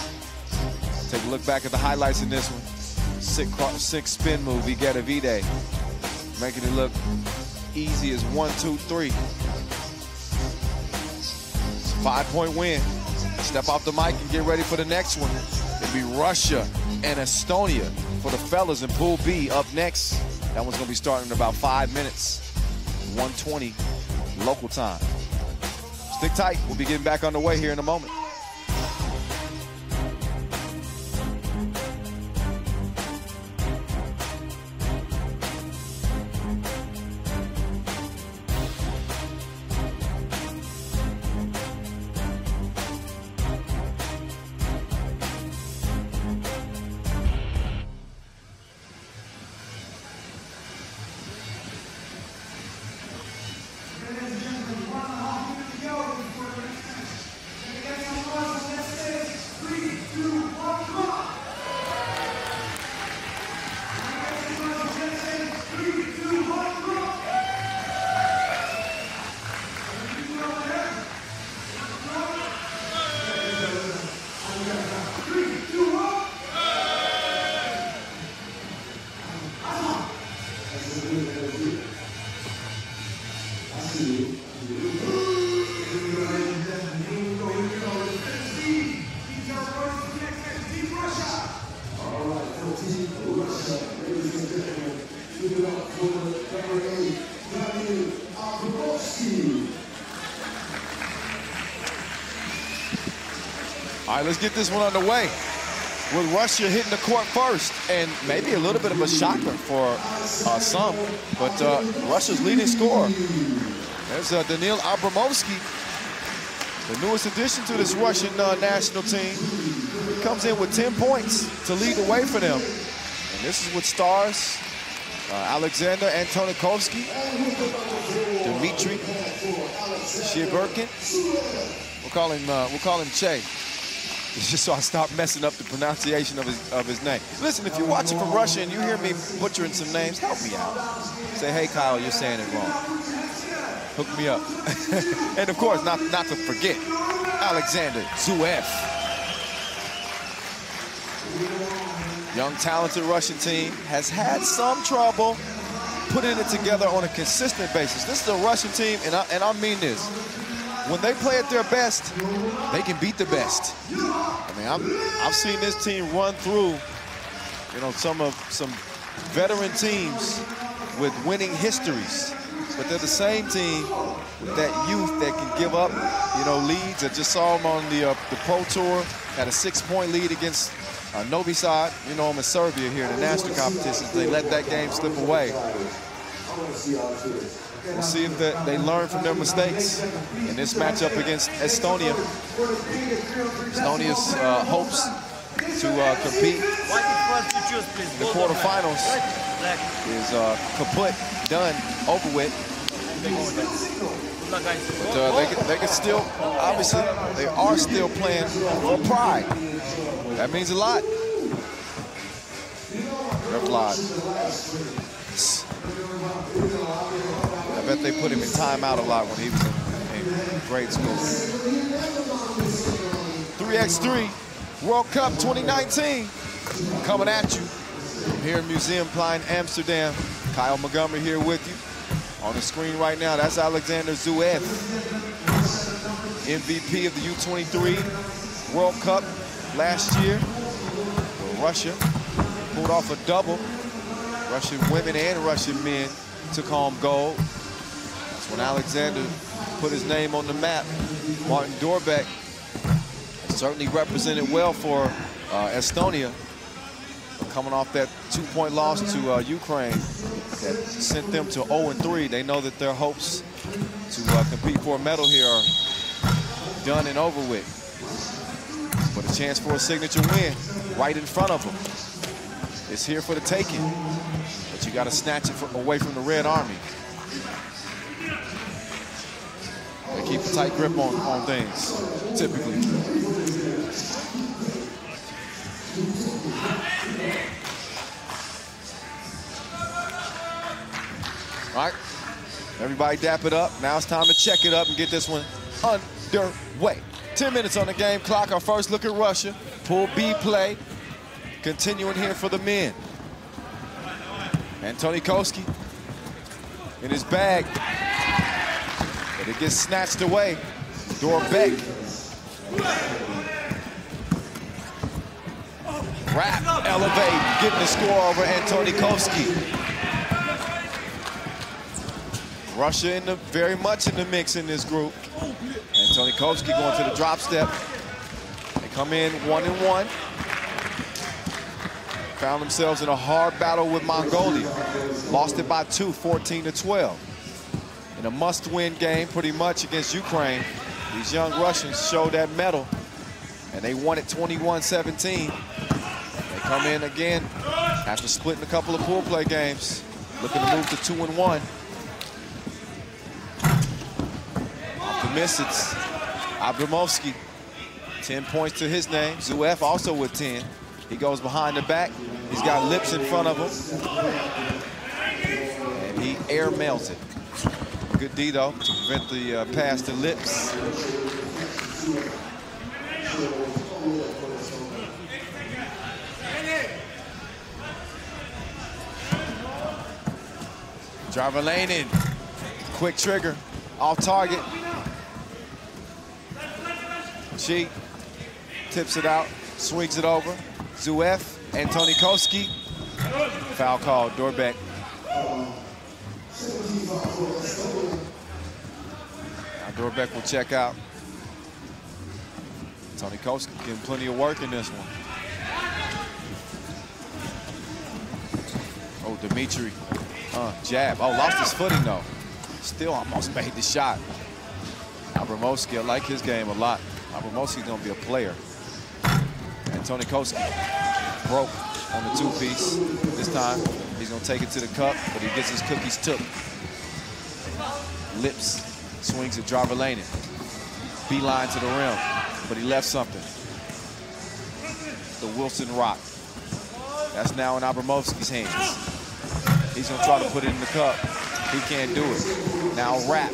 Take a look back at the highlights in this one. Six spin move, he get a V-Day, making it look easy as 1, 2, 3. It's a 5-point win. Step off the mic and get ready for the next one. It'll be Russia and Estonia for the fellas in Pool B up next. That one's gonna be starting in about 5 minutes. 1:20 local time. Stick tight, we'll be getting back underway here in a moment. All right, let's get this one underway with Russia hitting the court first, and maybe a little bit of a shocker for some, but Russia's leading scorer. There's Daniil Abramovsky, the newest addition to this Russian national team. He comes in with 10 points to lead the way for them. And this is with stars, Alexander Antonikovsky, Dmitry Shiberkin. We'll call him Che. It's just so I stop messing up the pronunciation of his name. Listen, if you're watching from Russia and you hear me butchering some names, help me out. Say, hey, Kyle, you're saying it wrong. Hook me up. And of course, not to forget, Alexander Zhuev. Young, talented Russian team has had some trouble putting it together on a consistent basis. This is a Russian team, and I mean this. When they play at their best, they can beat the best. I mean, I've seen this team run through, you know, some veteran teams with winning histories, but they're the same team with that youth that can give up, you know, leads. I just saw them on the Pro Tour, had a 6-point lead against Novi Sad, you know them in Serbia here in the national competitions. They let that game slip away. We'll see if they learn from their mistakes in this matchup against Estonia. Estonia's hopes to compete in the quarterfinals is kaput, done, over with. But they can still, obviously, they are still playing for pride. That means a lot. I bet they put him in timeout a lot when he was in grade school. 3x3 World Cup 2019 coming at you from here in Museumplein, Amsterdam. Kyle Montgomery here with you. On the screen right now, that's Alexander Zhuev, MVP of the U23 World Cup last year. Russia pulled off a double. Russian women and Russian men took home gold. That's when Alexander put his name on the map. Martin Dorbeck certainly represented well for Estonia, coming off that 2-point loss to Ukraine that sent them to 0-3. They know that their hopes to compete for a medal here are done and over with. But a chance for a signature win right in front of them. It's here for the taking, but you got to snatch it away from the Red Army. They keep a tight grip on things, typically. All right, Everybody dap it up. Now it's time to check it up and get this one underway. 10 minutes on the game clock. Our first look at Russia. Pool B play. Continuing here for the men. Antoni Koski in his bag. But it gets snatched away. Dorbeck. Rap, elevate, getting the score over Antoni Koski. Russia very much in the mix in this group. Antoni Koski going to the drop step. They come in 1-1. Found themselves in a hard battle with Mongolia. Lost it by 2, 14-12. In a must-win game pretty much against Ukraine. These young Russians showed that mettle, and they won it 21-17. They come in again after splitting a couple of pool play games, looking to move to 2-1. Off the miss, it's Abramovsky. 10 points to his name. Zuev also with 10. He goes behind the back. He's got Lips in front of him. And he air mails it. Good D, though, to prevent the pass to Lips. Driver lane in. Quick trigger. Off target. Cheat. Tips it out. Swings it over. Zuev. Antoni Koski. Foul call. Dorbeck. Now Dorbeck will check out. Antoni Koski getting plenty of work in this one. Oh, Dimitri. Jab. Oh, lost his footing, though. Still almost made the shot. Abramovsky, I like his game a lot. Abramovsky's going to be a player. Antoni Koski broke on the two-piece. This time, he's going to take it to the cup, but he gets his cookies took. Lips swings at driver lane. Beeline to the rim, but he left something. The Wilson Rock. That's now in Abramovsky's hands. He's going to try to put it in the cup. He can't do it. Now Rap.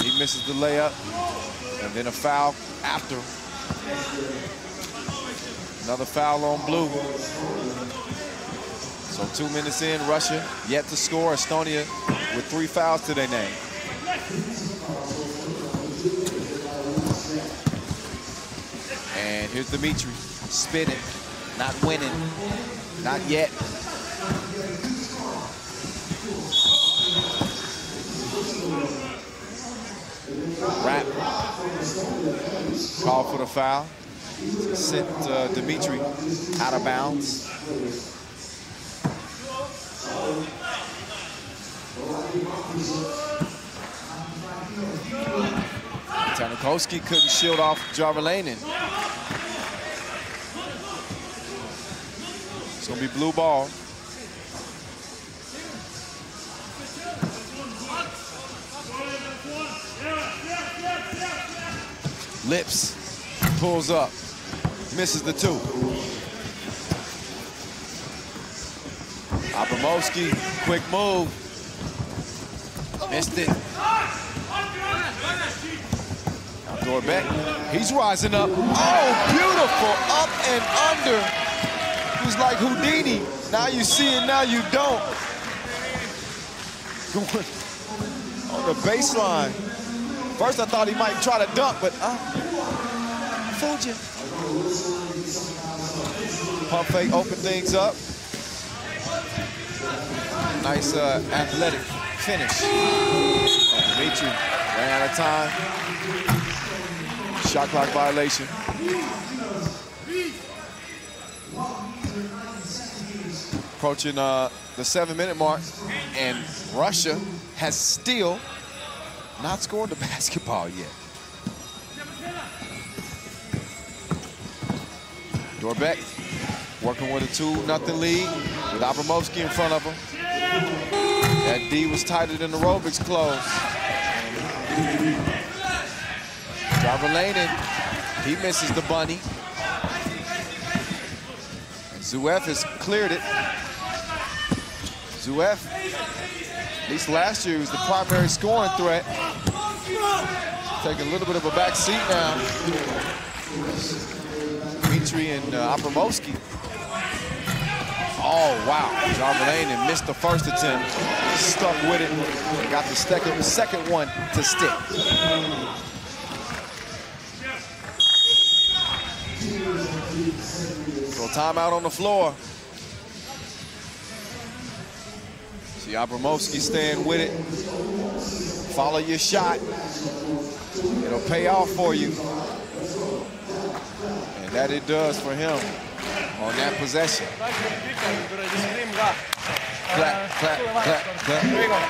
He misses the layup. And then a foul after. Another foul on blue. So 2 minutes in, Russia yet to score. Estonia with 3 fouls to their name. And here's Dimitri, spinning, not winning, not yet. Rap, call for the foul. Sent Dimitri out of bounds. Koski couldn't shield off Jarvelainen. It's gonna be blue ball. Lips pulls up, misses the 2. Abramovsky, quick move, missed it. Now Dorbeck, he's rising up. Oh, beautiful, up and under. He was like Houdini. Now you see it, now you don't. Going on the baseline. First I thought he might try to dunk, but fooled you. Pump fake, open things up. Nice athletic finish. Dimitri ran out of time. Shot clock violation. Approaching the 7-minute mark, and Russia has still not scored the basketball yet. Dorbeck working with a 2-0 lead with Abramovsky in front of him. That D was tighter than the aerobics close. Jarvelainen, he misses the bunny. And Zuev has cleared it. Zuev, at least last year, was the primary scoring threat. Taking a little bit of a back seat now. Dimitri and Abramovsky. Oh, wow. Jarvelainen missed the first attempt. Stuck with it. Got the second one to stick. So timeout on the floor. See Abramovsky staying with it. Follow your shot. It'll pay off for you. And that it does for him on that possession. Clap, clap, clap, clap.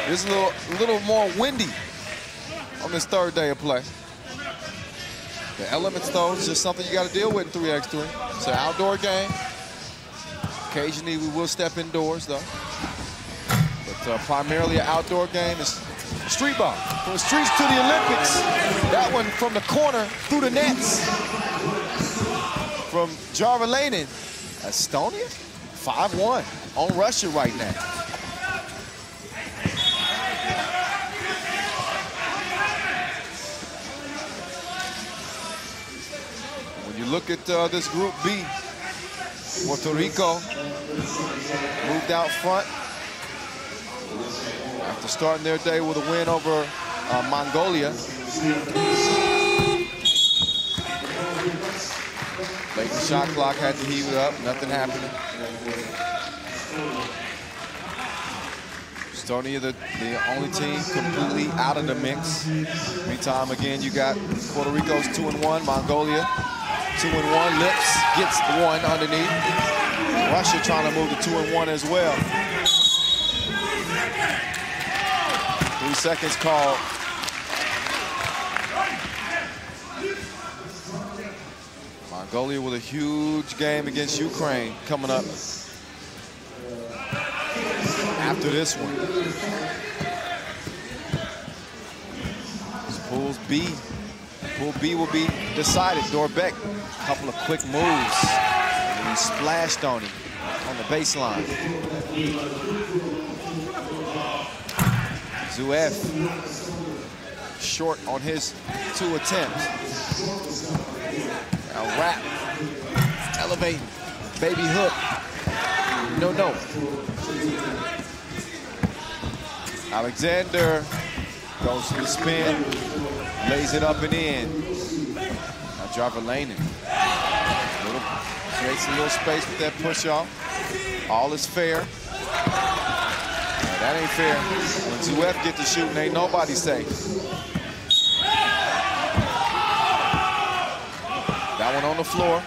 It's a little more windy on this third day of play. The elements, though, is just something you got to deal with in 3x3. It's an outdoor game. Occasionally, we will step indoors, though. But primarily an outdoor game. It's street ball. From the streets to the Olympics. That one from the corner through the nets. From Jarvelainen. Estonia, 5-1 on Russia right now. When you look at this Group B, Puerto Rico moved out front after starting their day with a win over Mongolia. Late in the shot clock, had to heave it up, nothing happening. Estonia, the only team completely out of the mix. Meantime, again, you got Puerto Rico's 2-1, Mongolia 2-1, Lips gets one underneath. Russia trying to move to 2-1 as well. 3 seconds called. Mongolia with a huge game against Ukraine coming up after this one. This Pool B. Pool B will be decided. Dorbeck, a couple of quick moves. And he splashed on him on the baseline. Zuev, short on his 2 attempts. Now wrap, elevate, baby hook. No. Alexander goes to the spin, lays it up and in. Now Jarvelainen creates a little space with that push off. All is fair. Now, that ain't fair. When Zuev get to shooting, ain't nobody safe. That one on the floor.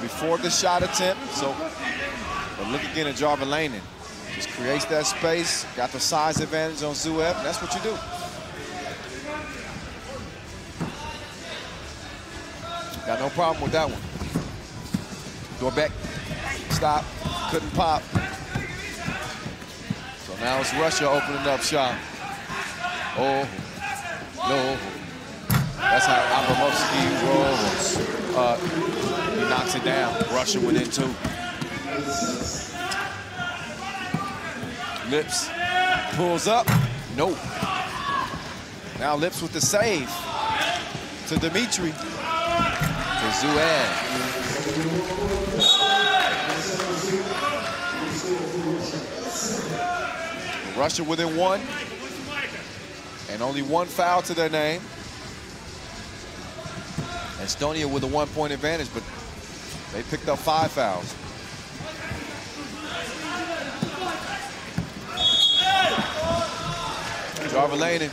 Before the shot attempt, so but look again at Jarvelainen. Just creates that space, got the size advantage on Zuev, and that's what you do. Got no problem with that one. Dorbeck, stop, couldn't pop. So now it's Russia opening up shot. Oh, no. That's how Abramovsky rolls. He knocks it down. Russia went in 2. Lips pulls up. No. Now Lips with the save to Dimitri. To Zuev. Russia within 1. And only 1 foul to their name. Estonia with a 1-point advantage, but they picked up 5 fouls. Jarvelainen.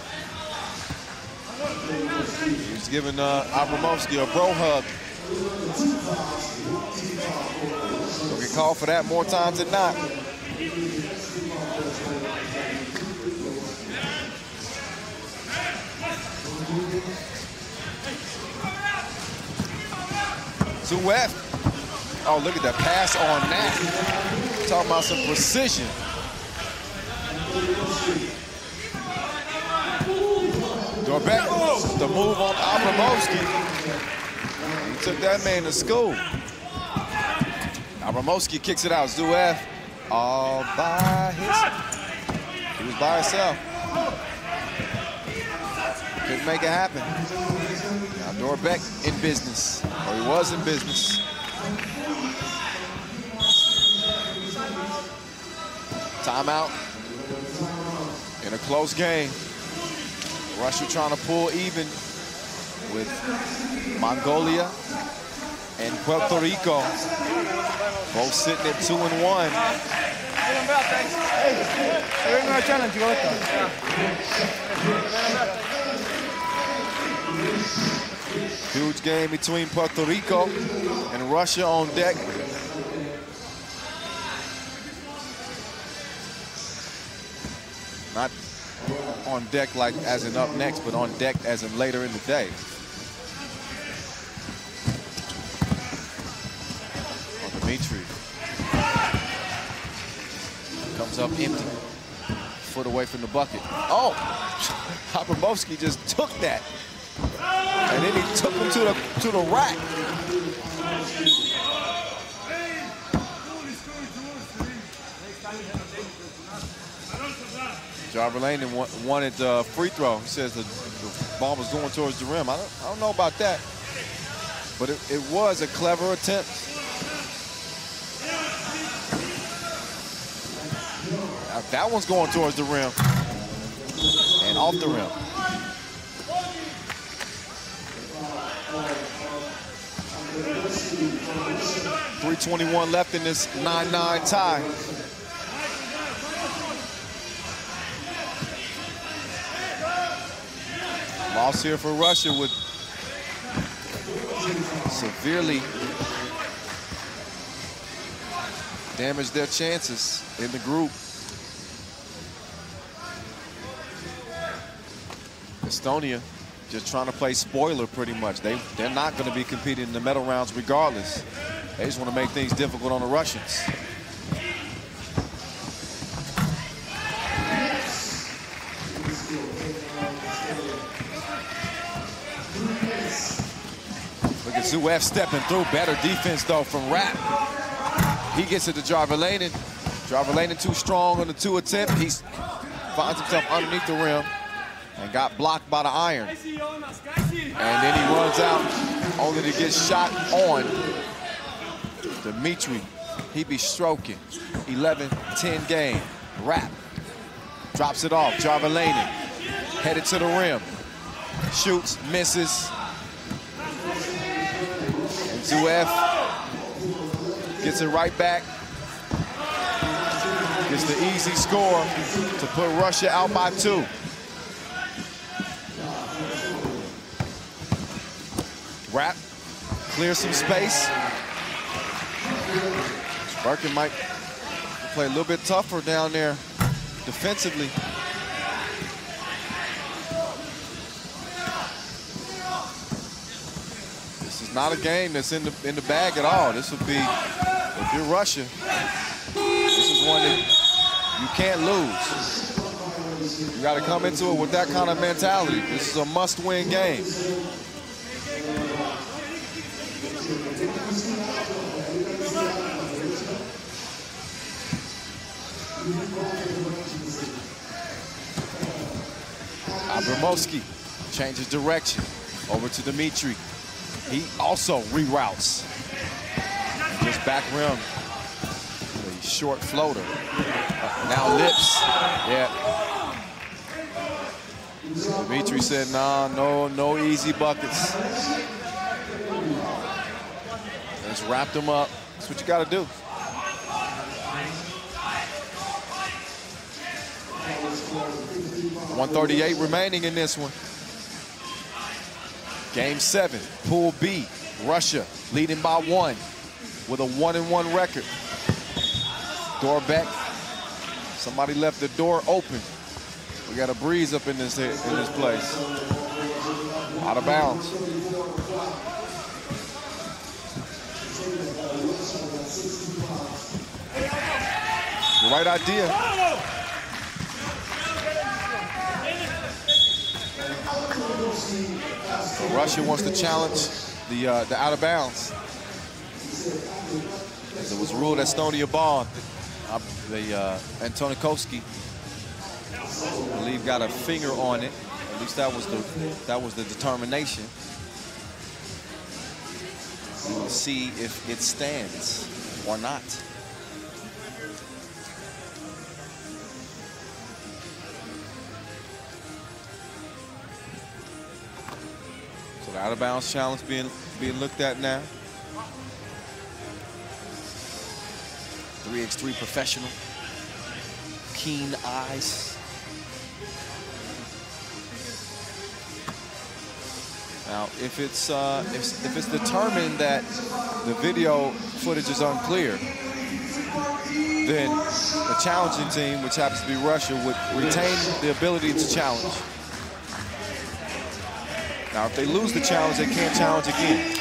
He's giving Abramovsky a bro hug. He'll get called for that more times than not. Zuev. Oh, look at that pass on that. Talking about some precision. Dorbeck, the move on Abramowski. He took that man to school. Abramowski kicks it out. Zuev all by himself. He was by himself. Couldn't make it happen. Now Dorbeck in business, or he was in business. Timeout in a close game. Russia trying to pull even with Mongolia and Puerto Rico. Both sitting at 2-1. Huge game between Puerto Rico and Russia on deck. Not on deck like as in up next, but on deck as in later in the day. Dimitri comes up empty, foot away from the bucket. Oh, Abramowski just took that, and then he took him to the rack. Jarvelainen wanted free throw. He says the ball was going towards the rim. I don't know about that, but it was a clever attempt. That one's going towards the rim and off the rim. .321 left in this 9-9 tie. Loss here for Russia would severely damage their chances in the group. Estonia just trying to play spoiler pretty much. They're not going to be competing in the medal rounds regardless. They just want to make things difficult on the Russians. Look at Zuev stepping through. Better defense though from Rapp. He gets it to Jarvelainen. Jarvelainen too strong on the 2 attempt. He finds himself underneath the rim and got blocked by the iron. And then he runs out only to get shot on. Dimitri, he be stroking. 11-10 game. Rapp drops it off. Jarvelainen headed to the rim. Shoots, misses. And Zuev gets it right back. Gets the easy score to put Russia out by 2. Rapp clears some space. Birkin might play a little bit tougher down there defensively. This is not a game that's in the bag at all. This would be, if you're Russia, this is one that you can't lose. You got to come into it with that kind of mentality. This is a must-win game. Abramowski changes direction over to Dimitri. He also reroutes. And just back rim, a short floater. Now Lips, yeah. Dimitri said, nah, no easy buckets. Just wrapped him up. That's what you got to do. .138 remaining in this one. Game 7, Pool B. Russia leading by 1 with a 1-1 record. Dorbeck. Somebody left the door open. We got a breeze up in this place. Out of bounds. The right idea. So Russia wants to challenge the out of bounds. As it was ruled Estonia ball, Antonikoski, I believe, got a finger on it. At least that was the determination. We will see if it stands or not. So the out of bounds challenge being looked at now. 3x3 professional, keen eyes. Now, if it's determined that the video footage is unclear, then the challenging team, which happens to be Russia, would retain the ability to challenge. Now, if they lose the challenge, they can't challenge again.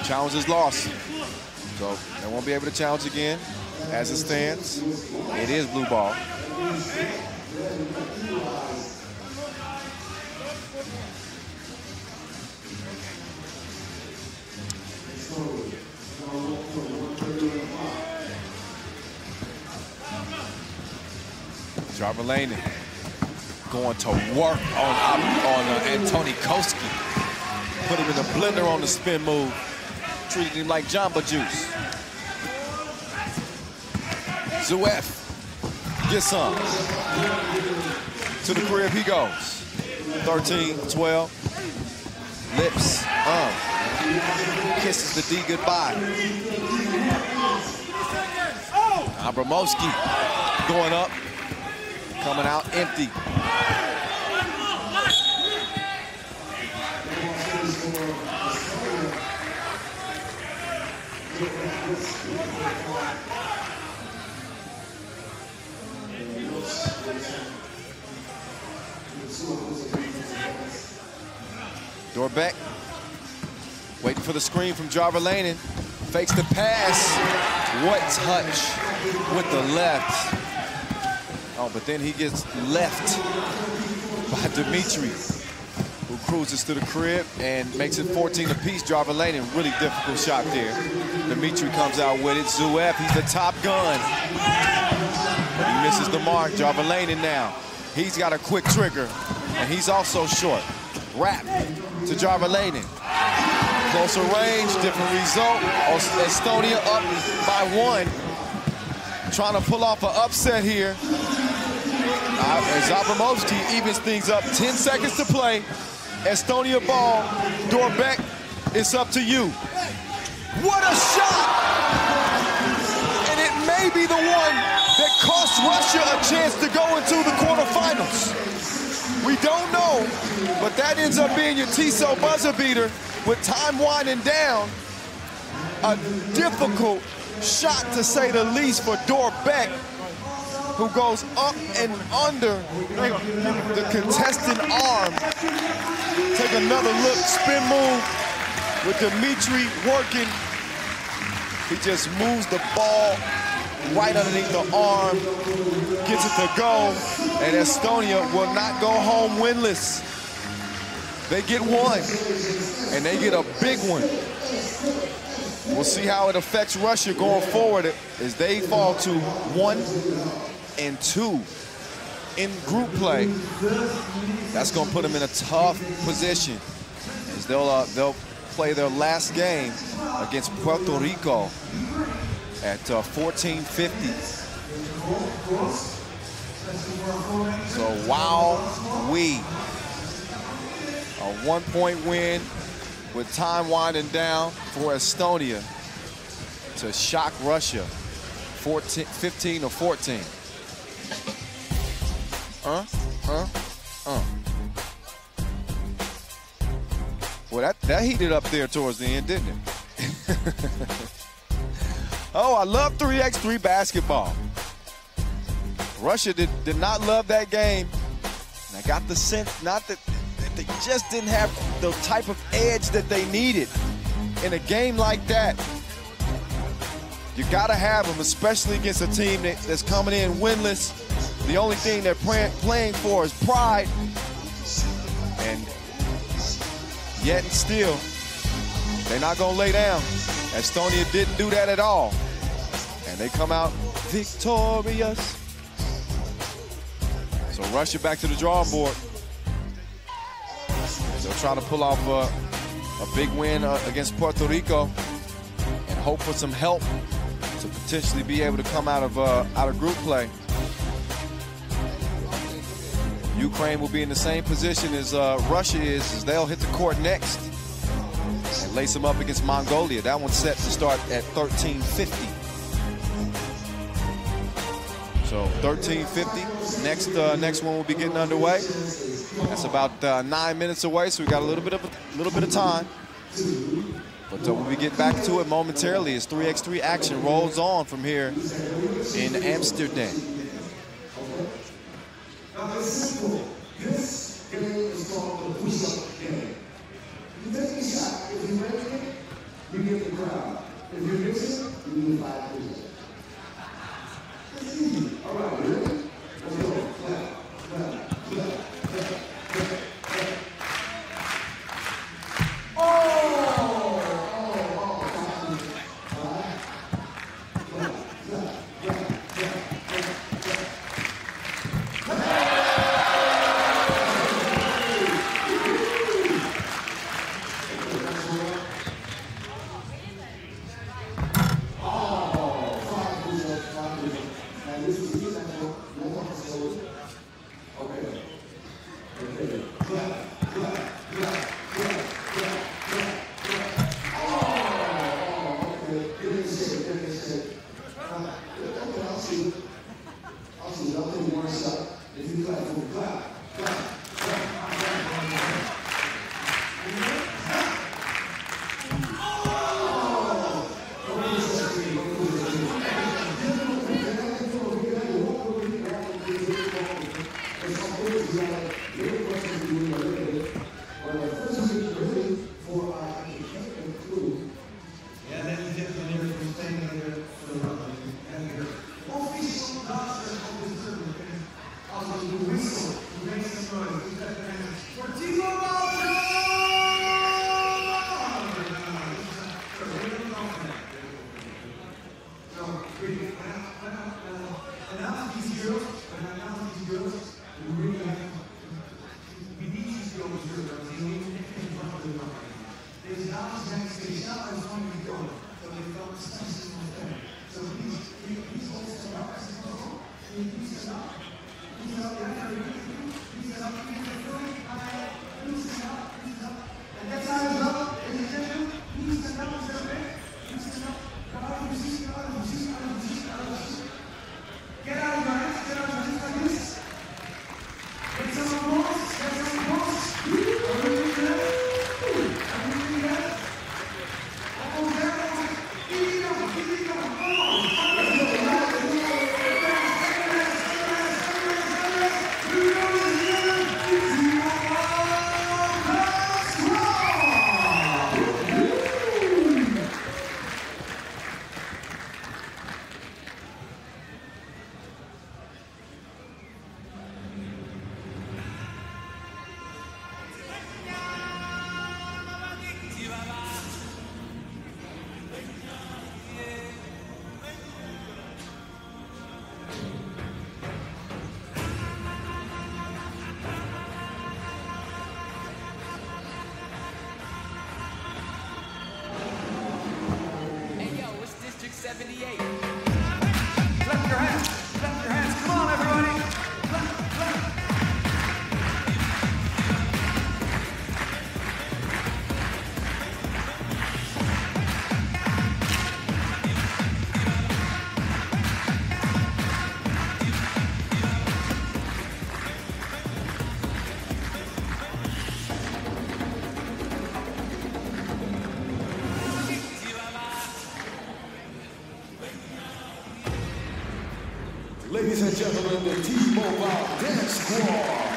Challenge is lost, so they won't be able to challenge again. As it stands, it is blue ball. Jarvelainen going to work on Antonikoski. Put him in the blender on the spin move. Treated him like Jamba Juice. Zuef gets some. To the crib he goes. 13, 12. Lips. Kisses the D goodbye. Abramovsky going up. Coming out empty. Dorbeck waiting for the screen from Jarvelainen. Fakes the pass. What touch with the left. Oh, but then he gets left by Dimitri, who cruises to the crib and makes it 14 apiece. Jarvelainen, really difficult shot there. Dimitri comes out with it. Zuef, he's the top gun. But he misses the mark. Jarvelainen now. He's got a quick trigger, and he's also short. Wrap to Jarvelainen. Closer range, different result. Estonia up by 1. Trying to pull off an upset here. As Abramovsky evens things up. 10 seconds to play. Estonia ball. Dorbeck, it's up to you. What a shot! And it may be the one that cost Russia a chance to go into the quarterfinals. We don't know, but that ends up being your Tissot buzzer beater with time winding down. A difficult shot, to say the least, for Dorbeck, who goes up and under the contestant arm. Take another look, spin move with Dimitri working. He just moves the ball right underneath the arm, gets it to go, and Estonia will not go home winless. They get one, and they get a big one. We'll see how it affects Russia going forward as they fall to 1 and 2 in group play. That's going to put them in a tough position as they'll play their last game against Puerto Rico at 14:50. So wow-wee. A 1-point win with time winding down for Estonia to shock Russia 15-14. Well, that heated up there towards the end, didn't it? Oh, I love 3x3 basketball. Russia did not love that game And I got the sense, not that they just didn't have the type of edge that they needed in a game like that. You gotta have them, especially against a team that's coming in winless. The only thing they're playing for is pride. And yet and still, they're not gonna lay down. Estonia didn't do that at all. And they come out victorious. So Russia back to the drawing board. They'll try to pull off a big win against Puerto Rico and hope for some help to potentially be able to come out of group play. Ukraine will be in the same position as Russia is, as they'll hit the court next and lace them up against Mongolia. That one's set to start at 13:50. So 13:50. Next one will be getting underway. That's about 9 minutes away, so we got a little bit of time. But we'll be getting back to it momentarily as 3x3 action rolls on from here in Amsterdam. This game is called the push-up game. You take a shot. If you make it, you get the crowd. If you miss it, you need 5 push-ups. It's easy. All right, ready? Let's go. Clap, clap, clap, clap, clap, clap. Ladies and gentlemen, the T-Mobile Dance Squad.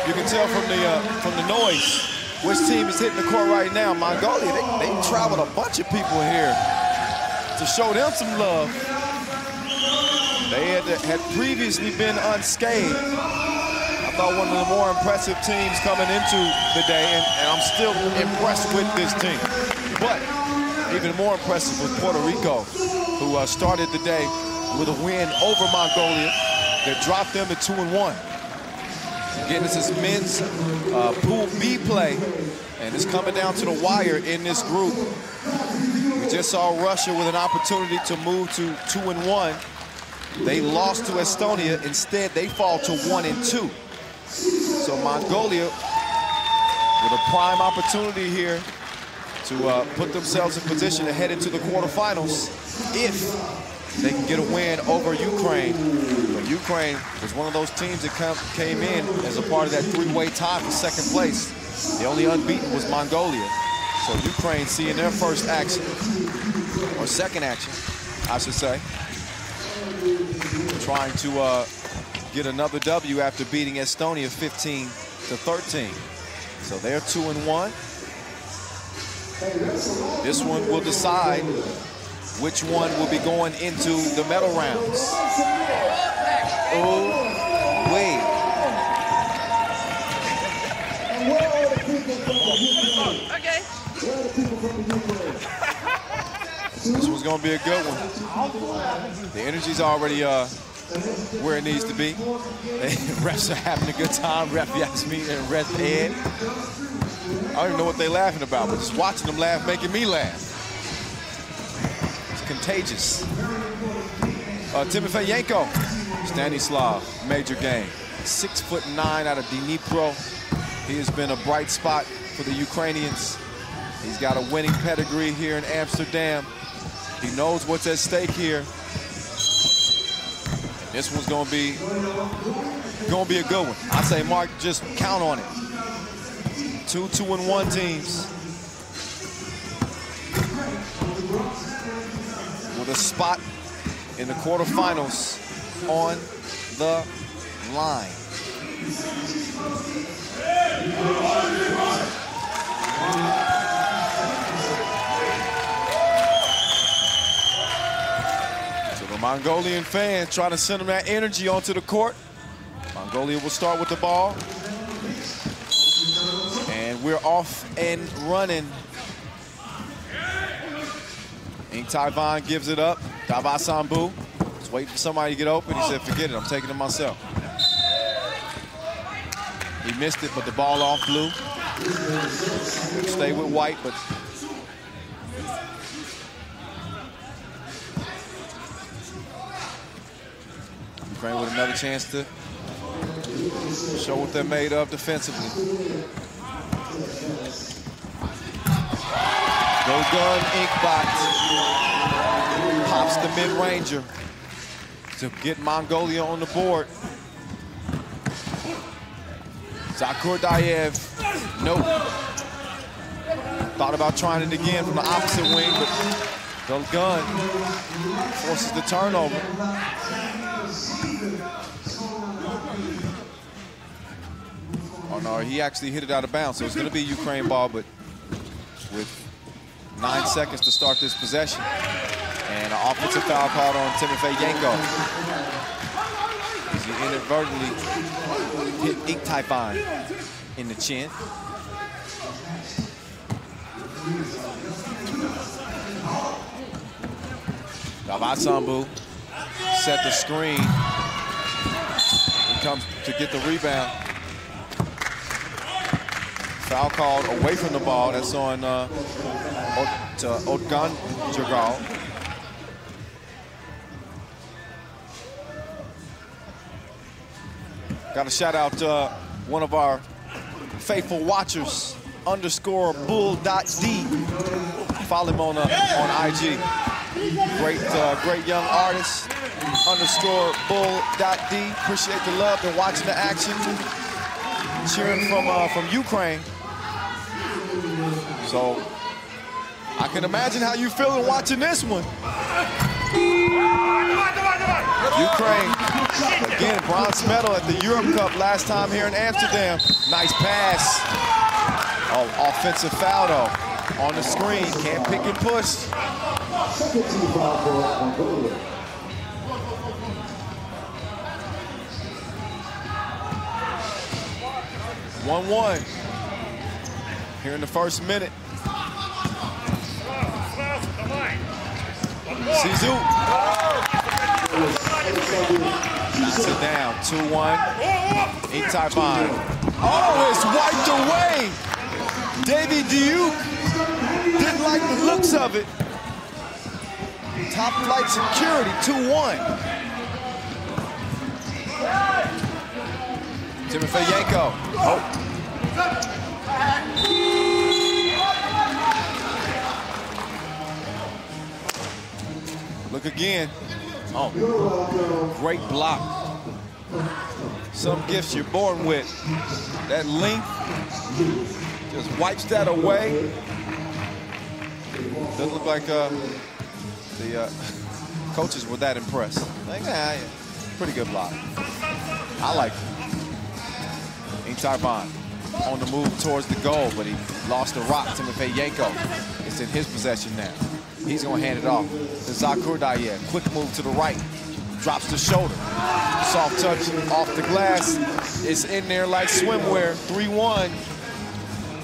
You can tell from the noise which team is hitting the court right now. Mongolia, they traveled a bunch of people here to show them some love. They had previously been unscathed. I thought one of the more impressive teams coming into the day, and I'm still impressed with this team. But even more impressive was Puerto Rico, who started the day with a win over Mongolia that dropped them to 2-1. Again, this is men's Pool B play, and it's coming down to the wire in this group. We just saw Russia with an opportunity to move to 2-1. They lost to Estonia. Instead, they fall to 1-2. So Mongolia with a prime opportunity here to put themselves in position to head into the quarterfinals if they can get a win over Ukraine. But Ukraine was one of those teams that came in as a part of that three-way tie for second place. The only unbeaten was Mongolia. So Ukraine seeing their first action, or second action, I should say, trying to get another W after beating Estonia 15-13. So they're 2-1. This one will decide which one will be going into the medal rounds. Oh, wait. Okay. This one's going to be a good one. The energy's already where it needs to be. Refs are having a good time. Ref Yasmin and Ref Ed. I don't even know what they're laughing about, but just watching them laugh, making me laugh. It's contagious. Timofeyenko, Stanislav, major game. 6'9" out of Dnipro. He has been a bright spot for the Ukrainians. He's got a winning pedigree here in Amsterdam. He knows what's at stake here. This one's gonna be a good one. I say, Mark, just count on it. 2 2-1 teams with a spot in the quarterfinals on the line. So the Mongolian fans trying to send them that energy onto the court. Mongolia will start with the ball. And we're off and running. Ink Taiwan gives it up. Davasambu was waiting for somebody to get open. He said, forget it, I'm taking it myself. He missed it, but the ball off blue. Stay with white, but Ukraine with another chance to show what they're made of defensively. Go gun, Inkbot pops the mid-ranger to get Mongolia on the board. Zakurdayev, nope. Thought about trying it again from the opposite wing, but Golgun forces the turnover. Oh no, he actually hit it out of bounds, so it's gonna be Ukraine ball, but with 9 seconds to start this possession. And an offensive foul called on Timofeyenko. He inadvertently hit Ink Taiwan in the chin. Davasambu set the screen. He comes to get the rebound. Foul called away from the ball. That's on Odgan Jagal. Got to shout out one of our faithful watchers, _bull.d. Follow him on IG. Great young artist, _bull.d. Appreciate the love and watching the action. Cheering from Ukraine. So I can imagine how you feeling watching this one. Ukraine Again, bronze medal at the Europe Cup last time here in Amsterdam. Nice pass. Oh, offensive foul though. On the screen, can't pick and push. Second team foul for Mongolia. One here in the first minute. Zizou. Knocks it down. 2-1. Itaban. Oh, it's wiped away. Davy Duke didn't like the looks of it. Top flight security. 2-1. Timofeyenko. Oh. Look again. Oh, great block. Some gifts you're born with. That length just wipes that away. Doesn't look like the coaches were that impressed. Like, yeah, pretty good block. I like it. Itaban on the move towards the goal, but he lost the rock. Timofeyenko. It's in his possession now. He's gonna hand it off to Zakurdayev. Quick move to the right. Drops the shoulder. Soft touch off the glass. It's in there like swimwear. 3-1.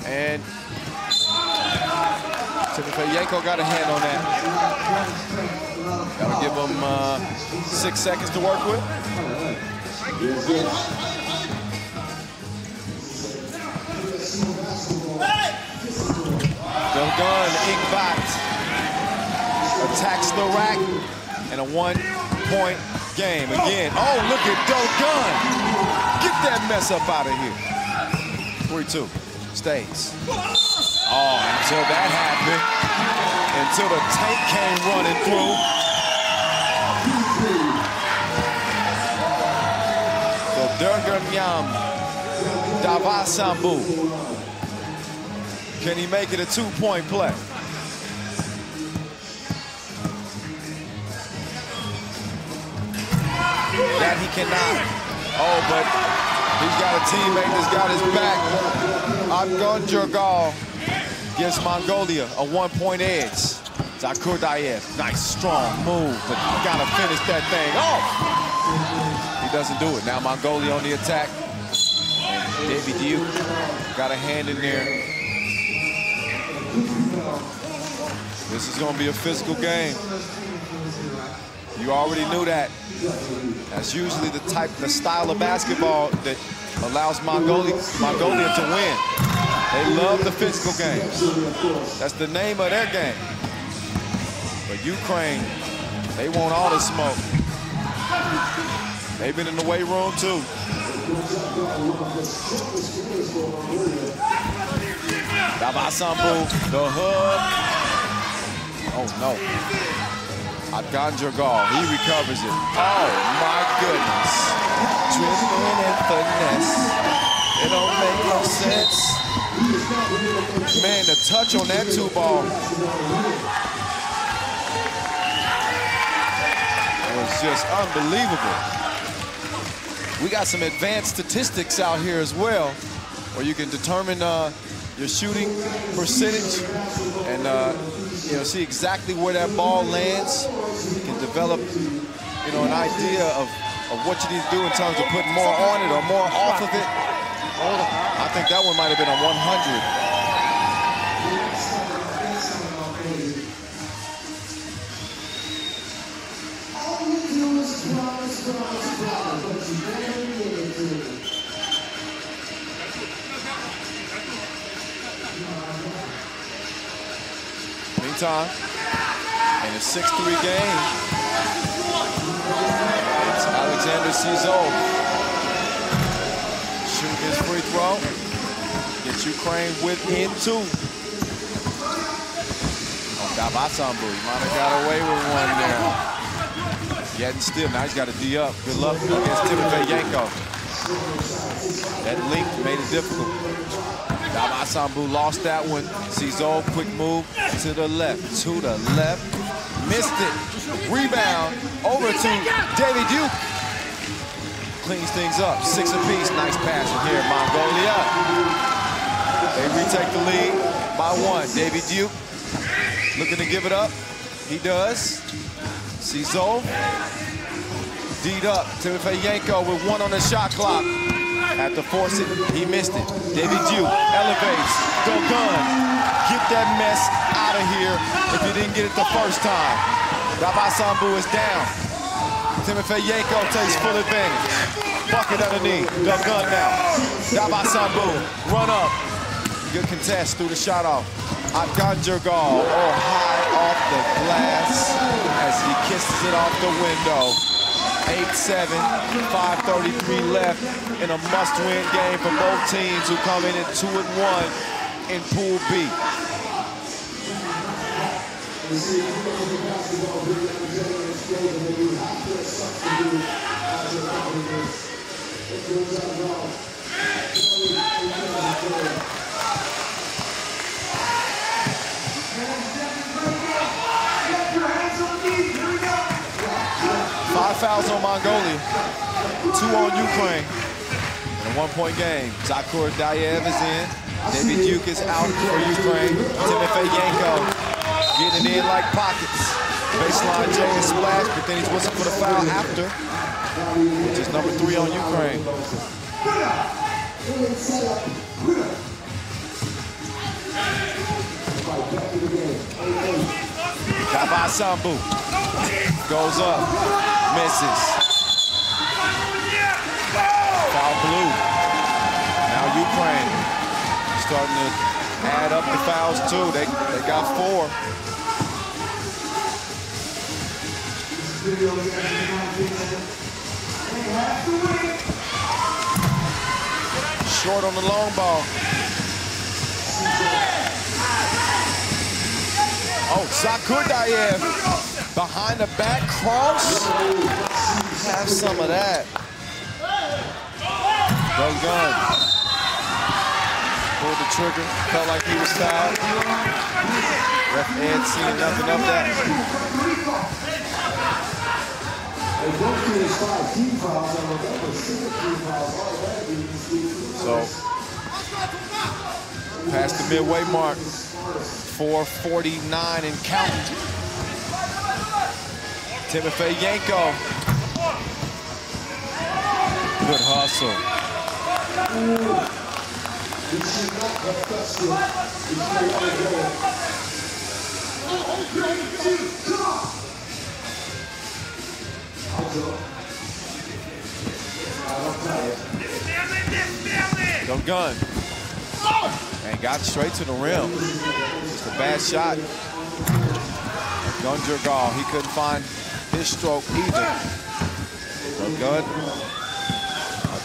And Timofeyenko got a hand on that. Gotta give him 6 seconds to work with. Dogan Ingvat attacks the rack in a 1-point game. Again, oh, look at Dogan. Get that mess up out of here. 3-2, stays. Oh, until that happened, until the tank came running through. So Derganyam Davasambu. Can he make it a 2-point play? That he cannot. Oh, but he's got a teammate that's got his back. Abgunjurgal gives Mongolia a 1-point edge. Zakurdayev, nice strong move, but you gotta finish that thing off. He doesn't do it. Now Mongolia on the attack. And Davy Duke got a hand in there. This is gonna be a physical game. You already knew that. That's usually the style of basketball that allows Mongolia to win. They love the physical games. That's the name of their game. But Ukraine, they want all the smoke. They've been in the weight room too. Davasambu, the hook. Oh no. Abgunjurgal, he recovers it. Oh my goodness. Dribbling and finesse. It don't make no sense. Man, the touch on that 2-ball was just unbelievable. We got some advanced statistics out here as well, where you can determine your shooting percentage and see exactly where that ball lands. You can develop, an idea of what you need to do in terms of putting more on it or more off of it. I think that one might have been a 100. Meantime, in a 6-3 game, it's Alexander Zizou shooting his free throw. Gets Ukraine within 2. Oh, Davasambu, he might have got away with one there. Yet and still, now he's got a D up. Good luck against Timofeyenko. That length made it difficult. Davasambu lost that one. Zizou, quick move to the left. Missed it. Rebound over to Davy Duke. cleans things up. 6 apiece. Nice passing here, Mongolia. They retake the lead by 1. David Duke looking to give it up. He does. Cizo. D'd up. Timofeyenko with 1 on the shot clock. Had to force it. He missed it. David Duke elevates. Dogun. Get that mess out of here if you didn't get it the first time. Dabasambu is down. Timofeyenko takes full advantage. Bucket underneath. Dogun now. Dabasambu. Run up. Good contest. Threw the shot off. Aganjergal. Oh, high off the glass as he kisses it off the window. 8-7, 5:33 left in a must-win game for both teams who come in at 2-1 in Pool B. Fouls on Mongolia, 2 on Ukraine. In a 1-point game, Zakur Dayev is in. David Duke is out for Ukraine. Timofeyenko getting it in like pockets. Baseline J is splash, but then he's whistling for the foul after, which is number 3 on Ukraine. Dabasambu goes up. Misses. Foul blue. Now Ukraine starting to add up the fouls too. They got 4. Short on the long ball. Oh, Zakur Dayev. Behind the back cross. Have some of that. Dogun. Pulled the trigger. Felt like he was fouled. Ref Ed seeing nothing of that. So, past the midway mark. 4:49 and counting. Timofeyenko. Good hustle. Dogun. And got straight to the rim. Just a bad shot. Gunjergal, he couldn't find his stroke either. Dogun.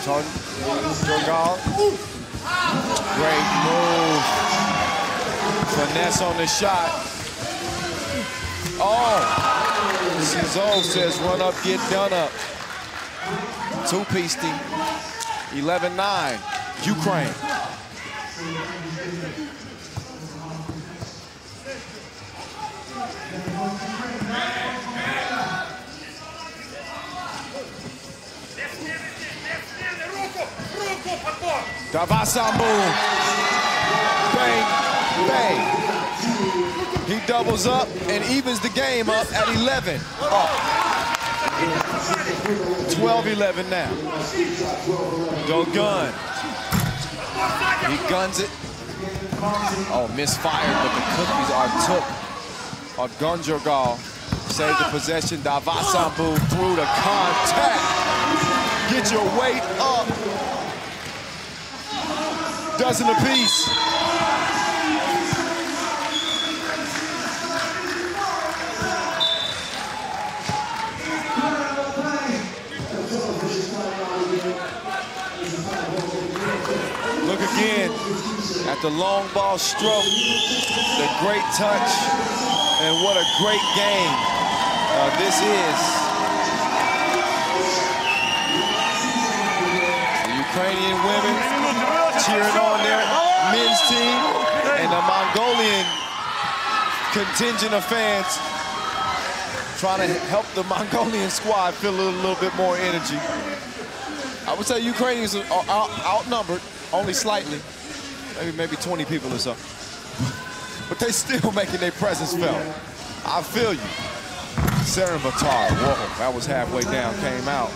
Gunjergal. Great move. Finesse on the shot. Oh! Cizo says run up, get done up. Two-piece team. 11-9. Ukraine. Dabasambu. Bang, bang. He doubles up and evens the game up at 11. Oh. 12-11 now. Dogun. He guns it. Oh, misfired, but the cookies are took. Gunjergal saved the possession. Dabasambu through the contact. Get your weight up. Dozen apiece. Look again at the long ball stroke, the great touch, and what a great game this is. The Ukrainian women cheering on their men's team, and the Mongolian contingent of fans trying to help the Mongolian squad feel a little bit more energy. I would say Ukrainians are outnumbered, only slightly. Maybe 20 people or so. But they still making their presence felt. I feel you. Serenbatar, whoa, that was halfway down, came out.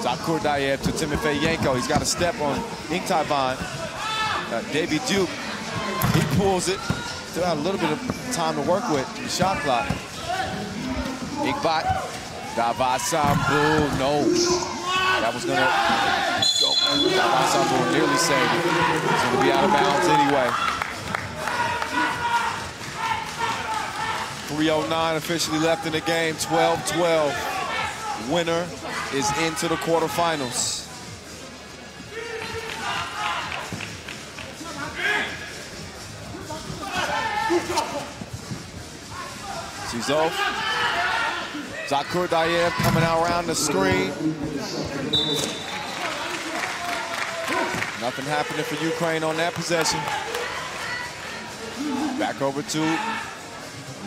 Zakur Dayev to Timofeyenko. He's got a step on Inktavan. Davy Duke, he pulls it. Still had a little bit of time to work with the shot clock. Inkbat, Davasambu, no. That was gonna go. Davasambu nearly saved it. It's gonna be out of bounds anyway. 3:09 officially left in the game, 12-12. Winner is into the quarterfinals. Zizov. Zakur Dayev coming out around the screen. Nothing happening for Ukraine on that possession. Back over to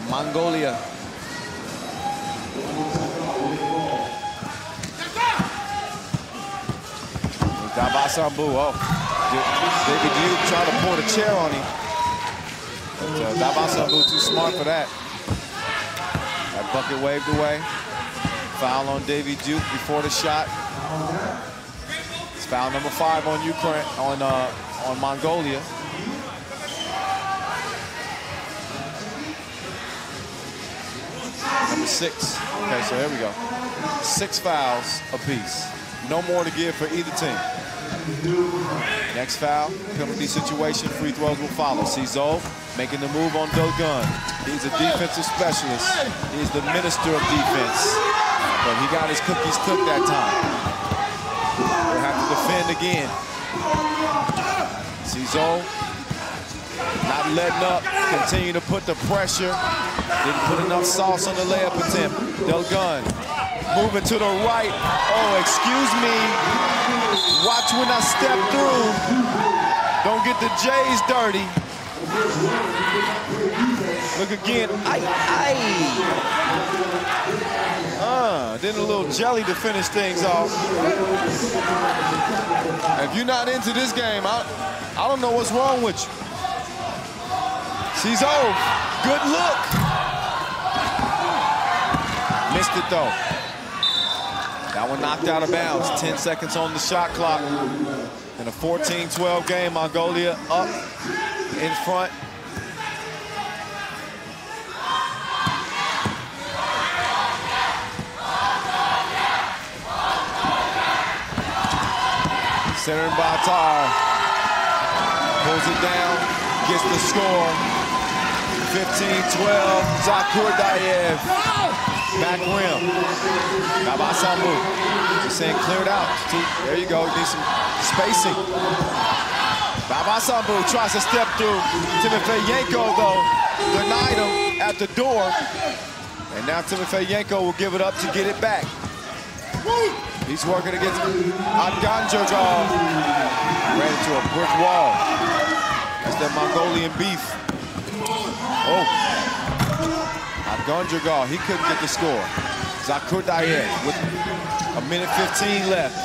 Mongolia. Davasambu, oh. David Duke trying to pull the chair on him. But Davasambu too smart for that. That bucket waved away. Foul on Davy Duke before the shot. It's foul number 5 on Ukraine, on Mongolia. Number 6. Okay, so here we go. 6 fouls apiece. No more to give for either team. Next foul, penalty situation, free throws will follow. Zizov making the move on Dogun. He's a defensive specialist. He's the minister of defense. But he got his cookies cooked that time. He'll have to defend again. Zizov not letting up, continue to put the pressure. Didn't put enough sauce on the layup attempt. Dogun moving to the right. Oh, excuse me. Watch when I step through. Don't get the J's dirty. Look again. Then a little jelly to finish things off. If you're not into this game, I don't know what's wrong with you. She's off. Good look. Missed it though. That one knocked out of bounds. 10 seconds on the shot clock. In a 14-12 game, Mongolia up in front. Serenbatar pulls it down, gets the score. 15-12, Zakur Dayev. Back rim. Davasambu. Just saying cleared out. There you go. Need some spacing. Davasambu tries to step through. Timofeyenko, though, denied him at the door. And now Timofeyenko will give it up to get it back. He's working against Adganjagol. Ran into a brick wall. That's that Mongolian beef. Oh. Adganjagol, he couldn't get the score. Zakur Dayev with a minute 15 left.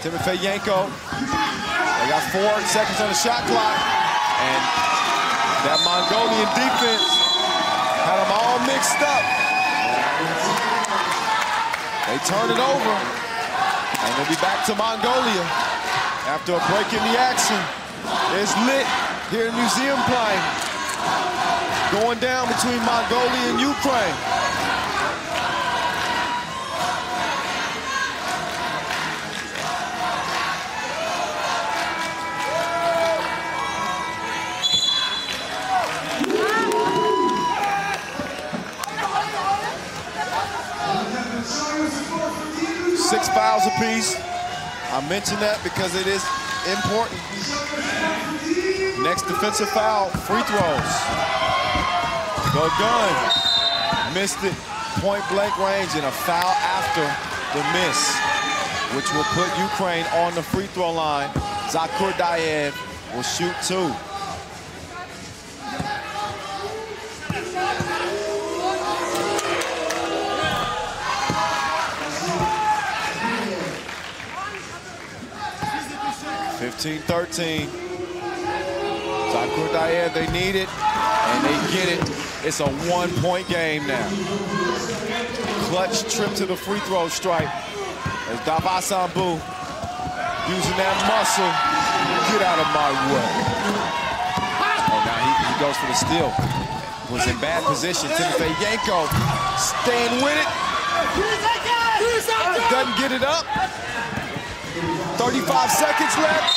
Timofeyenko, they got 4 seconds on the shot clock. And that Mongolian defense had them all mixed up. They turn it over. And they'll be back to Mongolia after a break in the action. It's lit here in Museum Plain. Going down between Mongolia and Ukraine. Six fouls apiece. I mention that because it is important. Next defensive foul, free throws. Dogun missed it, point blank range, and a foul after the miss, which will put Ukraine on the free throw line. Zakur Dayev will shoot 2. 15-13. Zakurdayev, they need it, and they get it. It's a 1-point game now. Clutch trip to the free throw stripe. As Davasambu using that muscle. Get out of my way. Oh, now he goes for the steal. Was in bad position. Timofeyenko staying with it. Doesn't get it up. 35 seconds left.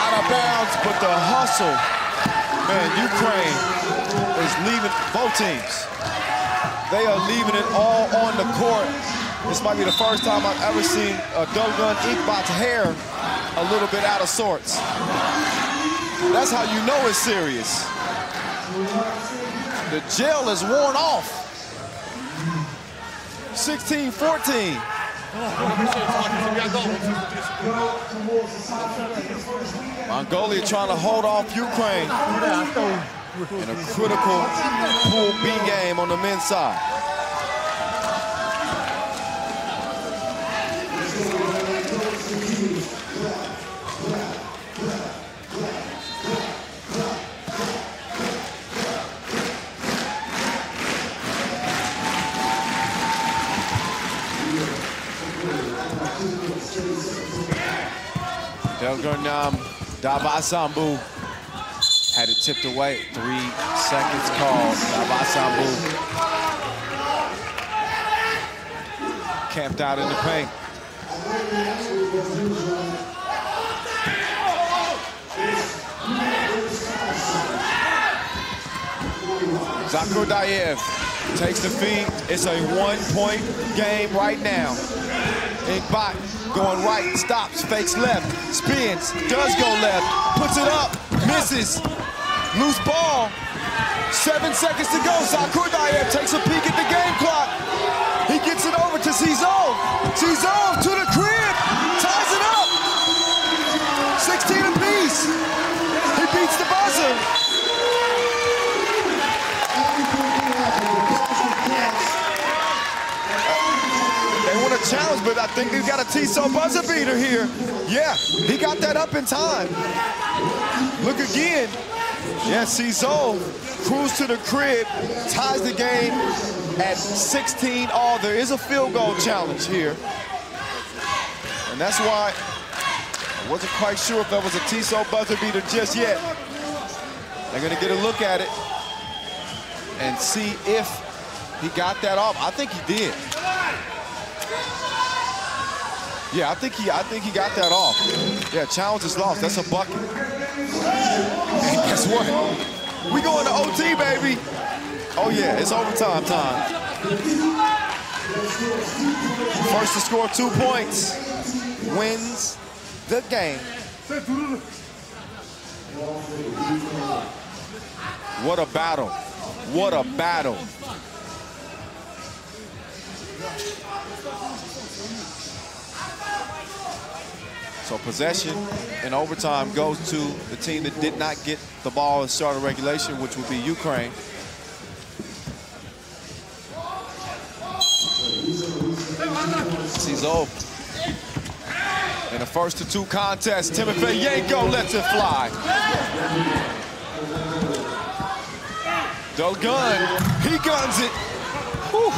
Out of bounds, but the hustle. Man, Ukraine is leaving both teams. They are leaving it all on the court. This might be the first time I've ever seen Dogun Iqbat's hair a little bit out of sorts. That's how you know it's serious. The gel is worn off. 16-14. Mongolia trying to hold off Ukraine in a critical Pool B game on the men's side. Delgurnam Davasambu had it tipped away. 3 seconds called. Davasambu camped out in the paint. Zakurdayev takes the feed. It's a 1-point game right now. Iqbat going right, stops, fakes left, spins, does go left, puts it up, misses. Loose ball. 7 seconds to go. Zakurdayev takes a peek at the game clock. He gets it over to Zizov. Zizov to the crib, ties it up. 16 apiece. He beats the buzzer. They want a challenge, but I think they've got a Tissot buzzer beater here. Yeah, he got that up in time. Look again. Yeah, Zizov cruise to the crib, ties the game at 16 all. There is a field goal challenge here. And that's why I wasn't quite sure if that was a Tissot buzzer beater just yet. They're gonna get a look at it and see if he got that off. I think he did. Yeah, I think he got that off. Yeah, challenge is lost. That's a bucket. And guess what? We going to OT, baby. Oh yeah, it's overtime time. First to score 2 points wins the game. What a battle. What a battle. So possession in overtime goes to the team that did not get the ball at start of regulation, which would be Ukraine. Zizov in a 1-2 contest. Timofeyenko lets it fly. Dogun, he guns it. Whew.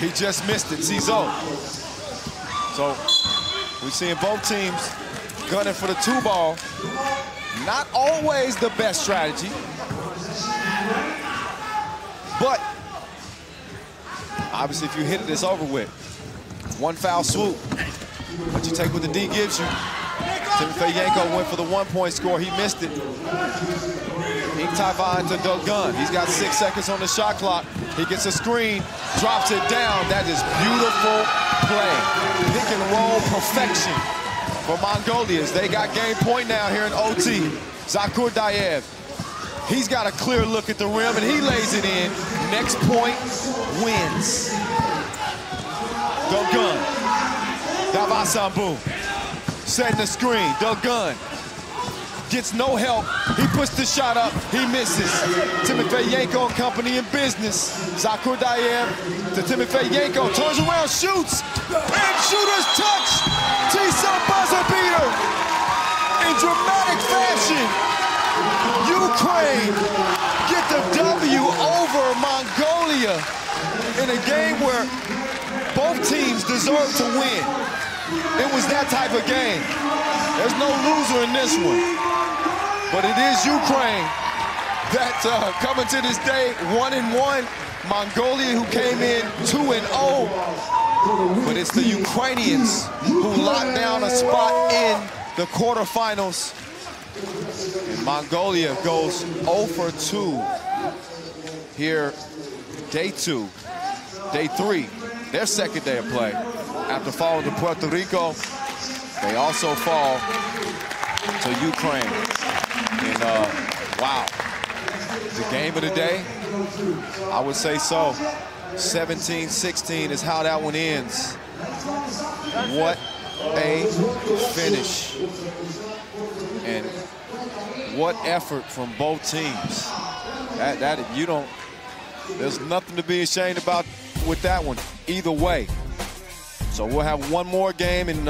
He just missed it, Zizov. So we're seeing both teams gunning for the 2-ball. Not always the best strategy, but obviously if you hit it, it's over with. 1 foul swoop, but you take what the D gives you. Timofeyenko went for the 1-point score. He missed it. Iqbat's to Dogun. He's got 6 seconds on the shot clock. He gets a screen, drops it down. That is beautiful play. Pick and roll perfection for Mongolians. They got game point now here in OT. Zakurdayev, he's got a clear look at the rim and he lays it in. Next point wins. Dogun, Davasambu, setting the screen. Dogun gets no help. He puts the shot up. He misses. Timofeyenko and company in business. Zakurdayev to Timofeyenko. Turns around, shoots. And shooter's touch. Tissot buzzer beater. in dramatic fashion, Ukraine get the W over Mongolia in a game where both teams deserve to win. It was that type of game. There's no loser in this one. But it is Ukraine that coming to this day 1-1. Mongolia, who came in 2-0. But it's the Ukrainians who locked down a spot in the quarterfinals. And Mongolia goes 0 for 2 here, day 2, day 3, their second day of play. After falling to Puerto Rico, they also fall to Ukraine. And wow, the game of the day, I would say so. 17-16 is how that one ends. What a finish. And what effort from both teams. There's nothing to be ashamed about with that one, either way. So we'll have one more game in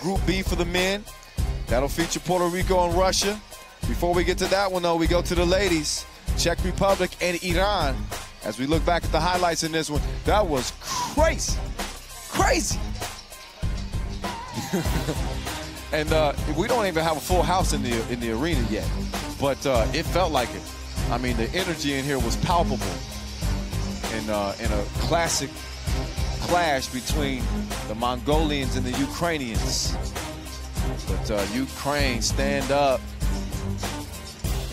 Group B for the men. That'll feature Puerto Rico and Russia. Before we get to that one, though, we go to the ladies, Czech Republic and Iran. As we look back at the highlights in this one, that was crazy, crazy. And we don't even have a full house in the arena yet, but it felt like it. I mean, the energy in here was palpable. In a classic clash between the Mongolians and the Ukrainians. But Ukraine, stand up.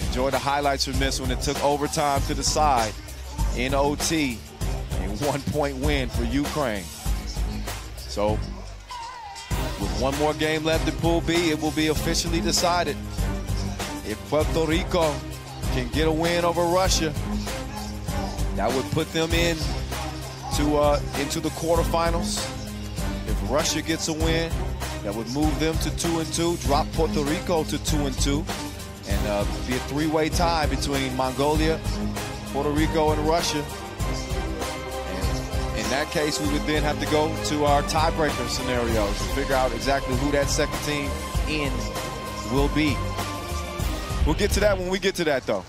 Enjoy the highlights from this one. It took overtime to decide in OT. A 1-point win for Ukraine. So with one more game left in Pool B, it will be officially decided. If Puerto Rico can get a win over Russia, that would put them into the quarterfinals. If Russia gets a win, that would move them to 2-2, drop Puerto Rico to 2-2, and be a three-way tie between Mongolia, Puerto Rico, and Russia. And in that case, we would then have to go to our tiebreaker scenarios to figure out exactly who that second team in will be. We'll get to that when we get to that, though.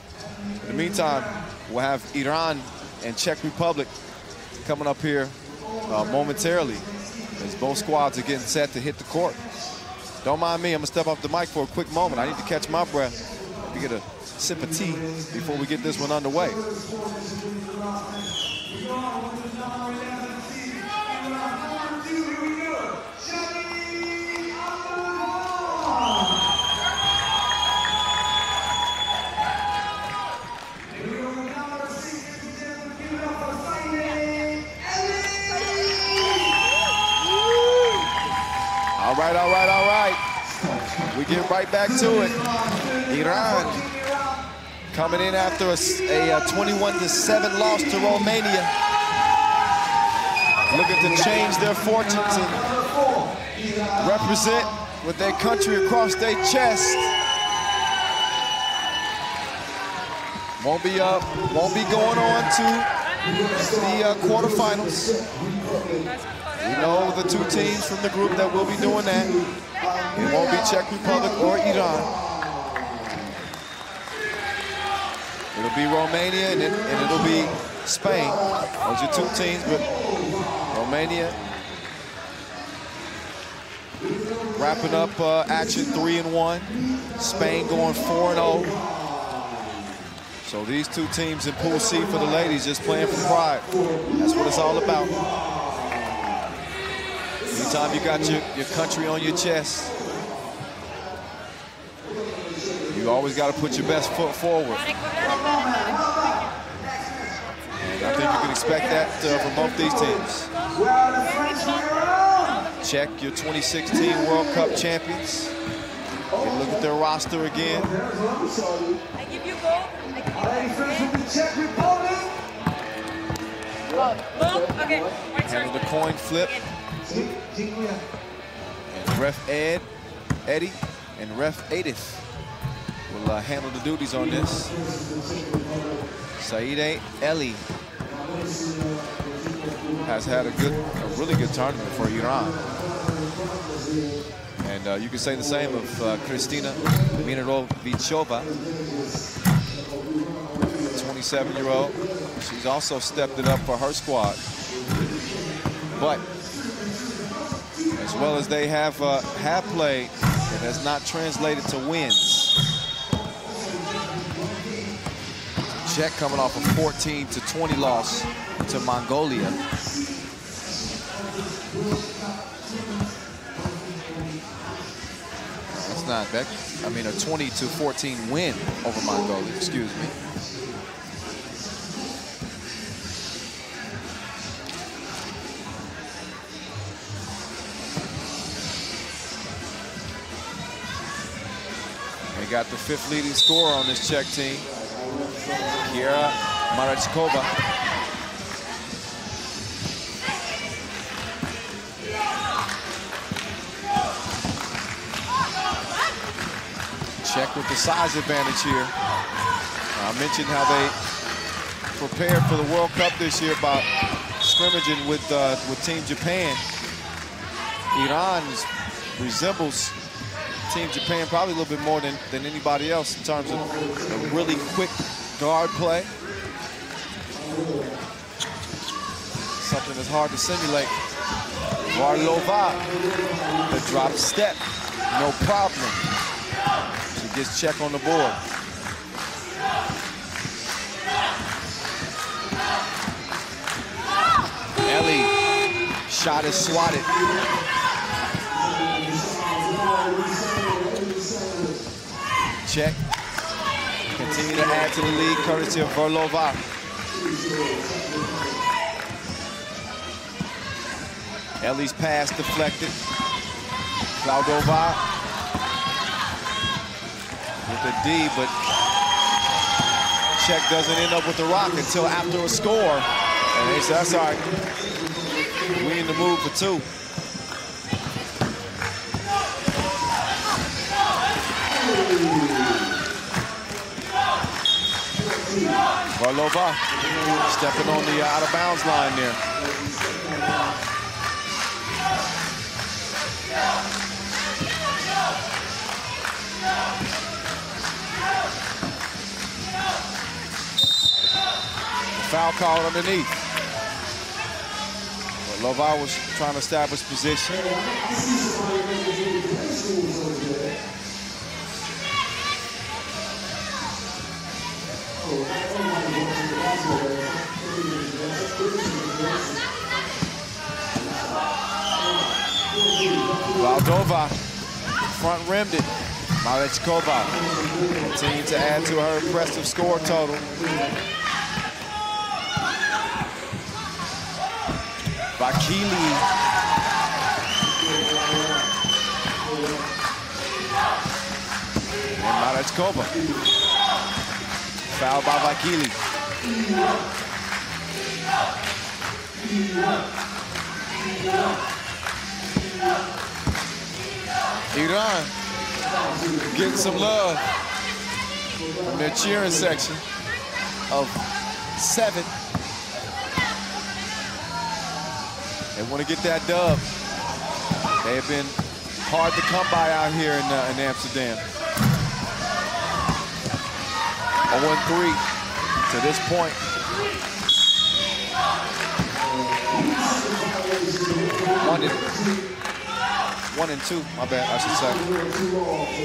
In the meantime, we'll have Iran and Czech Republic coming up here momentarily as both squads are getting set to hit the court. Don't mind me, I'm gonna step off the mic for a quick moment. I need to catch my breath to get a sip of tea before we get this one underway. All right. We get right back to it. Iran coming in after a 21-7 loss to Romania. Looking to change their fortunes and represent with their country across their chest. Won't be going on to the quarterfinals. We know the two teams from the group that will be doing that. It won't be Czech Republic or Iran. It'll be Romania and it'll be Spain. Those are two teams, but Romania wrapping up action 3-1. Spain going 4-0. So these two teams in Pool C for the ladies just playing for pride. That's what it's all about. Anytime you got your country on your chest, you always got to put your best foot forward. And I think you can expect that from both these teams. Czech, your 2016 World Cup champions. You can look at their roster again. I give you gold. Okay. Handle the coin flip. And Ref Eddie, and Ref Edith will handle the duties on this. Saide Eli has had a really good tournament for Iran. And you can say the same of Kristina Mirovichova, 27-year-old. She's also stepped it up for her squad. But as well as they have played, it has not translated to wins. Czech coming off a 14-20 loss to Mongolia. That's not that. I mean, a 20-14 win over Mongolia. Excuse me. They got the 5th leading scorer on this Czech team, Kiera Marechkova. Czech with the size advantage here. I mentioned how they prepared for the World Cup this year by scrimmaging with Team Japan. Iran resembles Team Japan probably a little bit more than anybody else in terms of a really quick guard play. Something that's hard to simulate. Varlova, the drop step, no problem. She gets Czech on the board. Ellie, shot is swatted. Czech continue to add to the lead courtesy of Varlova. Ellie's pass deflected. Cloudova with a D, but Czech doesn't end up with the rock until after a score. And they say, that's all right. We in the mood for 2. Varlova stepping on the out of bounds line there. Foul call underneath. Varlova was trying to establish position. Valdova front rimmed it. Marechkova continued to add to her impressive score total. Vakili. And Marechkova. Foul by Vakili. Iran getting some love from their cheering section of 7. They want to get that dub. They have been hard to come by out here in Amsterdam. 0-3 to this point. 1-2, my bad, I should say.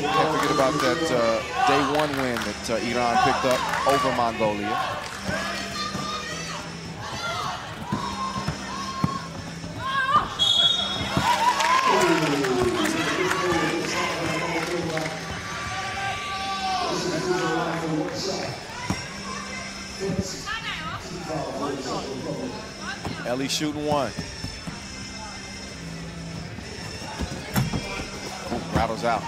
Can't forget about that day 1 win that Iran picked up over Mongolia. Ellie shooting 1. Rattles out.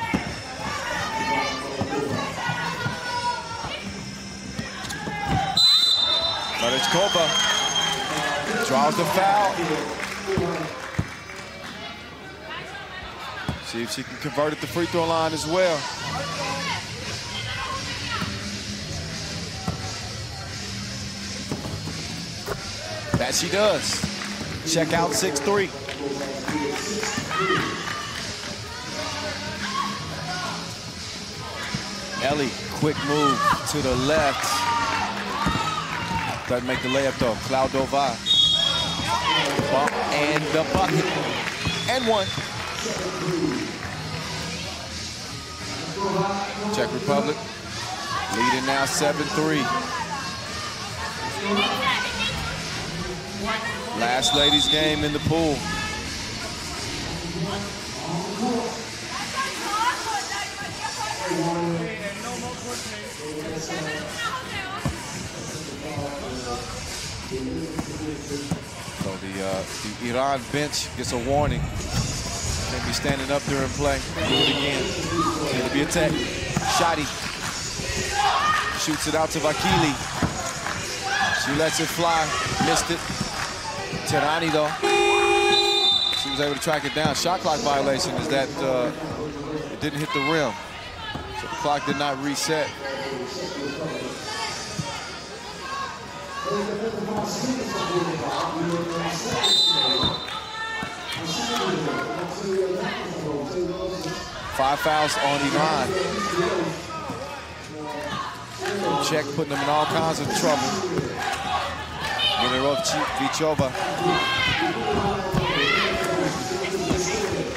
Marechkova draws the foul. See if she can convert at the free throw line as well. That she does. Check out 6-3. Ellie, quick move to the left. Doesn't make the layup though. Cloudova. Bump and the bucket. And one. Czech Republic leading now 7-3. Last ladies game in the pool. So the Iran bench gets a warning. Can't be standing up there and play. Do it again. It'll be a tech. Shotty. Shoots it out to Vakili. She lets it fly. Missed it. Terani though. She was able to track it down. Shot clock violation is that it didn't hit the rim. So the clock did not reset. Five fouls on Iran. Czech putting them in all kinds of trouble. Mirovichova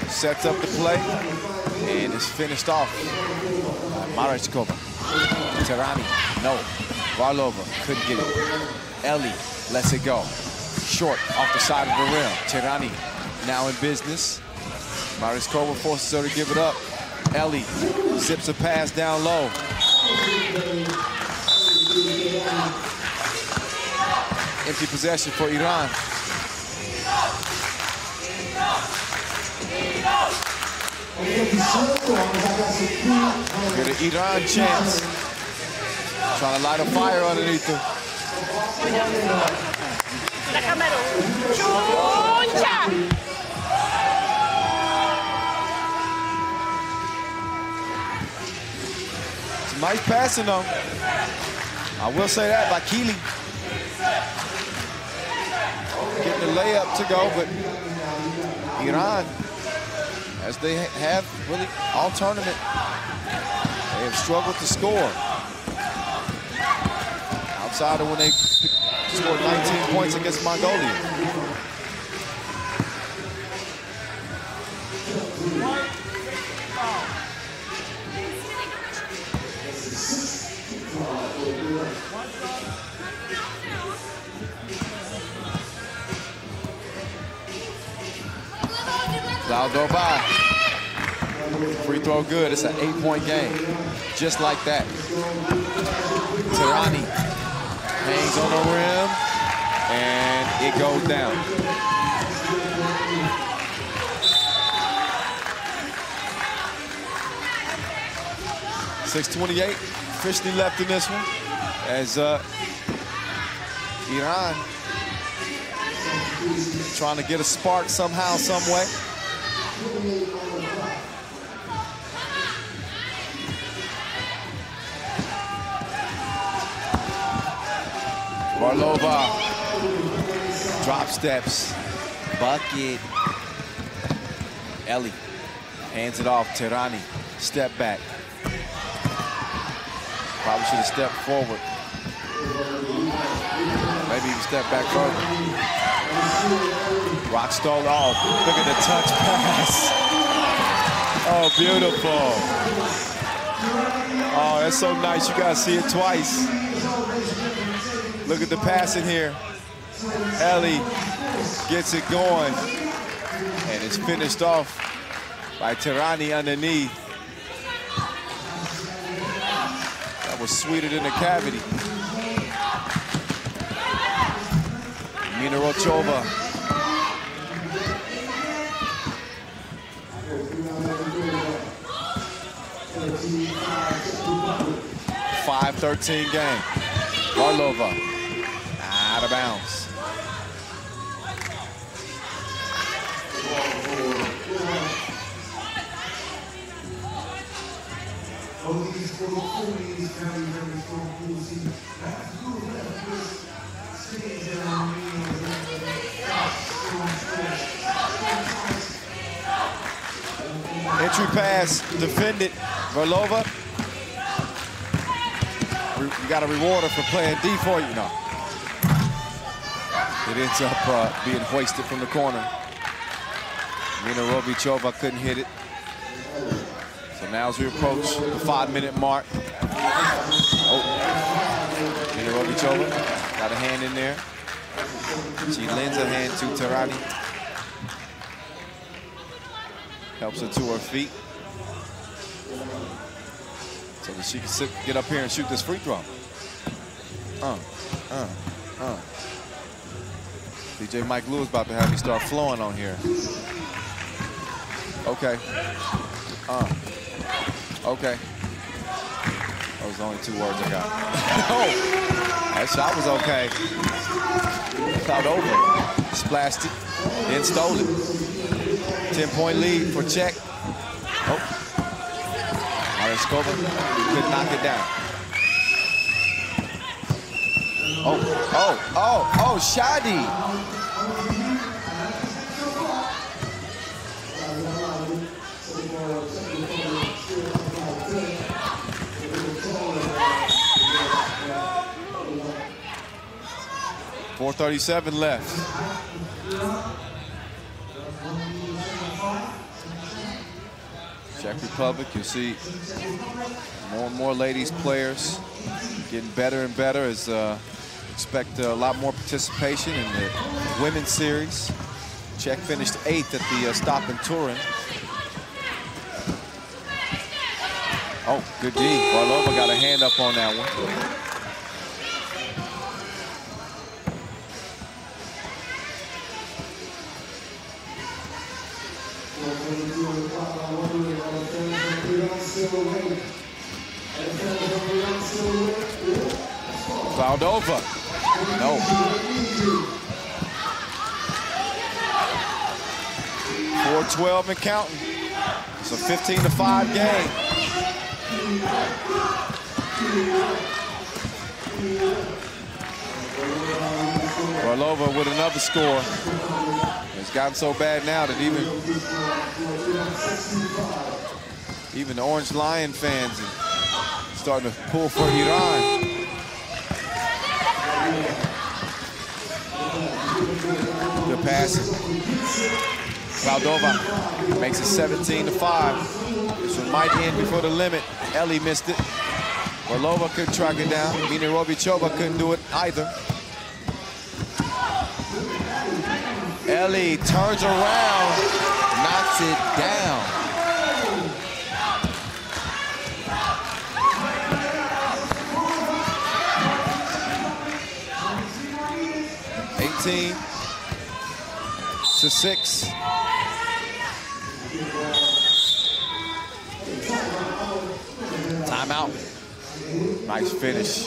sets up the play and is finished off by Marechkova. Terani, no. Varlova couldn't get it. Ellie lets it go. Short off the side of the rim. Terani now in business. Marechkova forces her to give it up. Ellie zips a pass down low. Empty possession for Iran. Get an Iran chance. Trying to light a fire underneath them. Some nice passing though. I will say that, Vakili getting the layup to go, but Iran, as they have really all tournament, they have struggled to score. Outside of when they scored 19 points against Mongolia. Cloudova. Free throw good. It's an 8-point game. Just like that. Terani hangs on the rim, and it goes down. .628 officially left in this one, as Iran trying to get a spark somehow, some way. Varlova, drop steps, bucket. Ellie hands it off. Terani, step back. Probably should have stepped forward. Maybe even step back further. Rock stalled off. Look at the touch pass. Oh, beautiful. Oh, that's so nice. You guys see it twice. Look at the passing here. Ellie gets it going. And it's finished off by Terani underneath. That was sweeter than the cavity. Mirovichova. 5-13 game. Varlova out of bounds. Entry pass defended. Varlova You got a rewarder for playing D for you. No. It ends up being hoisted from the corner. Nina Robichova couldn't hit it. So now as we approach the 5-minute mark. Oh, Nina Robichova got a hand in there. She lends a hand to Tarani. Helps her to her feet. So that she can get up here and shoot this free throw. DJ Mike Lewis about to have me start flowing on here. Okay. Okay. Those are only 2 words I got. Oh, that shot was okay. Cloud over. Splashed it, then stole it. 10-point lead for Czech. Oh. Mariskova couldn't knock it down. Oh, Shadi. .437 left. Czech Republic, you see more and more ladies players getting better and better as expect a lot more participation in the women's series. Czech finished 8th at the stop in Turin. Oh, good D. Varlova got a hand up on that one. Valdova. No. 4-12 and counting. It's a 15-5 game. Varlova with another score. It's gotten so bad now that even the Orange Lion fans are starting to pull for Iran. Good passing. Valdova makes it 17-5. This one might end before the limit. Ellie missed it. Varlova couldn't track it down. Nina Robichova couldn't do it either. Ellie turns around, knocks it down. to 6. Timeout. Nice finish.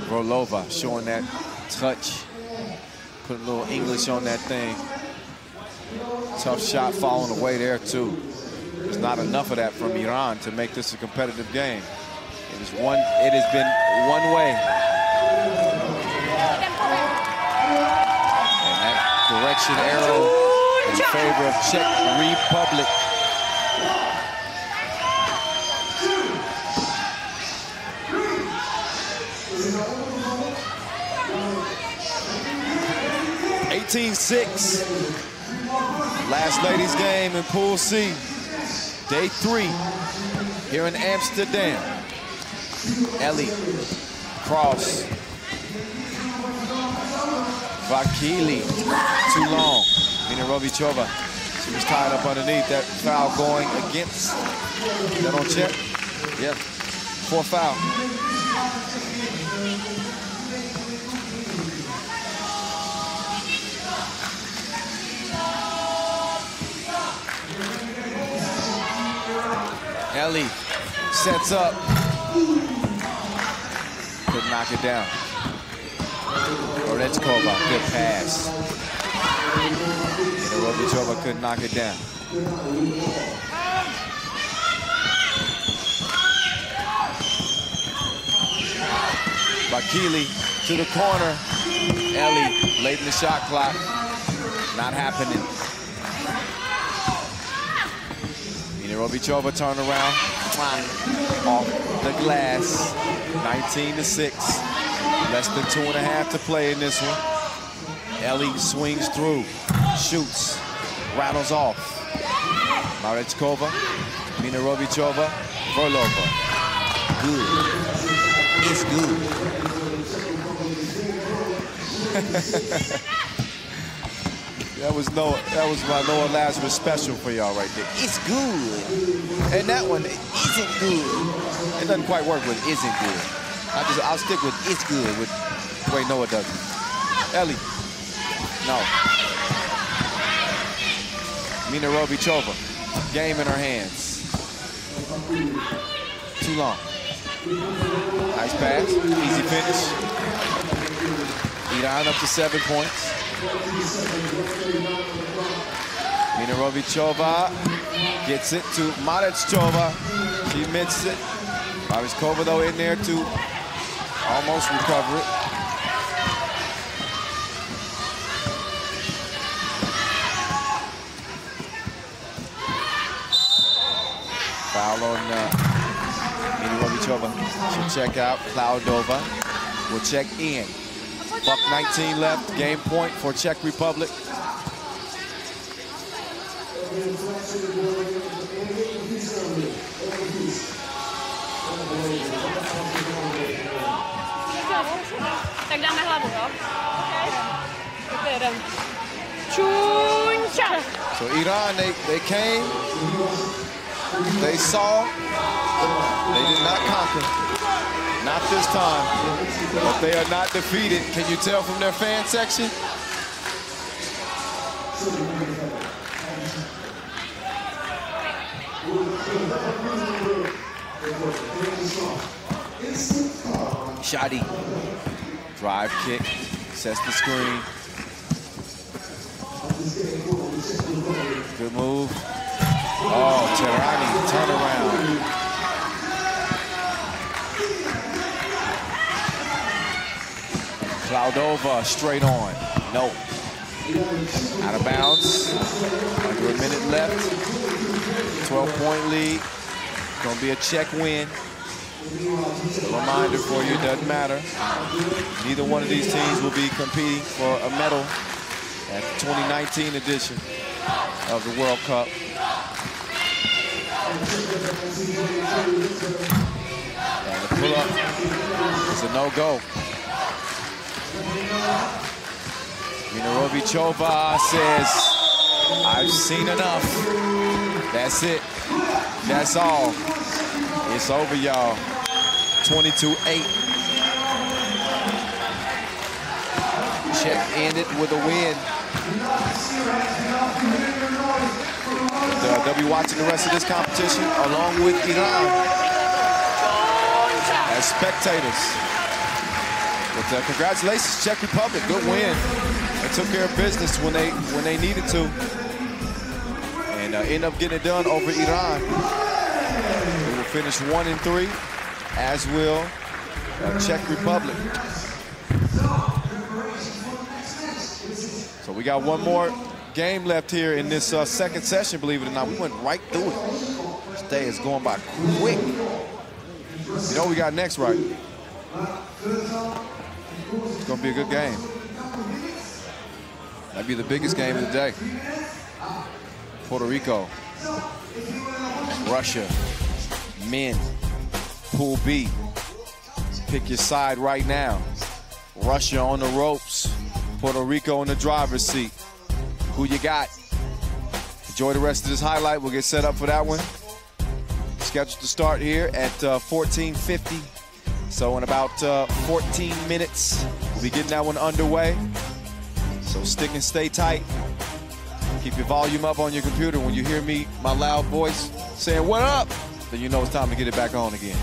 Varlova showing that touch. Put a little English on that thing. Tough shot falling away there too. There's not enough of that from Iran to make this a competitive game. It has been one way. And that correction arrow in favor of Czech Republic. (18-6). Last ladies game in Pool C. Day 3 here in Amsterdam. Ellie, cross. Vakili, too long. Nina Robichova, she was tied up underneath. That foul going against. Is that on Czech? Yep, 4th foul. Ellie sets up. Couldn't knock it down. Orechkova, good pass. And Robichova couldn't knock it down. Vakili to the corner. Ellie late in the shot clock. Not happening. Robichova turn around, Off the glass, 19-6. Less than 2.5 to play in this one. Ellie swings through, shoots, rattles off. Marechkova, Minarovichova, Vorlova. Good. It's good. That was my Noah Lazarus special for y'all right there. It's good. And that one isn't good. It doesn't quite work with isn't good. I'll stick with it's good with the way Noah does it. Ellie. No. Minarovichova. Game in her hands. Too long. Nice pass. Easy finish. Iran up to 7 points. Minarovichova gets it to Marechkova. She missed it. Marechkova, though, in there to almost recover it. Foul on Minarovichova. She'll check out. Cloudova will check in. Buck 19 left. Game point for Czech Republic. Tak dáme hlavu, jo? So Iran, they came, they saw, they did not conquer. Not this time, but they are not defeated. Can you tell from their fan section? Shadi, drive kick, sets the screen. Good move. Oh, Tehrani, turn around. Cloudova, straight on. No. Out of bounds. Under a minute left. 12-point lead. Gonna be a Czech win. A reminder for you, it doesn't matter. Neither one of these teams will be competing for a medal at the 2019 edition of the World Cup. And the pull-up is a no-go. Minarovichova says, I've seen enough. That's it. That's all. It's over, y'all. 22-8. Czech ended with a win. They'll be watching the rest of this competition along with Iran as spectators. But congratulations, Czech Republic, good win. They took care of business when they needed to, and end up getting it done over Iran. They will finish 1-3, as will Czech Republic. So we got one more game left here in this second session, believe it or not. We went right through it. This day is going by quick. You know what we got next, right? It's going to be a good game. Might be the biggest game of the day. Puerto Rico, Russia, men, Pool B. Pick your side right now. Russia on the ropes, Puerto Rico in the driver's seat. Who you got? Enjoy the rest of this highlight. We'll get set up for that one. Scheduled to start here at 14:50. So in about 14 minutes, we'll be getting that one underway. So stick and stay tight. Keep your volume up on your computer. When you hear me, my loud voice saying, "What up?" then you know it's time to get it back on again.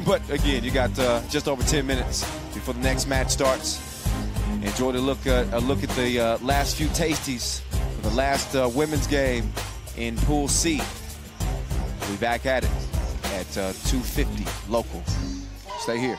But again, you got just over 10 minutes before the next match starts. Enjoy the look at the last few tasties for the last women's game in Pool C. We'll be back at it at 2:50 local. Stay here.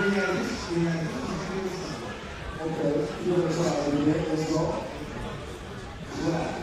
Okay, you're going to try it again. Let's go. Yeah.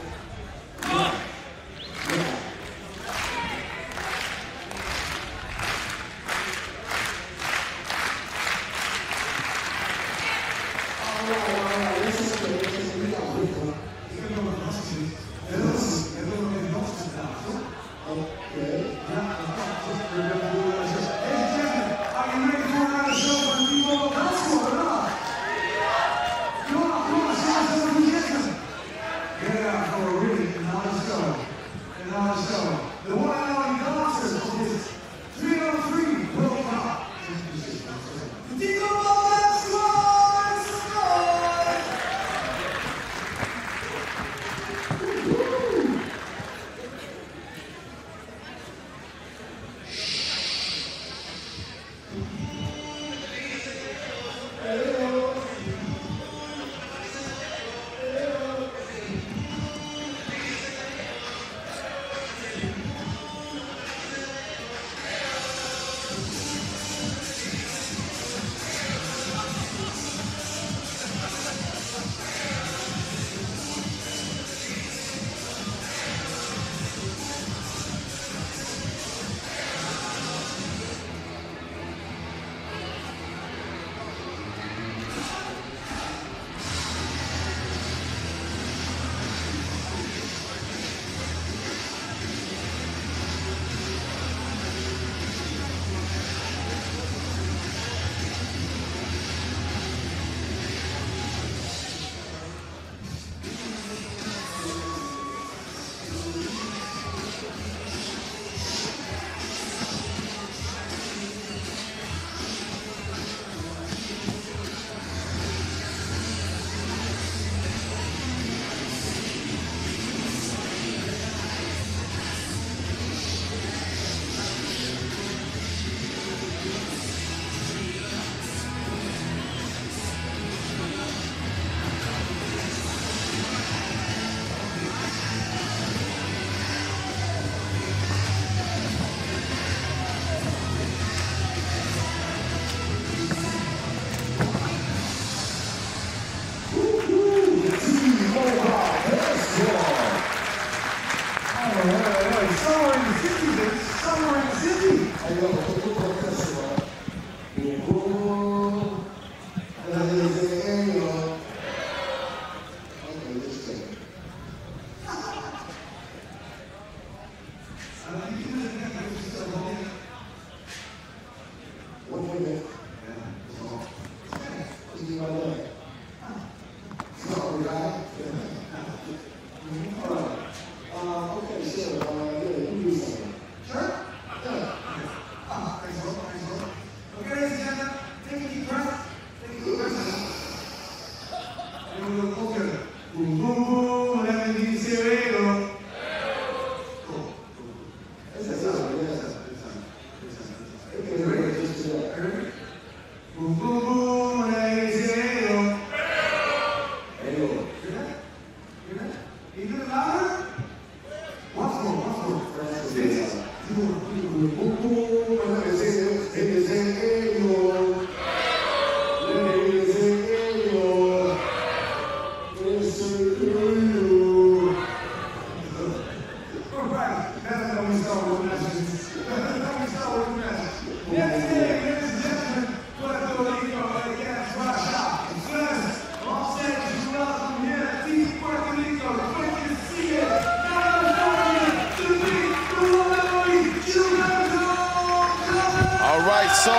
So,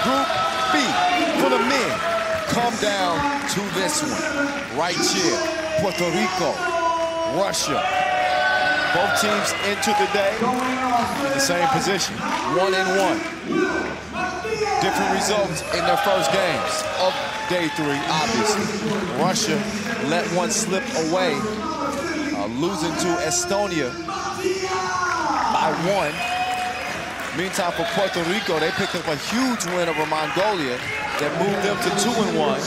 Group B for the men come down to this one. Right here, Puerto Rico, Russia. Both teams entered the day in the same position, 1-1. Different results in their first games of day 3, obviously. Russia let one slip away, losing to Estonia by 1. Meantime, for Puerto Rico, they picked up a huge win over Mongolia that moved them to 2-1.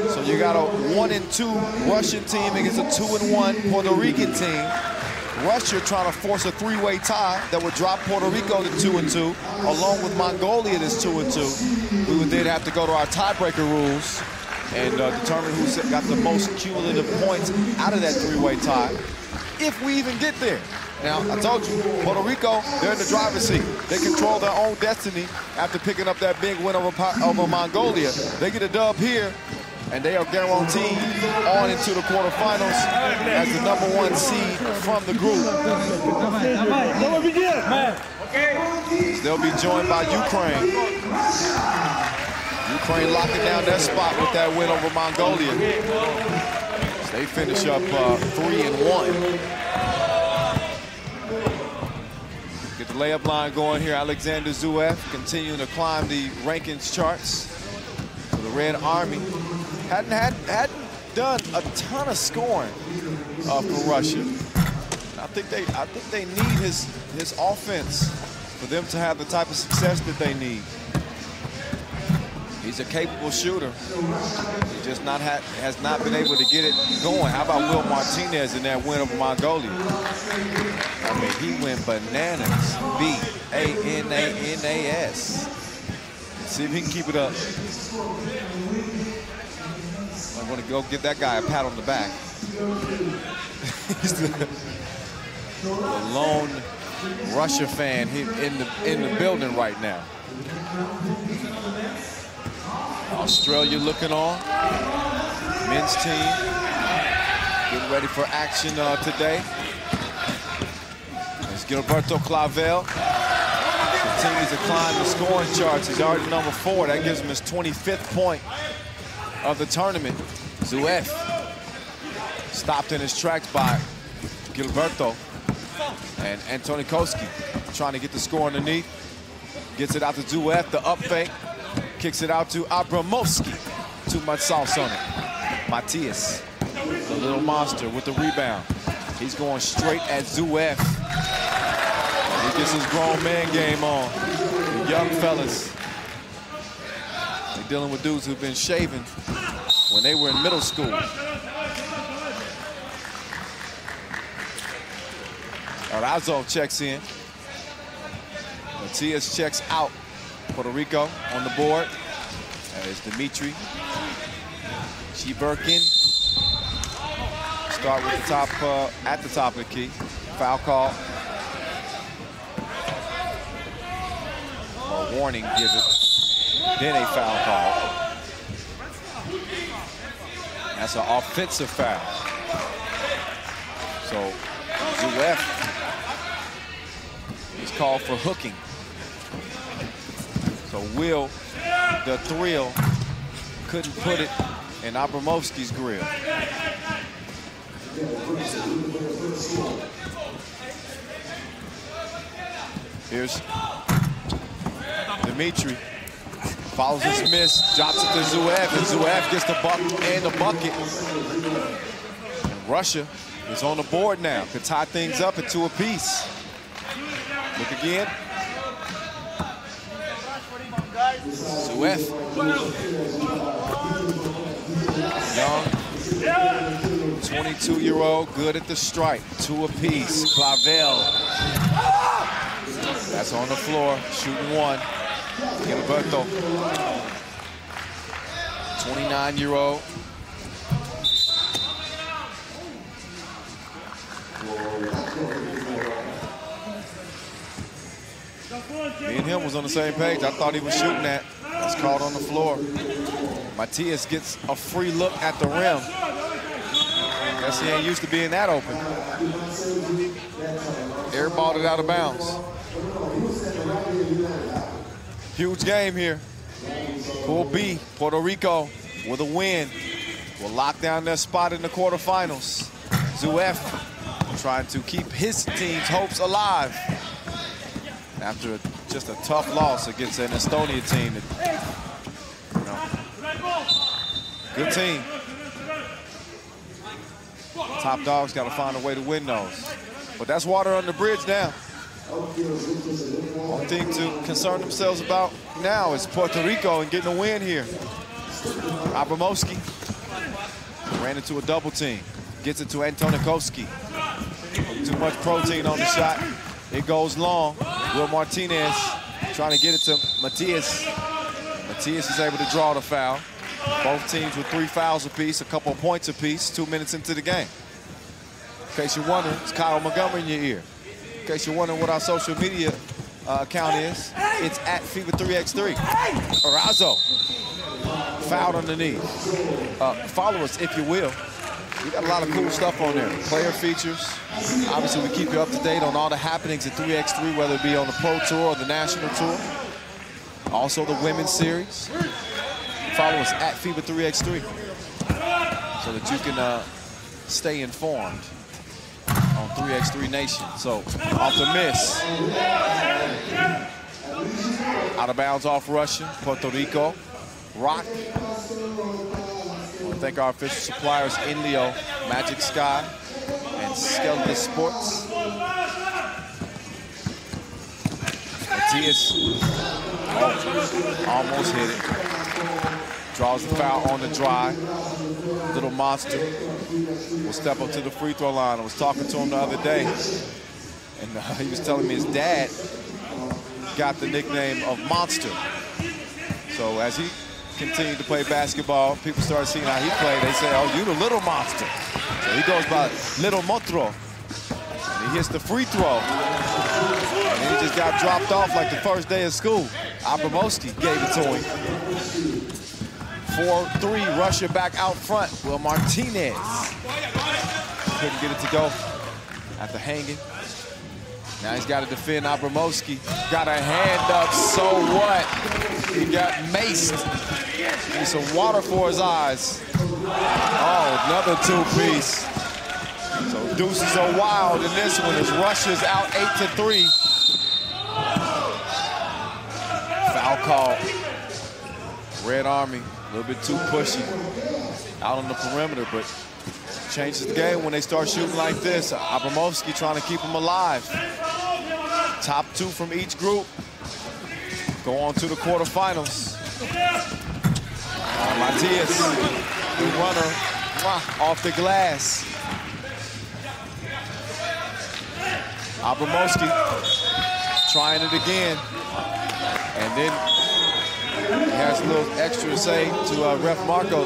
So you got a 1-2 Russian team against a 2-1 Puerto Rican team. Russia trying to force a three-way tie that would drop Puerto Rico to 2-2, along with Mongolia that's 2-2. We would then have to go to our tiebreaker rules and determine who's got the most cumulative points out of that three-way tie, if we even get there. Now, I told you, Puerto Rico, they're in the driver's seat. They control their own destiny after picking up that big win over Mongolia. They get a dub here, and they are guaranteed on into the quarterfinals as the #1 seed from the group. They'll be joined by Ukraine. Ukraine locking down their spot with that win over Mongolia. So they finish up 3-1. Get the layup line going here. Alexander Zverev continuing to climb the rankings charts for the Red Army. Hadn't done a ton of scoring for Russia. I think they need his offense for them to have the type of success that they need. He's a capable shooter. He just has not been able to get it going. How about Will Martinez in that win over Mongolia? I mean, he went bananas. B-A-N-A-N-A-S. See if he can keep it up. I'm going to go give that guy a pat on the back. He's the lone Russia fan in the building right now. Australia looking on. Men's team getting ready for action today. There's Gilberto Clavel. Continues to climb the scoring charts. He's already #4. That gives him his 25th point of the tournament. Zverev stopped in his tracks by Gilberto. And Antonikowski trying to get the score underneath. Gets it out to Zverev, the up fake. Kicks it out to Abramovsky. Too much sauce on it. Matias, the little monster with the rebound. He's going straight at Zverev. He gets his grown man game on. The young fellas. They're dealing with dudes who've been shaving when they were in middle school. Arazo checks in. Matias checks out. Puerto Rico on the board. That is Dimitri Chiverkin. Start with the top, at the top of the key. Foul call. A warning given. Then a foul call. That's an offensive foul. So Zverev is called for hooking. So Will, the thrill, couldn't put it in Abramovsky's grill. Here's Dimitri. Follows his miss, drops it to Zverev, and Zverev gets the bucket. And Russia is on the board now. Could tie things up at 2 apiece. Look again. Zverev. Young, 22-year-old, good at the strike. 2 apiece. Clavel. That's on the floor, shooting 1. Gilberto, 29-year-old. Me and him was on the same page. I thought he was shooting that. That's called on the floor. Matias gets a free look at the rim. Guess he ain't used to being that open. Airballed it out of bounds. Huge game here. Pool B, Puerto Rico with a win will lock down their spot in the quarterfinals. Zverev trying to keep his team's hopes alive after just a tough loss against an Estonia team. Good team. Top dogs got to find a way to win those. But that's water under the bridge now. One thing to concern themselves about now is Puerto Rico and getting a win here. Abramovsky ran into a double team. Gets it to Antonikowski. too much protein on the shot. It goes long. Will Martinez trying to get it to Matias. Matias is able to draw the foul. Both teams with 3 fouls apiece, a couple of points apiece, 2 minutes into the game. In case you're wondering, it's Kyle Montgomery in your ear. In case you're wondering what our social media account is, it's at FIBA 3x3. Arazo, fouled underneath. Follow us if you will. We got a lot of cool stuff on there. Player features. Obviously, we keep you up to date on all the happenings at 3x3, whether it be on the Pro Tour or the National Tour. Also the Women's Series. Follow us at FIBA 3x3 so that you can stay informed on 3x3 Nation. So, off the miss. Out of bounds off Russia, Puerto Rico. Rock. I want to thank our official suppliers, Inleo, Magic Sky, and Skeleton Sports. Matias almost hit it. Draws the foul on the drive. Little monster will step up to the free throw line. I was talking to him the other day, and he was telling me his dad got the nickname of Monster. So as he continued to play basketball, people started seeing how he played. They say, oh, you the little monster. So he goes by Little Motro. And he hits the free throw. And he just got dropped off like the first day of school. Abramowski gave it to him. 4-3, Russia back out front. Will Martinez couldn't get it to go after hanging. Now he's got to defend Abramowski. Got a hand up, so what? He got maced. Need some water for his eyes. Oh, another 2-piece. So deuces are wild in this one as Russia's out 8-3. Foul call. Red Army, a little bit too pushy out on the perimeter, but changes the game when they start shooting like this. Abramowski trying to keep them alive. Top 2 from each group go on to the quarterfinals. Matias, the runner, off the glass. Abramowski trying it again. And then he has a little extra to say to Ref Marco.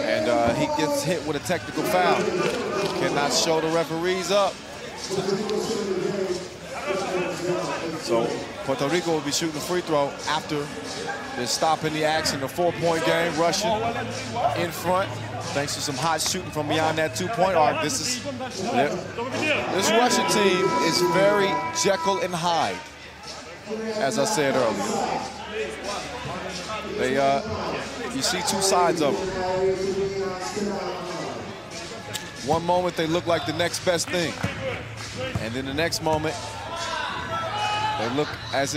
And he gets hit with a technical foul. Cannot show the referees up. So Puerto Rico will be shooting a free throw after they're stopping the action. A 4-point game. Russia in front. Thanks to some hot shooting from beyond that 2-point arc. This Russian team is very Jekyll and Hyde, as I said earlier. They, you see 2 sides of them. One moment they look like the next best thing, and then the next moment they look as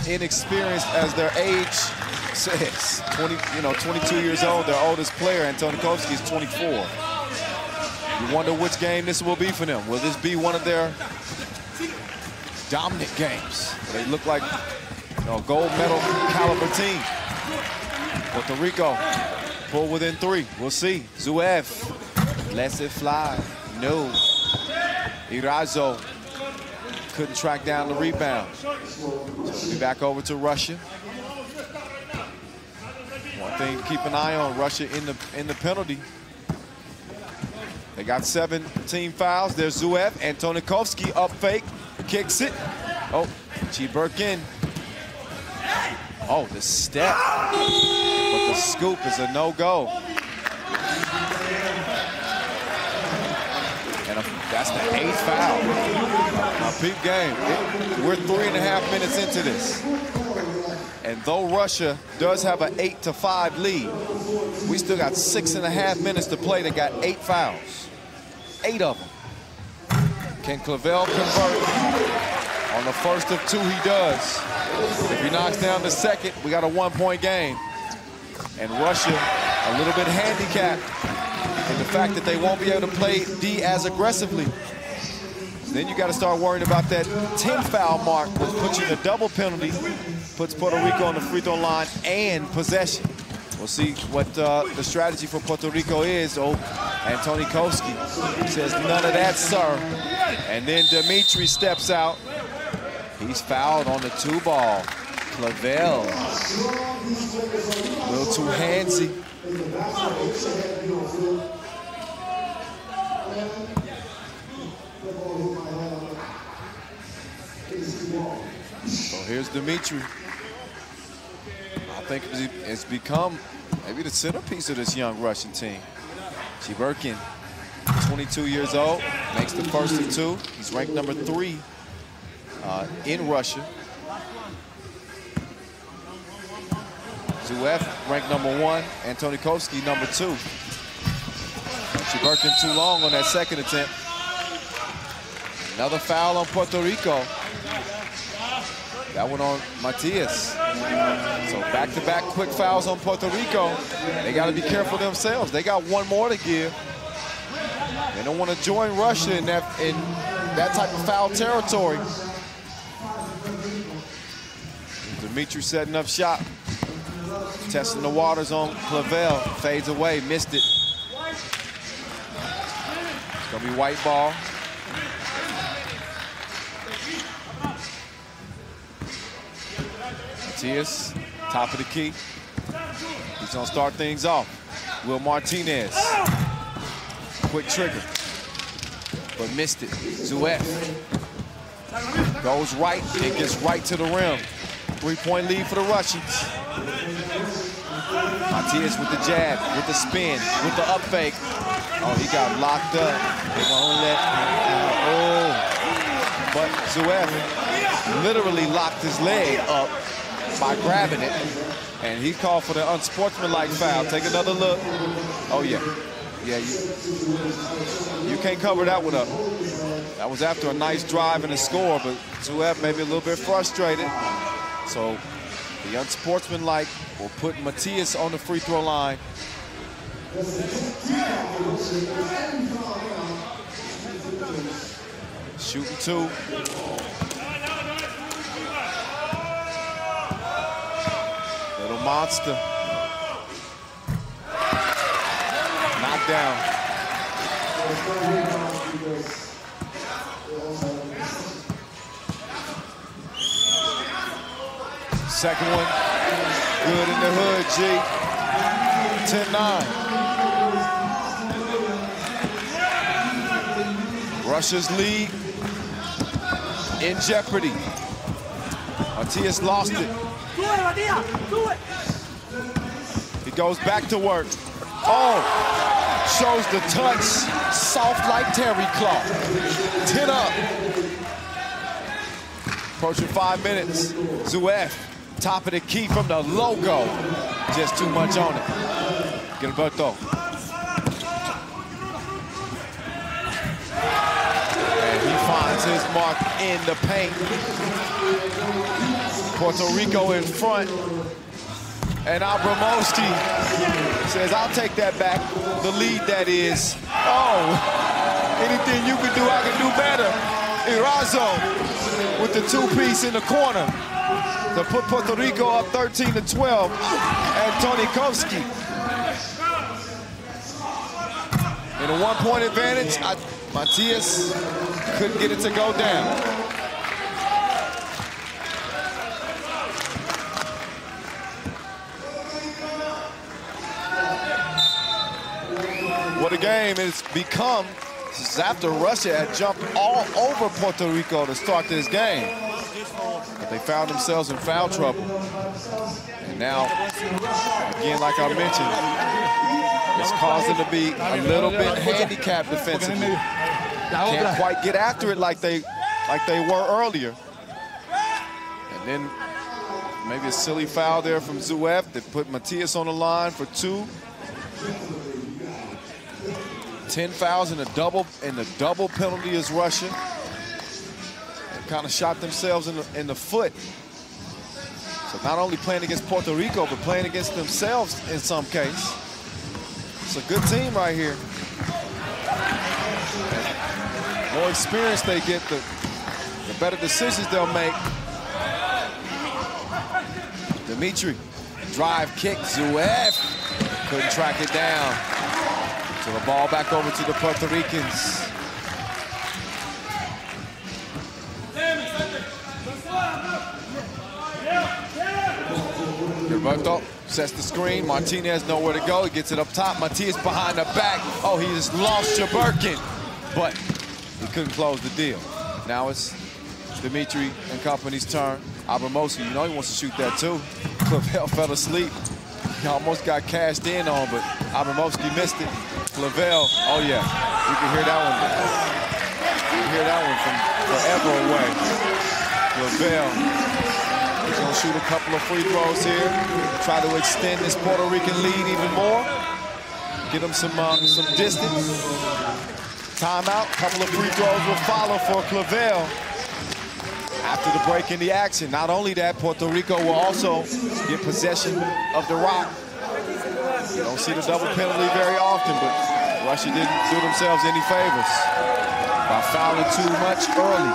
inexperienced as their age says. 22 years old. Their oldest player, Antonikovsky, is 24. You wonder which game this will be for them. Will this be one of their dominant games? They look like gold medal caliber team. Puerto Rico pull within 3. We'll see. Zuev lets it fly. No. Irazo couldn't track down the rebound. So we'll be back over to Russia. One thing to keep an eye on, Russia in the penalty. They got 17 fouls. There's Zuev. Antonikovsky up fake, kicks it. Oh, Chiburkin. Oh, the step. But the scoop is a no-go. And that's the 8th foul. A peep game. We're 3.5 minutes into this. And though Russia does have an 8-5 lead, we still got 6.5 minutes to play. They got 8 fouls. 8 of them. Can Clavel convert? On the first of 2, he does. If he knocks down the second, we got a 1-point game. And Russia a little bit handicapped in the fact that they won't be able to play D as aggressively. Then you got to start worrying about that 10 foul mark, which puts you in a double penalty, puts Puerto Rico on the free throw line and possession. We'll see what the strategy for Puerto Rico is. Oh, Antonikowski says, none of that, sir. And then Dimitri steps out. He's fouled on the 2-ball. Clavel. A little too handsy. So here's Dimitri. I think it's become maybe the centerpiece of this young Russian team. Chiburkin, 22 years old, makes the first of 2. He's ranked number 3 in Russia. Zuev ranked number 1, Antonikowski number 2. Chiburkin too long on that second attempt. Another foul on Puerto Rico. That one on Matias. So back-to-back quick fouls on Puerto Rico. They got to be careful themselves. They got one more to give. They don't want to join Russia in that type of foul territory. Dimitri setting up shot. Testing the waters on Clavel. Fades away, missed it. It's gonna be white ball. Matias, top of the key. He's gonna start things off. Will Martinez. Quick trigger, but missed it. Zuev goes right and gets right to the rim. 3-point lead for the Russians. Matias with the jab, with the spin, with the up fake. Oh, he got locked up. They won't let but Zuev literally locked his leg up by grabbing it, and he called for the unsportsmanlike foul. Take another look. Oh, yeah. Yeah, you can't cover that one up. That was after a nice drive and a score, but Zuev maybe a little bit frustrated. So the unsportsmanlike will put Matias on the free throw line. Shooting 2. Little monster. Knocked down. Second one, good in the hood, G. 10-9. Russia's lead in jeopardy. Matias lost it. He goes back to work. Oh, shows the touch, soft like terry cloth. 10 up. Approaching 5 minutes. Zuev, top of the key from the logo. Just too much on it. Gilberto. And he finds his mark in the paint. Puerto Rico in front. And Abramowski says, I'll take that back. The lead, that is. Oh, anything you can do, I can do better. Irazo with the 2-piece in the corner to put Puerto Rico up 13-12. Antonikowski in a 1-point advantage. Matias couldn't get it to go down. What a game it's become. This is after Russia had jumped all over Puerto Rico to start this game. But they found themselves in foul trouble. And now, again, like I mentioned, it's caused them to be a little bit handicapped defensively. Can't quite get after it like they were earlier. And then maybe a silly foul there from Zuev that put Matias on the line for 2. 10 fouls in the double penalty is Russia. They kind of shot themselves in the foot. So not only playing against Puerto Rico, but playing against themselves in some case. It's a good team right here. The more experience they get, the better decisions they'll make. Dimitri Drive kick, Zuev couldn't track it down. So the ball back over to the Puerto Ricans. Roberto sets the screen. Martinez nowhere to go. He gets it up top. Matias behind the back. Oh, he just lost Jaburkin, but he couldn't close the deal. Now it's Dimitri and company's turn. Abramovsky, you know he wants to shoot that too. Clavel fell asleep. He almost got cashed in on, but Abramovsky missed it. Clavel, oh yeah, you can hear that one. You can hear that one from forever away. Clavel, he's gonna shoot a couple of free throws here. Try to extend this Puerto Rican lead even more. Get him some distance. Timeout, a couple of free throws will follow for Clavel. After the break in the action, not only that, Puerto Rico will also get possession of the rock. You don't see the double penalty very often, but Russia didn't do themselves any favors by fouling too much early.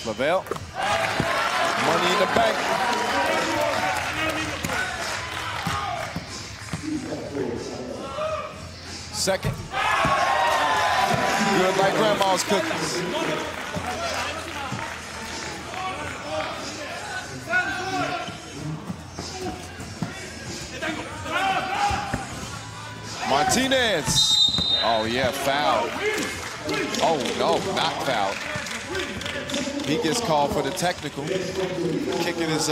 Clavel, money in the bank. Second, good like grandma's cookies. Martinez, oh yeah, foul. Oh no, not foul. He gets called for the technical, kicking his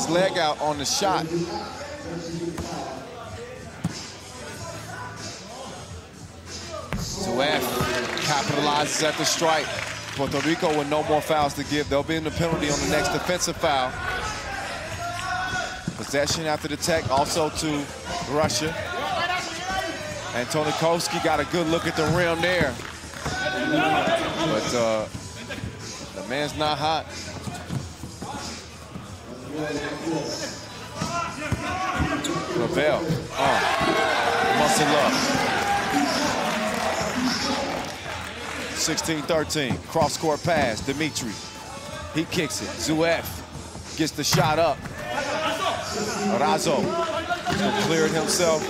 leg out on the shot. Zuev capitalizes at the strike. Puerto Rico with no more fouls to give. They'll be in the penalty on the next defensive foul. Possession after the tech, also to Russia. And Tonikoski got a good look at the rim there. But the man's not hot. Clavel, muscle up. 16-13, cross-court pass, Dimitri. He kicks it, Zuev gets the shot up. Razo cleared himself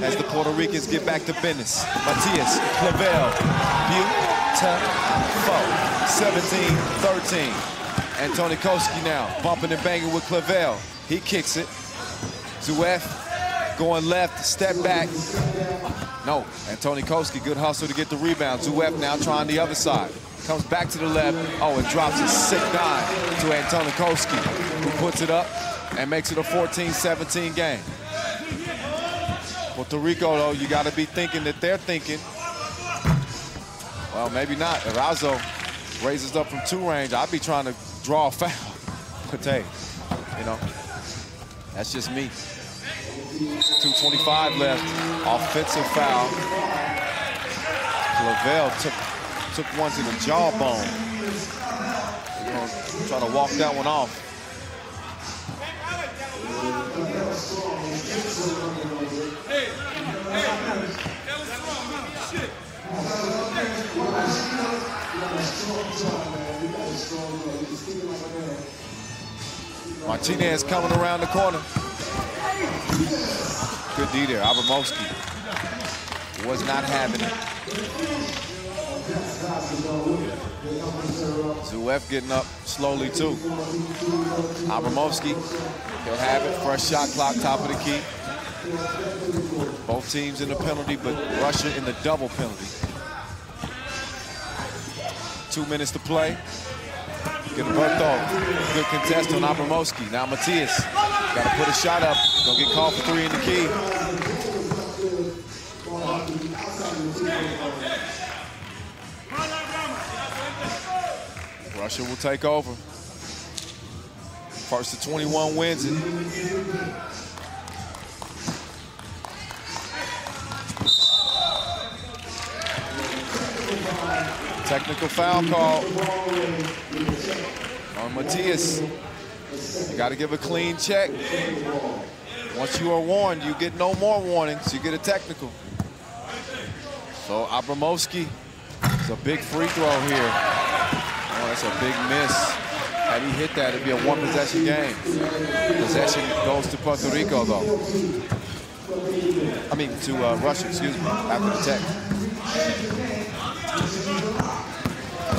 as the Puerto Ricans get back to business. Matias, Clavel, beautiful. 17-13. And Tonikoski now bumping and banging with Clavel. He kicks it. Zuev going left, step back. No, and Tonikoski, good hustle to get the rebound. Zuev now trying the other side. Comes back to the left. Oh, and drops a sick dime to Antonikoski, who puts it up and makes it a 14-17 game. Puerto Rico, though, you got to be thinking that they're thinking. Well, maybe not. Razo raises up from 2 range. I'd be trying to draw a foul. But hey, you know, that's just me. 2:25 left. Offensive foul. Clavel took one to the jawbone. They're gonna try to walk that one off. Martinez coming around the corner. Good D there. Abramovsky was not having it. Zuev getting up slowly too. Abramovsky, he'll have it. Fresh shot clock, top of the key. Both teams in the penalty, but Russia in the double penalty. 2 minutes to play. Gilberto, good contest on Abramovsky. Now Matias, got to put a shot up. Gonna get called for 3 in the key. Russia will take over. First to 21 wins it. Technical foul call on Matthias. You got to give a clean check. Once you are warned, you get no more warnings. You get a technical. So Abramowski, it's a big free throw here. Oh, that's a big miss. Had he hit that, it'd be a one-possession game. Possession goes to Puerto Rico, though. I mean, to Russia, excuse me, after the tech.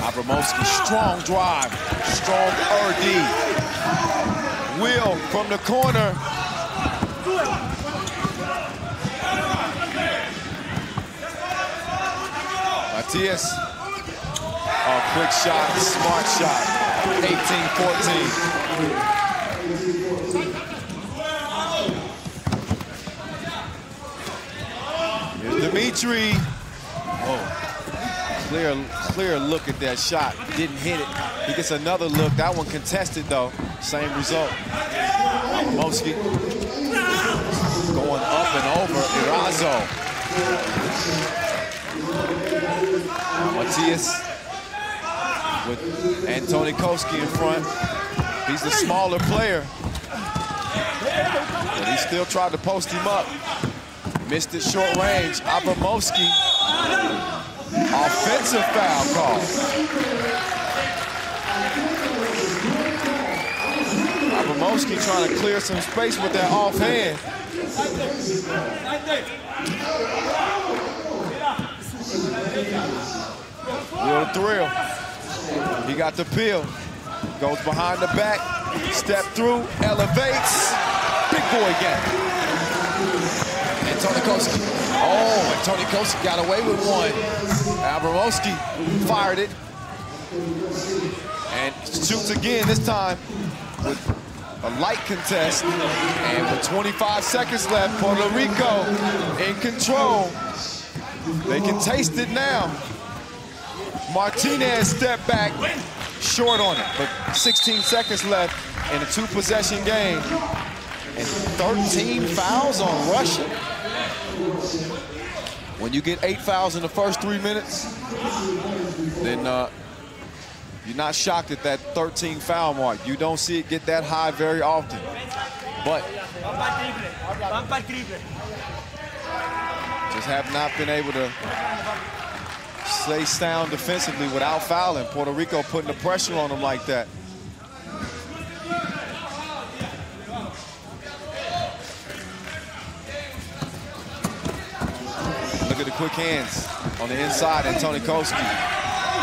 Abramowski, strong drive, strong RD. Will from the corner. Matthias. Oh, quick shot, smart shot. 18-14. Here's Dimitri. Oh, clear look at that shot. Didn't hit it. He gets another look. That one contested, though. Same result. Abramowski going up and over. Erazo. Matthias with Antoni Koski in front. He's the smaller player, but he still tried to post him up. Missed it short range. Abramowski, offensive foul call. Abramowski trying to clear some space with that offhand. Real thrill. He got the peel. Goes behind the back. Step through. Elevates. Big boy game. Antoni Koski. Oh, Antoni Koski got away with one. Abramowski fired it. And shoots again, this time with a light contest. And with 25 seconds left, Puerto Rico in control. They can taste it now. Martinez step back, short on it, but 16 seconds left in a two-possession game. And 13 fouls on Russia. When you get 8 fouls in the first 3 minutes, then you're not shocked at that 13 foul mark. You don't see it get that high very often. But just have not been able to stay sound defensively without fouling. Puerto Rico putting the pressure on them like that. Look at the quick hands on the inside. Antoni Koski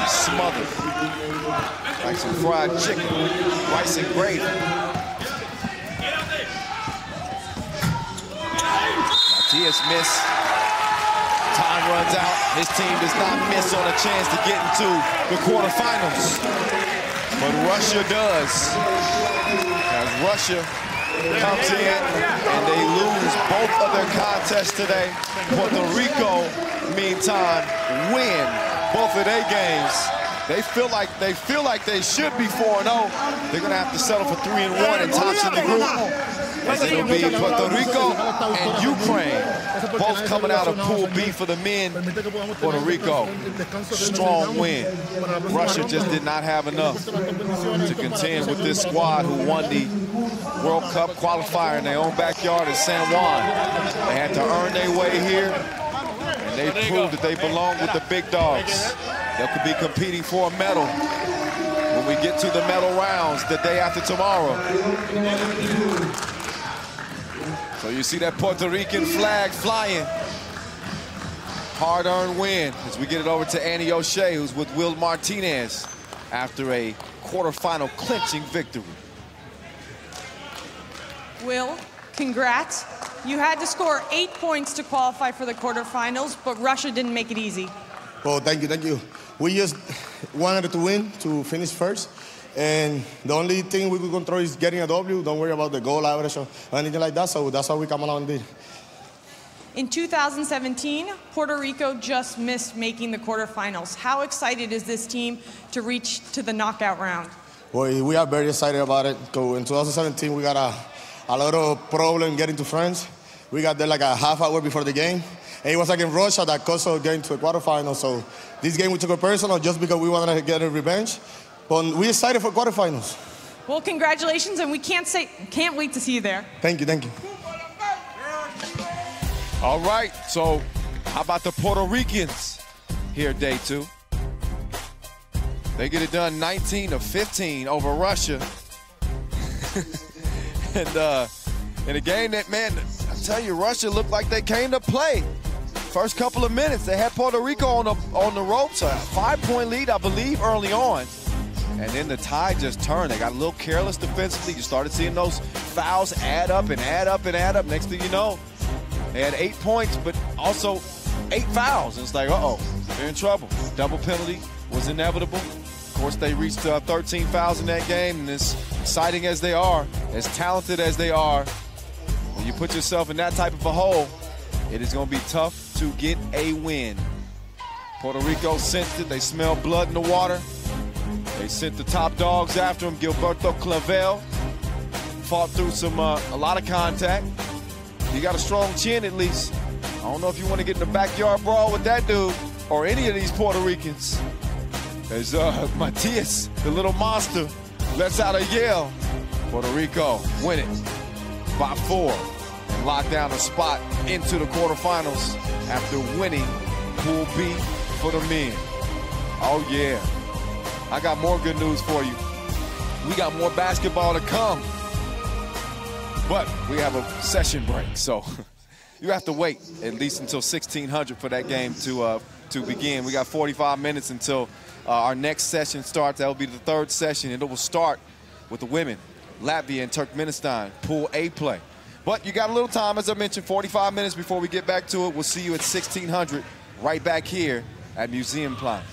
smothered like some fried chicken, rice and gravy. Matthias missed. Time runs out. His team does not miss on a chance to get into the quarterfinals. But Russia does. As Russia comes in and they lose both of their contests today. Puerto Rico, meantime, win both of their games. They feel like they should be 4-0. They're gonna have to settle for 3-1 and tops in the group. As it'll be Puerto Rico and Ukraine, both coming out of Pool B for the men. Puerto Rico, strong win. Russia just did not have enough to contend with this squad who won the World Cup qualifier in their own backyard in San Juan. They had to earn their way here, and they proved that they belong with the big dogs. They could be competing for a medal when we get to the medal rounds the day after tomorrow. So you see that Puerto Rican flag flying. Hard-earned win as we get it over to Annie O'Shea, who's with Will Martinez after a quarterfinal clinching victory. Will, congrats. You had to score 8 points to qualify for the quarterfinals, but Russia didn't make it easy. Well, thank you. We just wanted to win, to finish first. And the only thing we could control is getting a W. Don't worry about the goal average or anything like that. So that's how we come along and did. In 2017, Puerto Rico just missed making the quarterfinals. How excited is this team to reach to the knockout round? Well, we are very excited about it. So in 2017, we got a lot of problem getting to France. We got there like a half hour before the game. And it was like in Russia that cost us getting to the quarterfinals. So this game we took it personal just because we wanted to get a revenge. But we're excited for quarterfinals. Well, congratulations, and we can't wait to see you there. Thank you, thank you. All right, so how about the Puerto Ricans here, day 2? They get it done 19-15 over Russia. And in a game that, man, I tell you, Russia looked like they came to play. First couple of minutes, they had Puerto Rico on the ropes, a 5-point lead, I believe, early on. And then the tide just turned. They got a little careless defensively. You started seeing those fouls add up and add up and add up. Next thing you know, they had 8 points, but also 8 fouls. And it's like, uh-oh, they're in trouble. Double penalty was inevitable. Of course, they reached 13 fouls in that game, and as exciting as they are, as talented as they are, when you put yourself in that type of a hole, it is going to be tough to get a win. Puerto Rico sensed it. They smelled blood in the water. They sent the top dogs after him. Gilberto Clavel fought through a lot of contact. You got a strong chin at least. I don't know if you want to get in the backyard brawl with that dude or any of these Puerto Ricans. As Matias, the little monster, lets out a yell. Puerto Rico win it by 4 and lock down a spot into the quarterfinals after winning Pool B for the men. Oh yeah. I got more good news for you. We got more basketball to come. But we have a session break, so you have to wait at least until 1600 for that game to begin. We got 45 minutes until our next session starts. That will be the 3rd session, and it will start with the women, Latvia and Turkmenistan, Pool A play. But you got a little time, as I mentioned, 45 minutes before we get back to it. We'll see you at 1600 right back here at Museum Plaza.